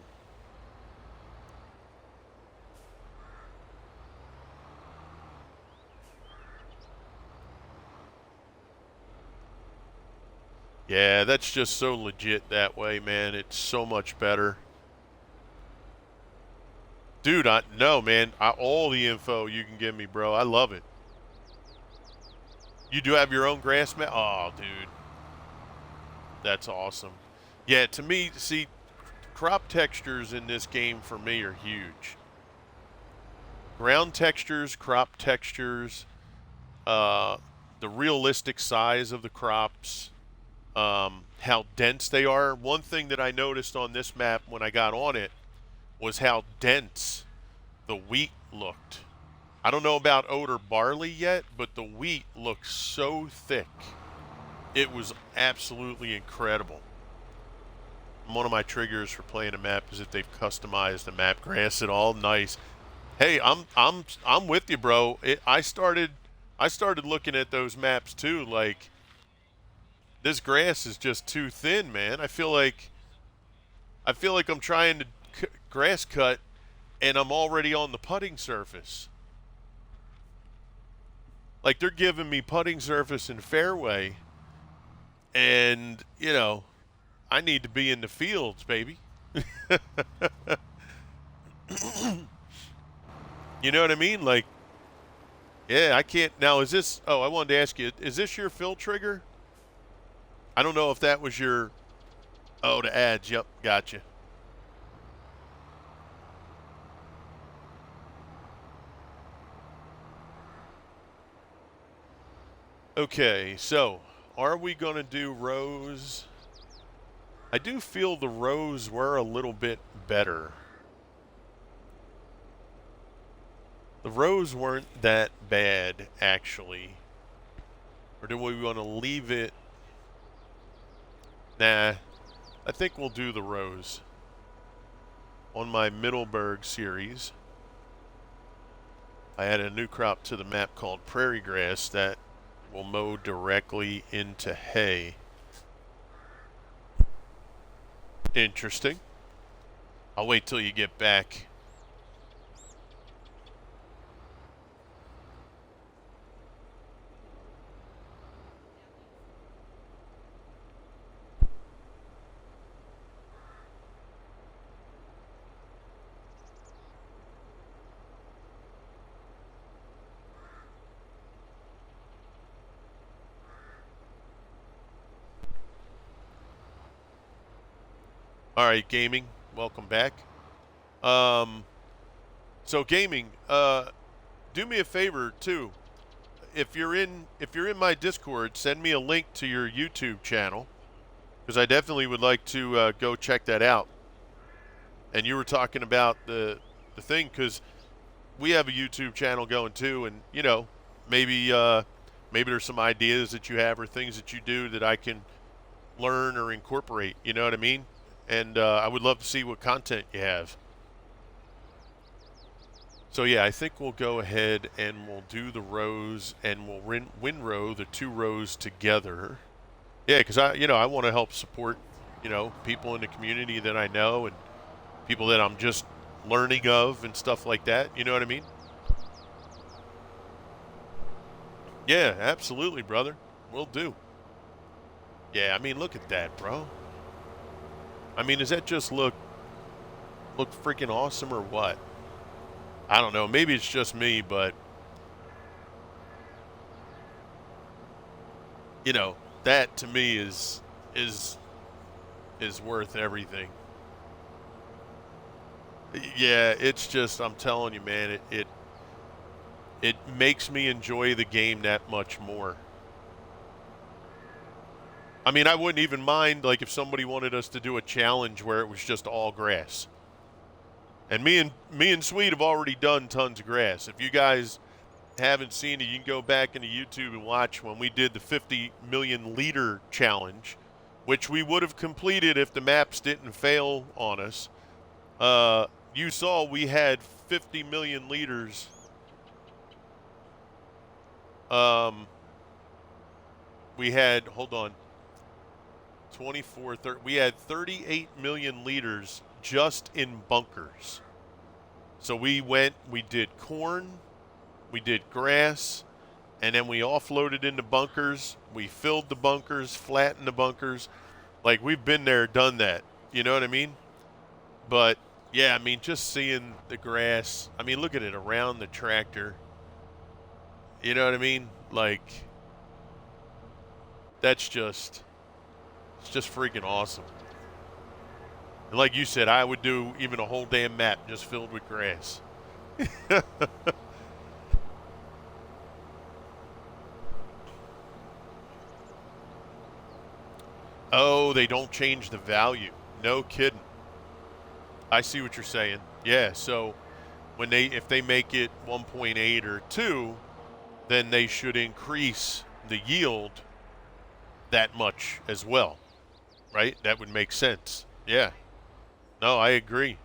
Yeah, that's just so legit that way, man. It's so much better. Dude, no, man. All the info you can give me, bro. I love it. You do have your own grass mat? Oh, dude. That's awesome. Yeah, to me, see, crop textures in this game for me are huge. Ground textures, crop textures, the realistic size of the crops, how dense they are. One thing that I noticed on this map when I got on it was how dense the wheat looked. I don't know about oat or barley yet, but the wheat looked so thick. It was absolutely incredible. One of my triggers for playing a map is if they've customized the map grass at all. Nice. Hey, I'm with you, bro. I started looking at those maps too. Like this grass is just too thin, man. I feel like I'm trying to grass cut, and I'm already on the putting surface. Like they're giving me putting surface and fairway, and I need to be in the fields, baby. You know what I mean? Like, yeah, I can't. Now, is this. Oh, I wanted to ask you, is this your fill trigger? I don't know if that was your. Oh, the ads. Yep, gotcha. Okay, so are we going to do rows? I do feel the rows were a little bit better. The rows weren't that bad, actually. Or do we want to leave it? Nah, I think we'll do the rows. On my Middleburg series, I added a new crop to the map called prairie grass that will mow directly into hay. Interesting. I'll wait till you get back. All right, gaming, welcome back. So gaming, do me a favor too. If you're in my Discord, send me a link to your YouTube channel, because I definitely would like to go check that out. And you were talking about the thing, because we have a YouTube channel going too, and you know, maybe there's some ideas that you have or things that you do that I can learn or incorporate. You know what I mean? And I would love to see what content you have. So yeah, I think we'll go ahead and we'll do the rows, and we'll windrow the 2 rows together. Yeah, because I want to help support, people in the community that I know and people that I'm just learning of and stuff like that. You know what I mean? Yeah, absolutely, brother. Will do. Yeah, I mean, look at that, bro. I mean, does that just look freaking awesome or what? I don't know. Maybe it's just me, but that to me is worth everything. Yeah, it's just, I'm telling you, man, it makes me enjoy the game that much more. I mean, I wouldn't even mind, like, if somebody wanted us to do a challenge where it was just all grass. And me and Sweet have already done tons of grass. If you guys haven't seen it, you can go back into YouTube and watch when we did the 50 million liter challenge, which we would have completed if the maps didn't fail on us. You saw we had 50 million liters. We had, hold on, 24, 30, we had 38 million liters just in bunkers. So we did corn, we did grass, and then we offloaded into bunkers. We filled the bunkers, flattened the bunkers. Like, we've been there, done that. You know what I mean? But, yeah, I mean, just seeing the grass. I mean, look at it around the tractor. You know what I mean? Like, it's just freaking awesome. And like you said, I would do even a whole damn map just filled with grass. Oh, they don't change the value. No kidding. I see what you're saying. Yeah, so if they make it 1.8 or 2, then they should increase the yield that much as well. Right? That would make sense. Yeah. No, I agree.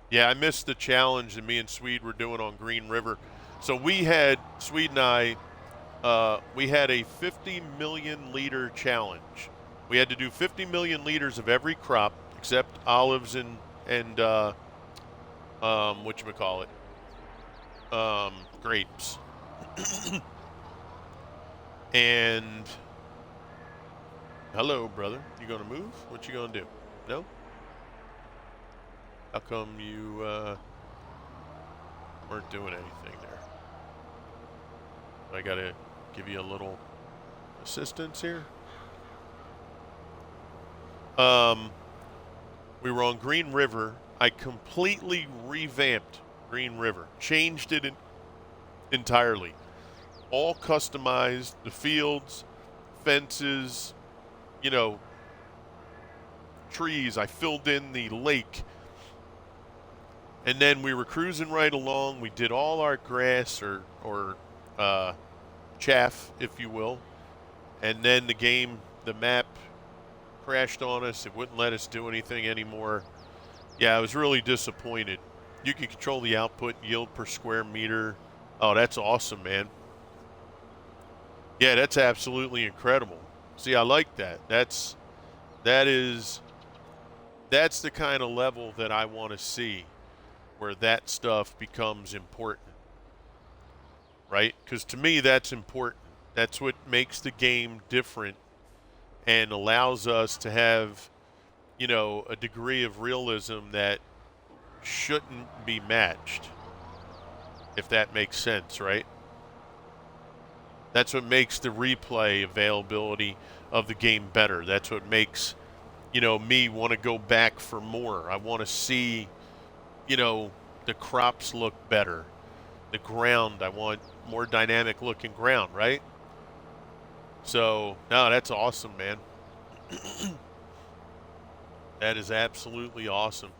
Yeah, I missed the challenge that me and Swede were doing on Green River. So Swede and I, we had a 50 million liter challenge. We had to do 50 million liters of every crop except olives and whatchamacallit, grapes. And hello, brother. You gonna move? What you gonna do? No? How come you weren't doing anything there? I gotta give you a little assistance here. We were on Green River. I completely revamped Green River, changed it entirely, all customized, the fields, fences, trees. I filled in the lake. And then we were cruising right along. We did all our grass or chaff, if you will. And then the map crashed on us. It wouldn't let us do anything anymore. Yeah, I was really disappointed. You can control the output yield per square meter. Oh, that's awesome, man. Yeah, that's absolutely incredible. See, I like that. That's the kind of level that I want to see, where that stuff becomes important, right? Because to me, that's important. That's what makes the game different and allows us to have, a degree of realism that shouldn't be matched, if that makes sense, right? That's what makes the replay availability of the game better. That's what makes, me want to go back for more. I want to see, the crops look better. The ground, I want more dynamic looking ground, right? So, no, that's awesome, man. That is absolutely awesome.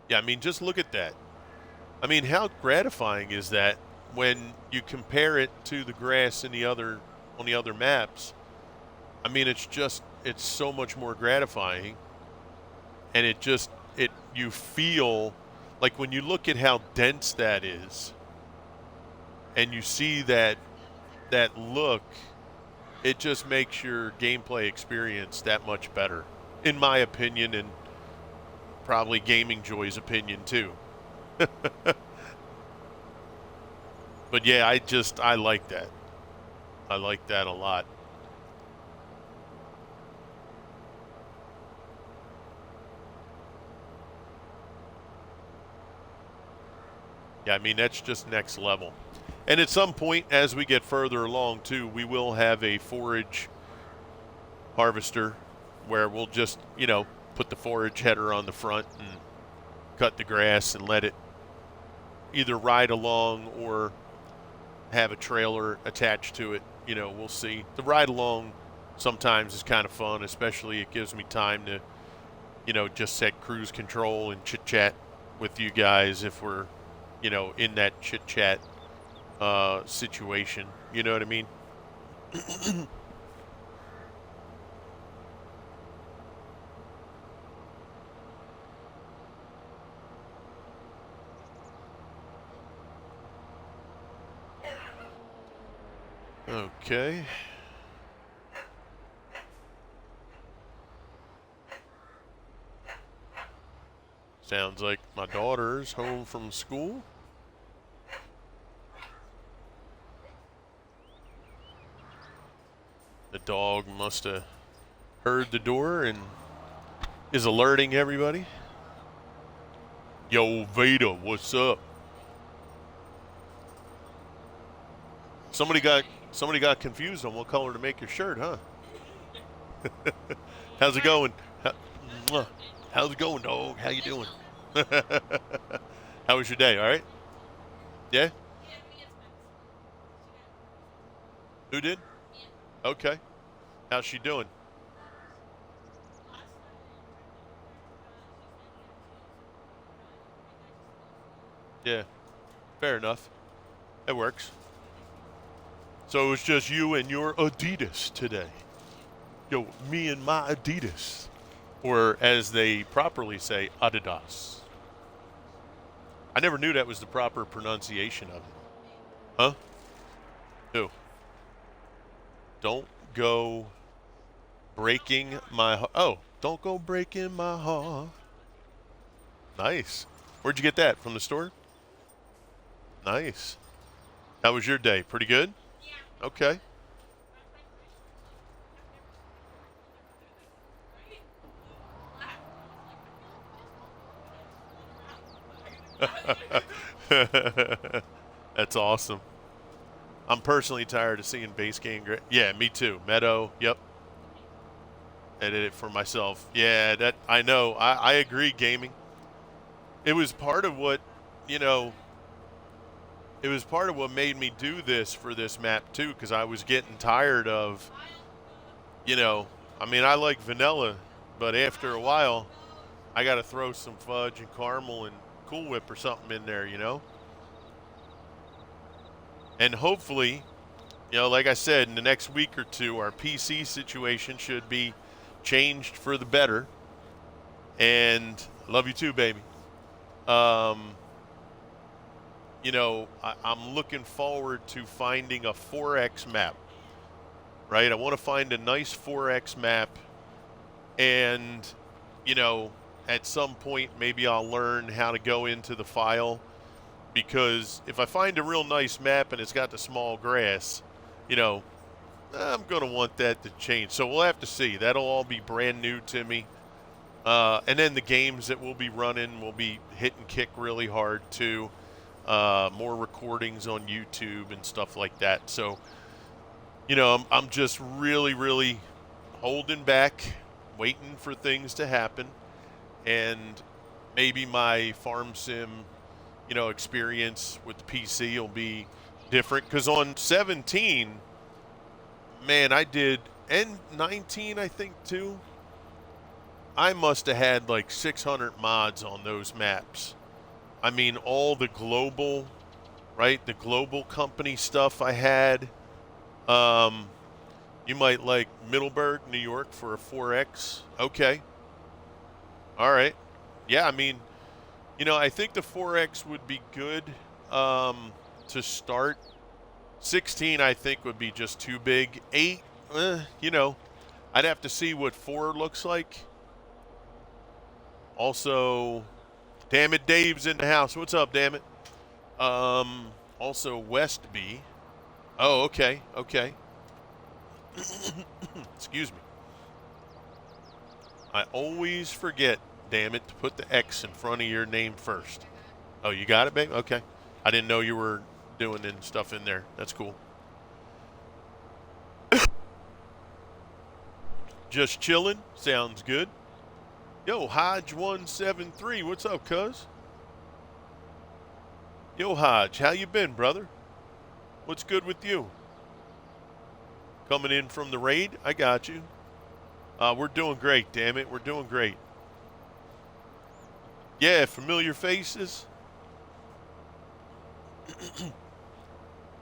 Yeah, I mean, just look at that. I mean, how gratifying is that when you compare it to the grass on the other maps? I mean, it's so much more gratifying, and you feel like when you look at how dense that is, and you see that look, it just makes your gameplay experience that much better, in my opinion, and probably Gaming Joy's opinion too. But yeah, I like that. I like that a lot. Yeah, I mean, that's just next level. And at some point, as we get further along, too, we will have a forage harvester where we'll just, put the forage header on the front and cut the grass and let it either ride along or have a trailer attached to it. We'll see. The ride along sometimes is kind of fun, especially it gives me time to, just set cruise control and chit-chat with you guys if we're, in that chit-chat situation. You know what I mean? Okay. Sounds like my daughter's home from school. The dog must have heard the door and is alerting everybody. Yo, Veda, what's up? Somebody got confused on what color to make your shirt, huh? How's it going? How's it going, dog? How you doing? How was your day? All right? Yeah? Who did? Okay. How's she doing? Yeah. Fair enough. It works. So it was just you and your Adidas today. Yo, me and my Adidas. Or as they properly say, Adidas. I never knew that was the proper pronunciation of it. Huh? Who? Don't go breaking my heart. Oh, don't go breaking my heart. Nice. Where'd you get that? From the store? Nice. How was your day? Pretty good? Yeah. Okay. That's awesome. I'm personally tired of seeing base game. Yeah, me too. Meadow. Yep. I did it for myself. Yeah, that I know. I agree. Gaming. It was part of what, you know. It was part of what made me do this for this map too, because I was getting tired of, I mean, I like vanilla, but after a while, I got to throw some fudge and caramel and Cool Whip or something in there, you know? And hopefully, you know, like I said, in the next week or two, our PC situation should be changed for the better. And love you too, baby. Um, you know, I'm looking forward to finding a 4X map, right? I want to find a nice 4X map. And, you know, at some point, maybe I'll learn how to go into the file. Because if I find a real nice map and it's got the small grass, you know, I'm going to want that to change. So we'll have to see. That'll all be brand new to me. And then the games that we'll be running will be hit and kick really hard too. More recordings on YouTube and stuff like that. So, you know, I'm just really, really holding back, waiting for things to happen. And maybe my farm sim, you know, experience with the PC will be different. Because on 17, man, I did, and 19, I think, too. I must have had like 600 mods on those maps. I mean, all the global, right? The global company stuff I had. Um, you might like Middleburg, New York for a 4X. Okay. All right. Yeah, I mean, you know, I think the 4X would be good to start. 16, I think, would be just too big. 8, you know, I'd have to see what 4 looks like. Also, damn it, Dave's in the house. What's up, damn it? Also Westby. Oh, okay, okay. Excuse me. I always forget, damn it, to put the X in front of your name first. Oh, you got it, babe? Okay. I didn't know you were doing stuff in there. That's cool. Just chilling. Sounds good. Yo, Hodge173. What's up, cuz? Yo, Hodge, how you been, brother? What's good with you? Coming in from the raid? I got you. We're doing great, damn it. We're doing great. Yeah, familiar faces?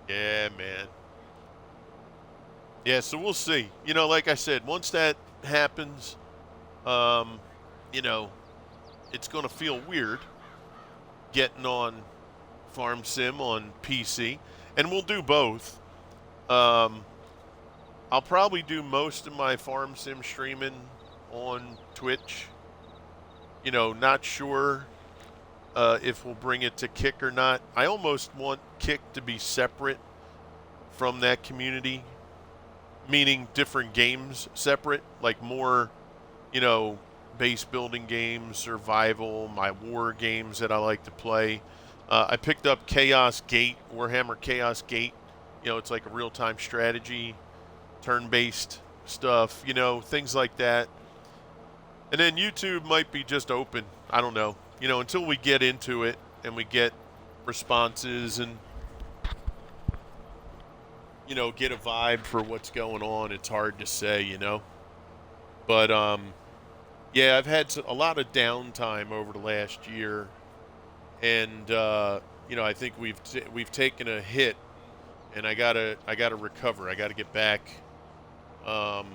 Yeah, man. Yeah, so we'll see. You know, like I said, once that happens, um, you know, it's going to feel weird getting on Farm Sim on PC. And we'll do both. Um, I'll probably do most of my Farm Sim streaming on Twitch. You know, not sure if we'll bring it to Kick or not. I almost want Kick to be separate from that community, meaning different games separate, like more, you know, base building games, survival, my war games that I like to play. I picked up Chaos Gate, Warhammer Chaos Gate. You know, it's like a real-time strategy, turn-based stuff, you know, things like that. And then YouTube might be just open. I don't know. You know, until we get into it and we get responses and, you know, get a vibe for what's going on, it's hard to say, you know. But yeah, I've had a lot of downtime over the last year, and you know, I think we've taken a hit, and I gotta recover. I gotta get back, um,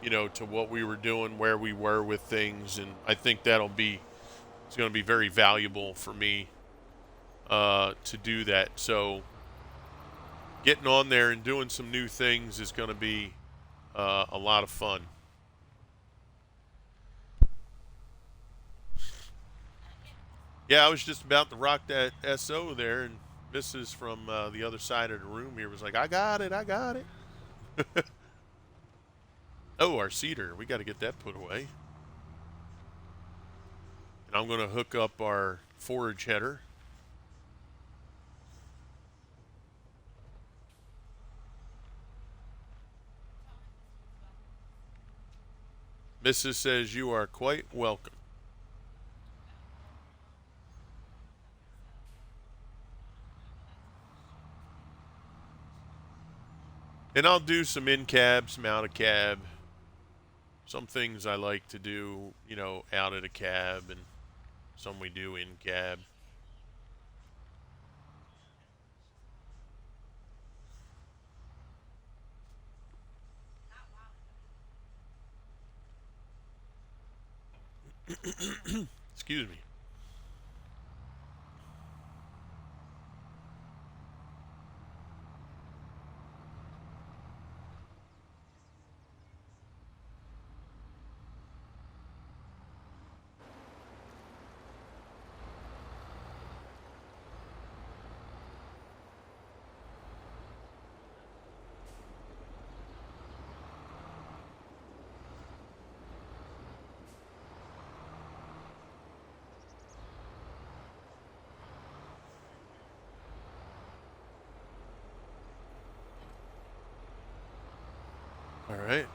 you know, to what we were doing, where we were with things, and I think it's going to be very valuable for me to do that. So getting on there and doing some new things is going to be a lot of fun. Yeah, I was just about to rock that SO there, and Mrs. from the other side of the room here was like, "I got it, I got it." Oh, our cedar, we got to get that put away. And I'm going to hook up our forage header. Mrs. says you are quite welcome. And I'll do some in cab, some out of cab Some things I like to do, you know, out at a cab, and some we do in cab. Excuse me. All right,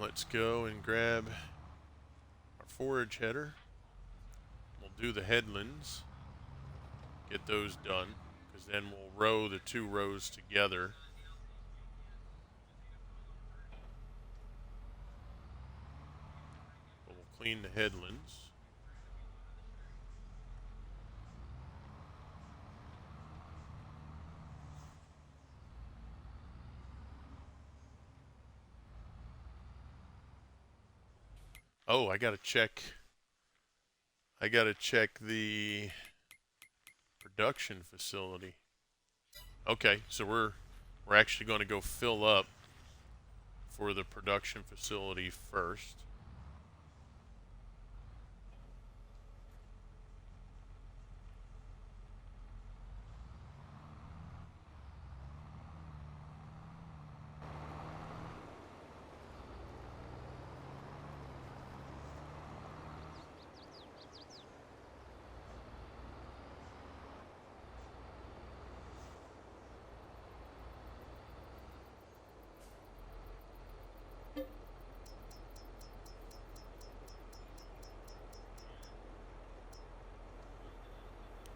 let's go and grab our forage header. We'll do the headlands, get those done, because then we'll row the 2 rows together. But we'll clean the headlands. Oh, I gotta check the production facility. Okay, so we're actually going to go fill up for the production facility first.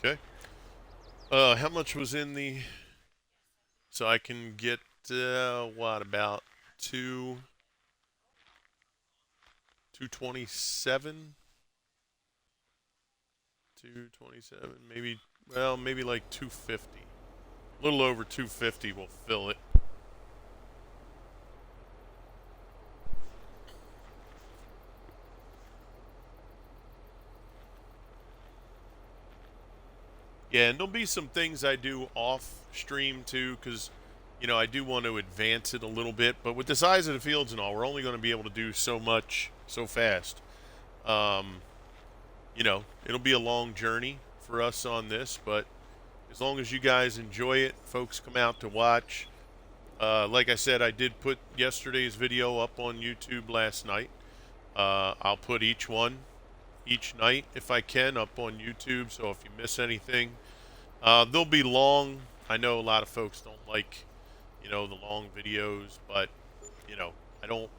Okay. How much was in the? So I can get what, about 227, 227, maybe. Well, maybe like 250. A little over 250 will fill it. Yeah, and there'll be some things I do off stream too, because you know I do want to advance it a little bit. But with the size of the fields and all, we're only going to be able to do so much so fast. Um, you know, it'll be a long journey for us on this, but as long as you guys enjoy it, folks come out to watch. Like I said, I did put yesterday's video up on YouTube last night. I'll put each night if I can up on YouTube. So if you miss anything, they'll be long. I know a lot of folks don't like, you know, the long videos, but you know, I don't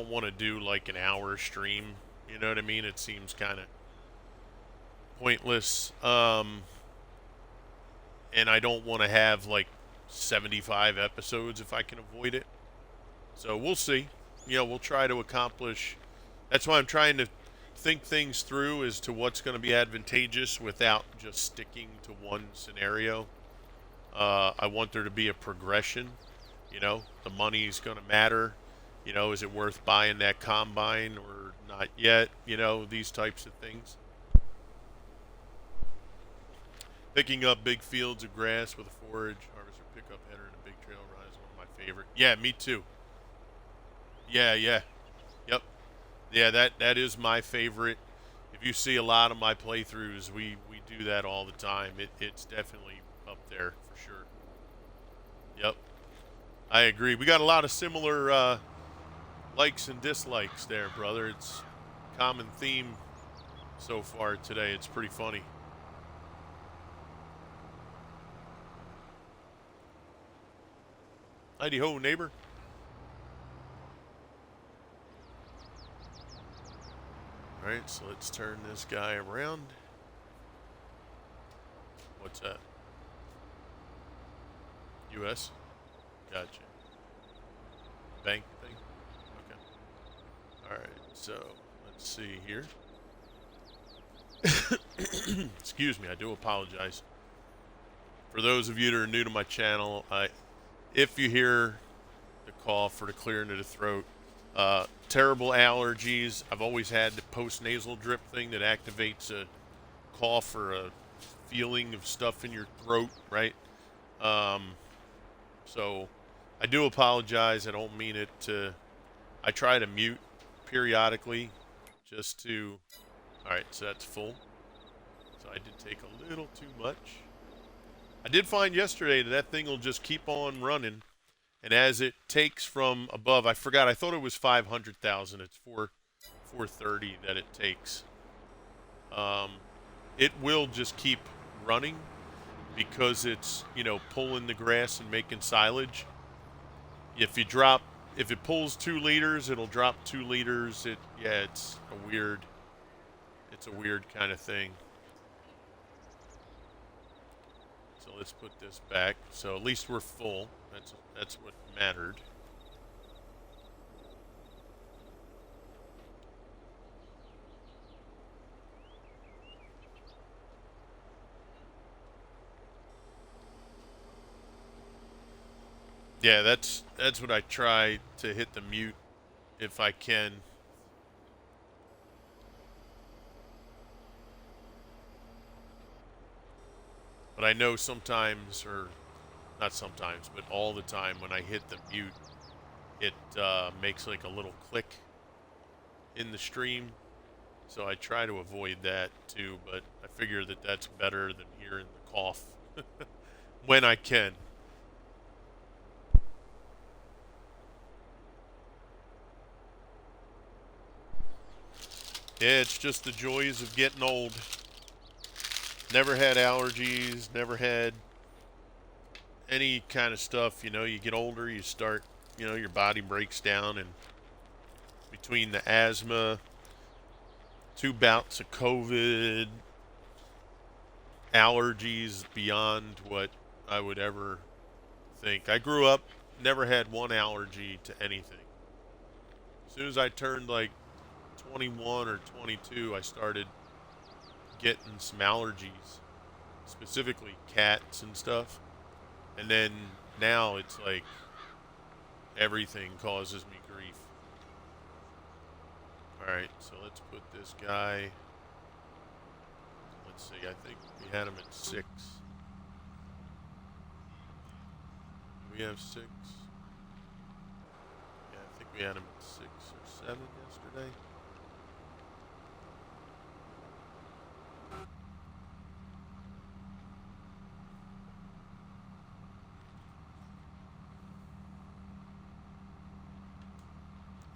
want to do like an hour stream. You know what I mean? It seems kind of pointless. And I don't want to have like 75 episodes if I can avoid it. So we'll see. You know, we'll try to accomplish. That's why I'm trying to think things through as to what's going to be advantageous without just sticking to one scenario. I want there to be a progression. You know, the money's going to matter. You know, is it worth buying that combine or not yet? You know, these types of things. Picking up big fields of grass with a forage harvester pickup header and a big trail ride is one of my favorite. Yeah, me too. Yeah, yeah. Yep. Yeah, that is my favorite. If you see a lot of my playthroughs, we do that all the time. It's definitely up there for sure. Yep. I agree. We got a lot of similar likes and dislikes there, brother. It's a common theme so far today. It's pretty funny. Heidi ho, neighbor. All right, so let's turn this guy around. What's that? U.S. Gotcha. Bank thing. Okay. Alright, so let's see here. Excuse me, I do apologize. For those of you that are new to my channel, if you hear the cough or the clearing of the throat, terrible allergies. I've always had the post-nasal drip thing that activates a cough or a feeling of stuff in your throat, right? So I do apologize. I don't mean it to. I try to mute periodically just to. Alright, so that's full. So I did take a little too much. I did find yesterday that that thing will just keep on running. And as it takes from above, I forgot, I thought it was 500,000. It's 430 that it takes. It will just keep running because it's, pulling the grass and making silage. If it pulls 2 liters, it'll drop 2 liters. It's a weird kind of thing. So let's put this back. So at least we're full. That's what mattered. Yeah, that's what I try to hit the mute if I can. But I know sometimes, or not sometimes, but all the time when I hit the mute, it makes like a little click in the stream. So I try to avoid that too, but I figure that that's better than hearing the cough when I can. Yeah, it's just the joys of getting old. Never had allergies, never had any kind of stuff. You get older, you start, your body breaks down, and between the asthma, 2 bouts of COVID, allergies beyond what I would ever think. I grew up, never had one allergy to anything. As soon as I turned like 21 or 22, I started getting some allergies, specifically cats and stuff. And then now it's like everything causes me grief. Alright, so let's put this guy. Let's see, I think we had him at 6. We have 6. Yeah, I think we had him at 6 or 7 yesterday.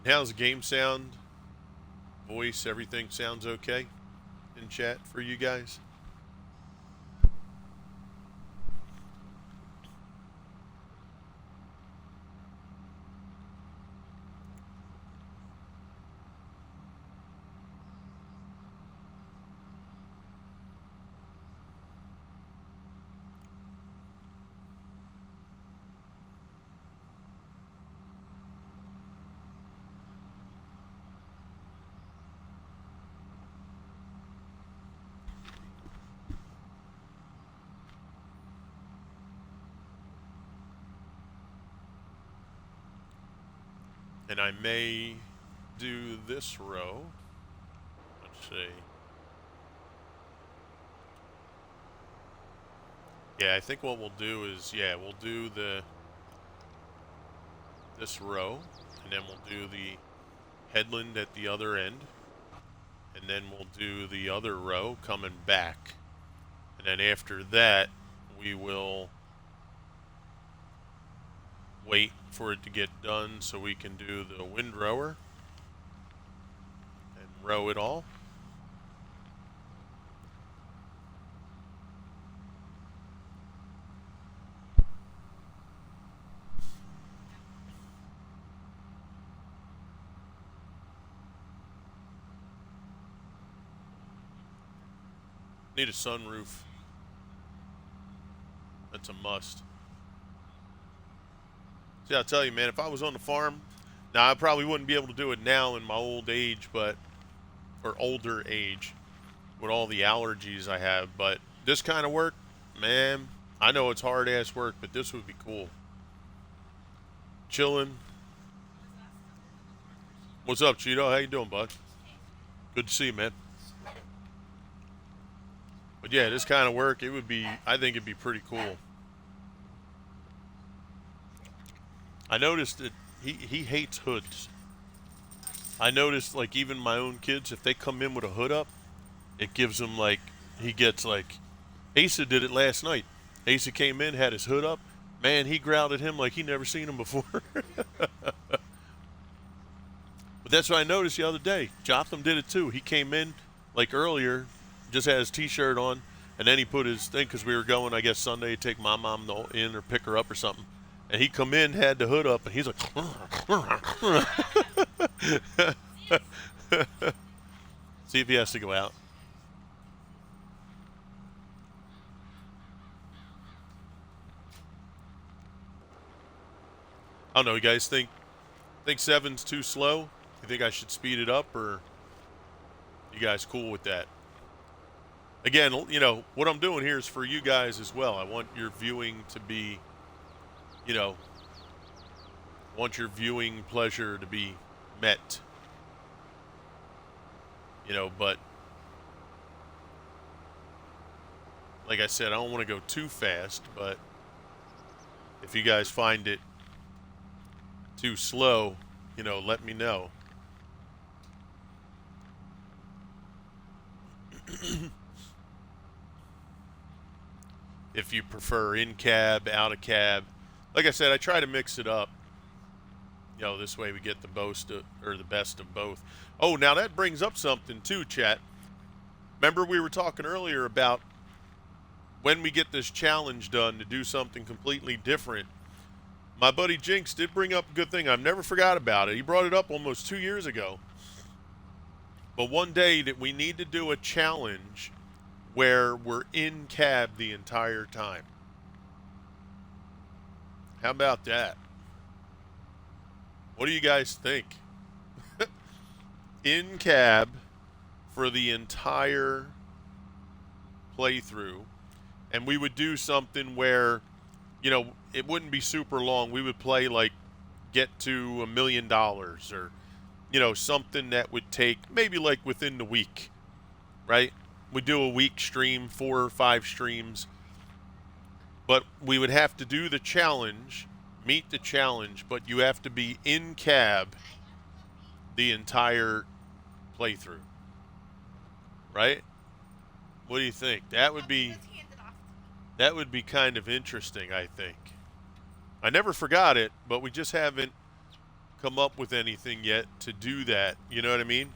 How's the game sound? Voice, everything sounds okay in chat for you guys? And I may do this row. Let's see. Yeah, I think what we'll do is, we'll do this row, and then we'll do the headland at the other end, and then we'll do the other row coming back. And then after that, we will wait for it to get done so we can do the windrower and row it all. Need a sunroof. That's a must. See, I'll tell you, man, if I was on the farm, Now, I probably wouldn't be able to do it now in my old age, or older age, with all the allergies I have. But this kind of work, man, I know it's hard ass work, but this would be cool. Chilling. What's up, Cheeto? How you doing, bud? Good to see you, man. But yeah, this kind of work, it would be. I think it'd be pretty cool. I noticed that he hates hoods. I noticed, like, even my own kids, if they come in with a hood up, it gives them, like, he gets, like, Asa did it last night. Asa came in, had his hood up. Man, he growled at him like he never seen him before. But that's what I noticed the other day. Jotham did it too. He came in, like, earlier, just had his T-shirt on, and then he put his thing, because we were going, I guess, Sunday to take my mom in or pick her up or something. And he come in, had the hood up, and he's like, see if he has to go out. I don't know. You guys think seven's too slow? You think I should speed it up, or you guys cool with that? Again, you know, what I'm doing here is for you guys as well. I want your viewing to be, you know, want your viewing pleasure to be met. You know, but like I said, I don't want to go too fast, but if you guys find it too slow, you know, let me know. If you prefer in cab, out of cab. Like I said, I try to mix it up. You know, this way we get the best of both. Oh, now that brings up something too, chat. Remember we were talking earlier about when we get this challenge done to do something completely different. My buddy Jinx did bring up a good thing. I've never forgot about it. He brought it up almost 2 years ago. But one day that we need to do a challenge where we're in cab the entire time. How about that? What do you guys think? In cab for the entire playthrough. And we would do something where, you know, it wouldn't be super long. We would play, like, get to $1 million, or, you know, something that would take maybe, like, within the week, right? We do a week stream, 4 or 5 streams. But we would have to do the challenge, meet the challenge, but you have to be in cab the entire playthrough. Right? What do you think? That would be kind of interesting, I think. I never forgot it, but we just haven't come up with anything yet to do that. You know what I mean?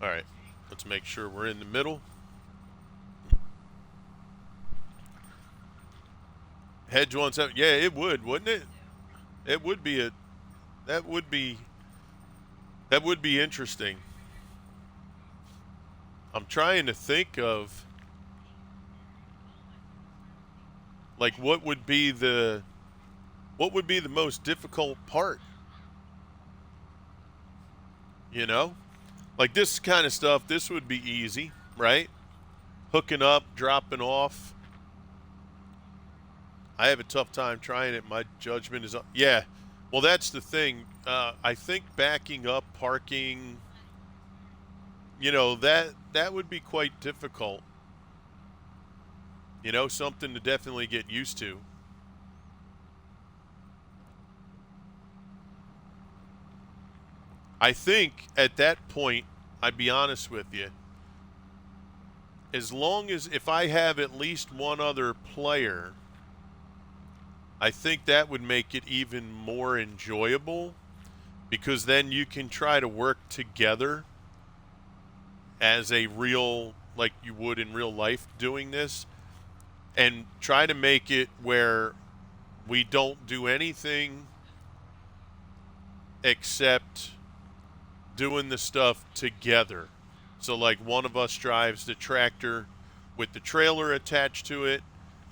All right, let's make sure we're in the middle. Hedge 17. Yeah, it would, wouldn't it? It would be a. That would be interesting. I'm trying to think of, like, what would be the most difficult part? You know? Like, this kind of stuff, this would be easy, right? Hooking up, dropping off. I have a tough time trying it. My judgment is... Yeah. Well, that's the thing. I think backing up, parking, you know, that would be quite difficult. You know, something to definitely get used to. I think at that point, I'd be honest with you, as long as if I have at least one other player, I think that would make it even more enjoyable, because then you can try to work together as a real, like you would in real life doing this, and try to make it where we don't do anything except doing the stuff together. So like one of us drives the tractor with the trailer attached to it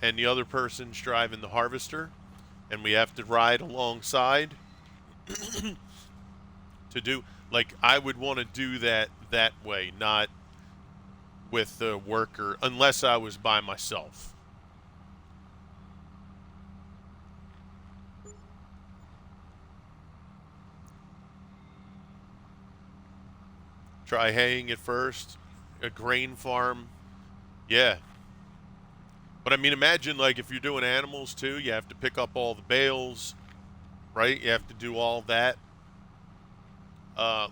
and the other person's driving the harvester, and we have to ride alongside to do, like, I would want to do that way, not with the worker unless I was by myself. Try haying at first, a grain farm. Yeah. But I mean, imagine like if you're doing animals too, you have to pick up all the bales, right? You have to do all that,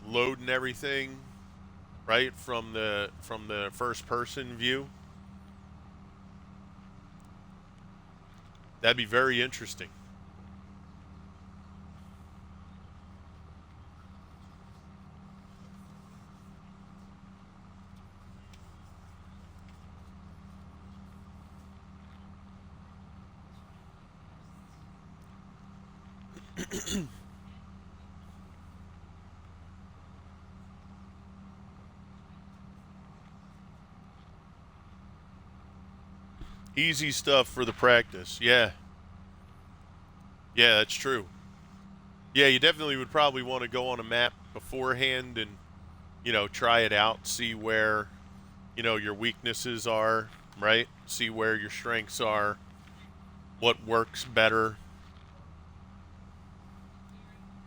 loading everything, right, from the first person view. That'd be very interesting. Easy stuff for the practice. Yeah. Yeah, that's true. Yeah, you definitely would probably want to go on a map beforehand and, try it out, see where, your weaknesses are, right? See where your strengths are, what works better,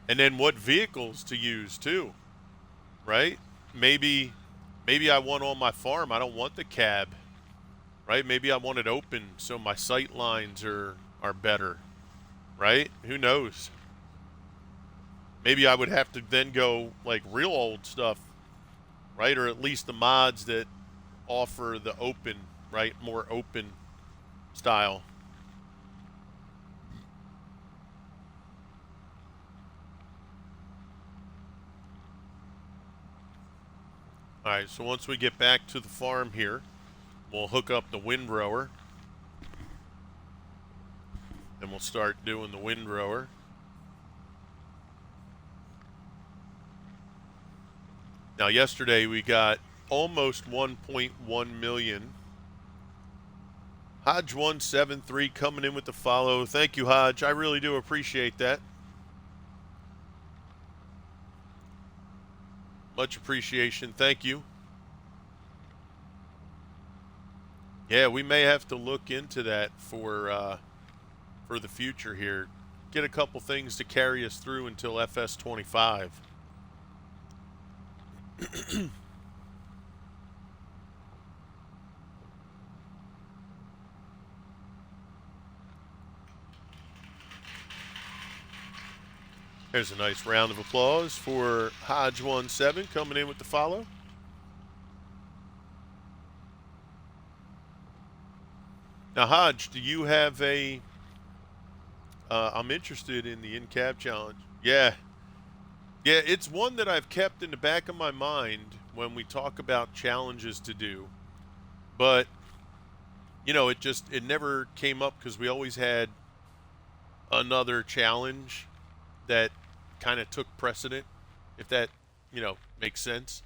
and then what vehicles to use too, right? Maybe I want on my farm, I don't want the cab, right? Maybe I want it open so my sight lines are better, right? Who knows? Maybe I would have to then go like real old stuff, right? Or at least the mods that offer the open, right? More open style. All right, so once we get back to the farm here, we'll hook up the windrower. And we'll start doing the windrower. Now, yesterday we got almost 1.1 million. Hodge173 coming in with the follow. Thank you, Hodge. I really do appreciate that. Much appreciation. Thank you. Yeah, we may have to look into that for the future here. Get a couple things to carry us through until FS25. There's a nice round of applause for Hodge17 coming in with the follow. Now, Hodge, do you have a... I'm interested in the in-cab challenge. Yeah. Yeah, it's one that I've kept in the back of my mind when we talk about challenges to do. But, it never came up because we always had another challenge that kind of took precedent, if that, makes sense.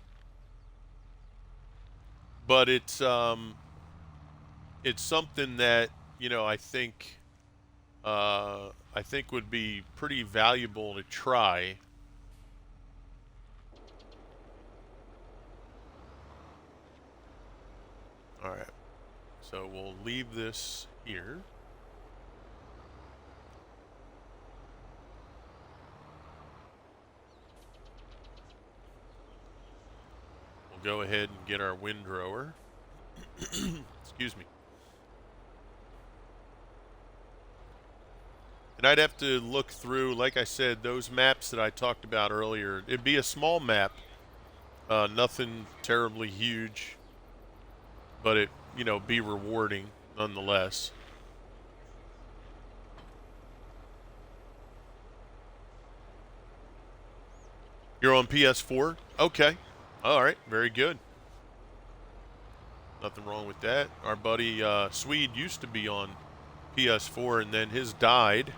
But it's something that, I think would be pretty valuable to try. All right. So we'll leave this here. We'll go ahead and get our windrower. Excuse me. And I'd have to look through, like I said, those maps that I talked about earlier. It'd be a small map, nothing terribly huge, but it, be rewarding nonetheless. You're on PS4? Okay. All right. Very good. Nothing wrong with that. Our buddy Swede used to be on PS4, and then his died.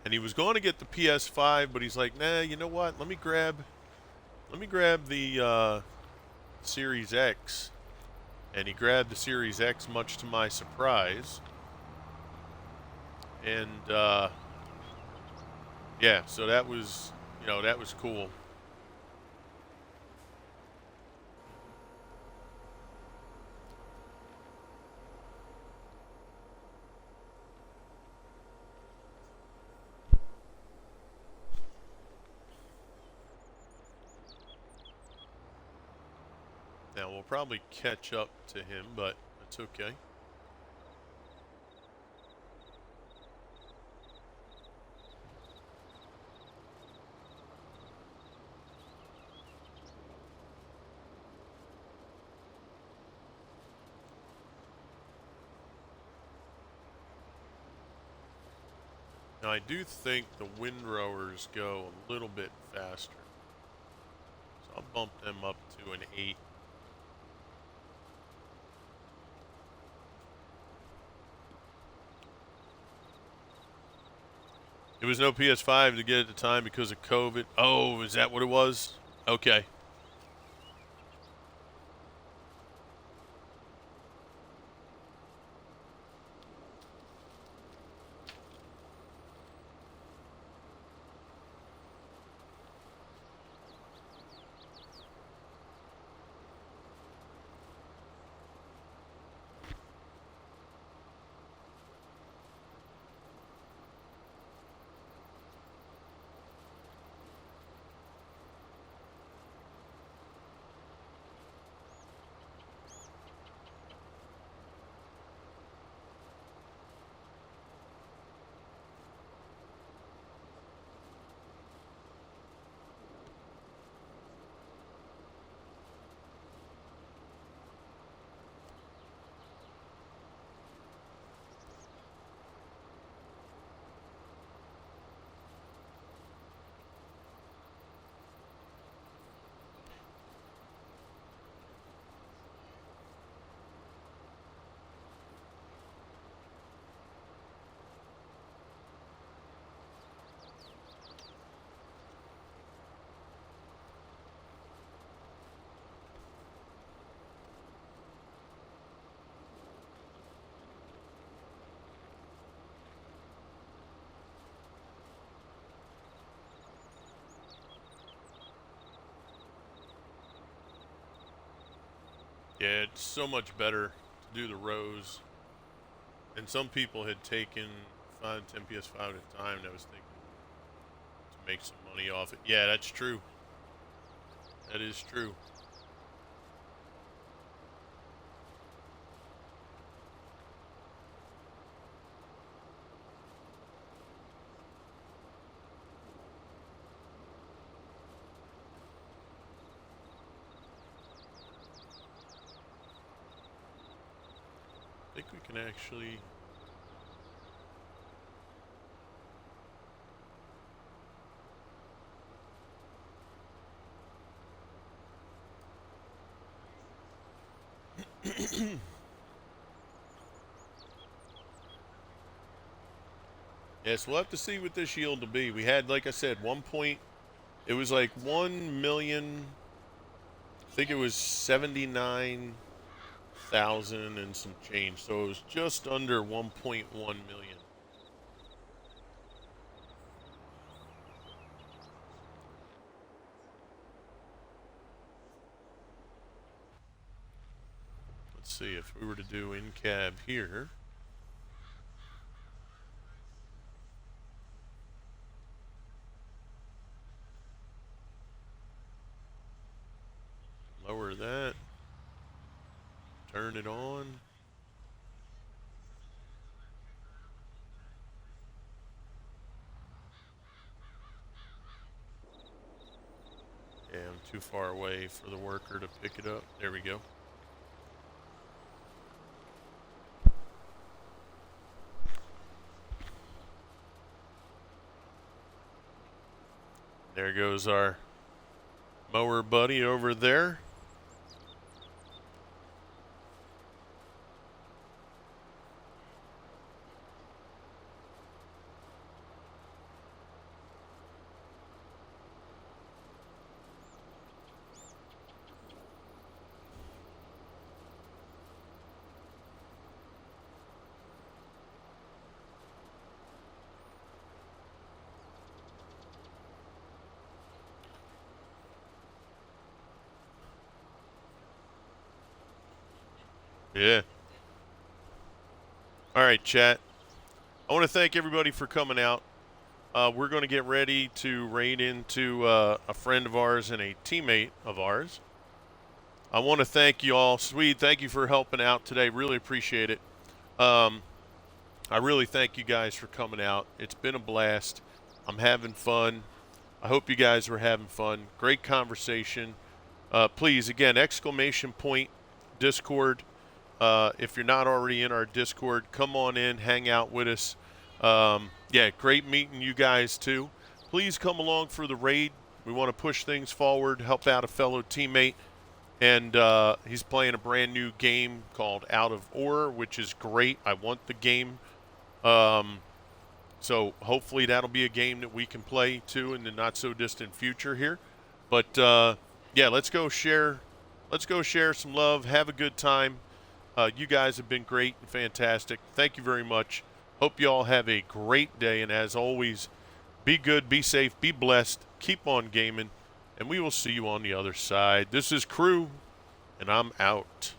And he was going to get the PS5, but he's like, nah, you know what? Let me grab the Series X. And he grabbed the Series X, much to my surprise. And yeah, so that was, that was cool. Now we'll probably catch up to him, but that's okay. Now I do think the windrowers go a little bit faster. So I'll bump them up to an 8. It was no PS5 to get at the time because of COVID. Oh, is that what it was? Okay. Yeah, it's so much better to do the rows. And some people had taken 5 and 10 PS5 at a time, and I was thinking to make some money off it. Yeah, that's true. That is true. I think we can actually... Yes, we'll have to see what this yield will be. We had, like I said, it was like 1 million, I think it was 79,000 and some change. So it was just under 1.1 million. Let's see if we were to do in cab here. Lower that. Turn it on. Yeah, I'm too far away for the worker to pick it up. There we go. There goes our mower buddy over there. Yeah. All right, chat. I want to thank everybody for coming out. We're going to get ready to raid into a friend of ours and a teammate of ours. I want to thank you all. Swede, thank you for helping out today. Really appreciate it. Um, I really thank you guys for coming out. It's been a blast. I'm having fun. I hope you guys were having fun. Great conversation. Please, again, exclamation point Discord. If you're not already in our Discord, come on in, hang out with us. Yeah, great meeting you guys too. Please come along for the raid. We want to push things forward, help out a fellow teammate. And he's playing a brand new game called Out of Ore, which is great. I want the game. Um, so hopefully that'll be a game that we can play too in the not so distant future here. But yeah, let's go share. Let's go share some love. Have a good time. You guys have been great and fantastic. Thank you very much. Hope you all have a great day. And as always, be good, be safe, be blessed. Keep on gaming. And we will see you on the other side. This is Crew, and I'm out.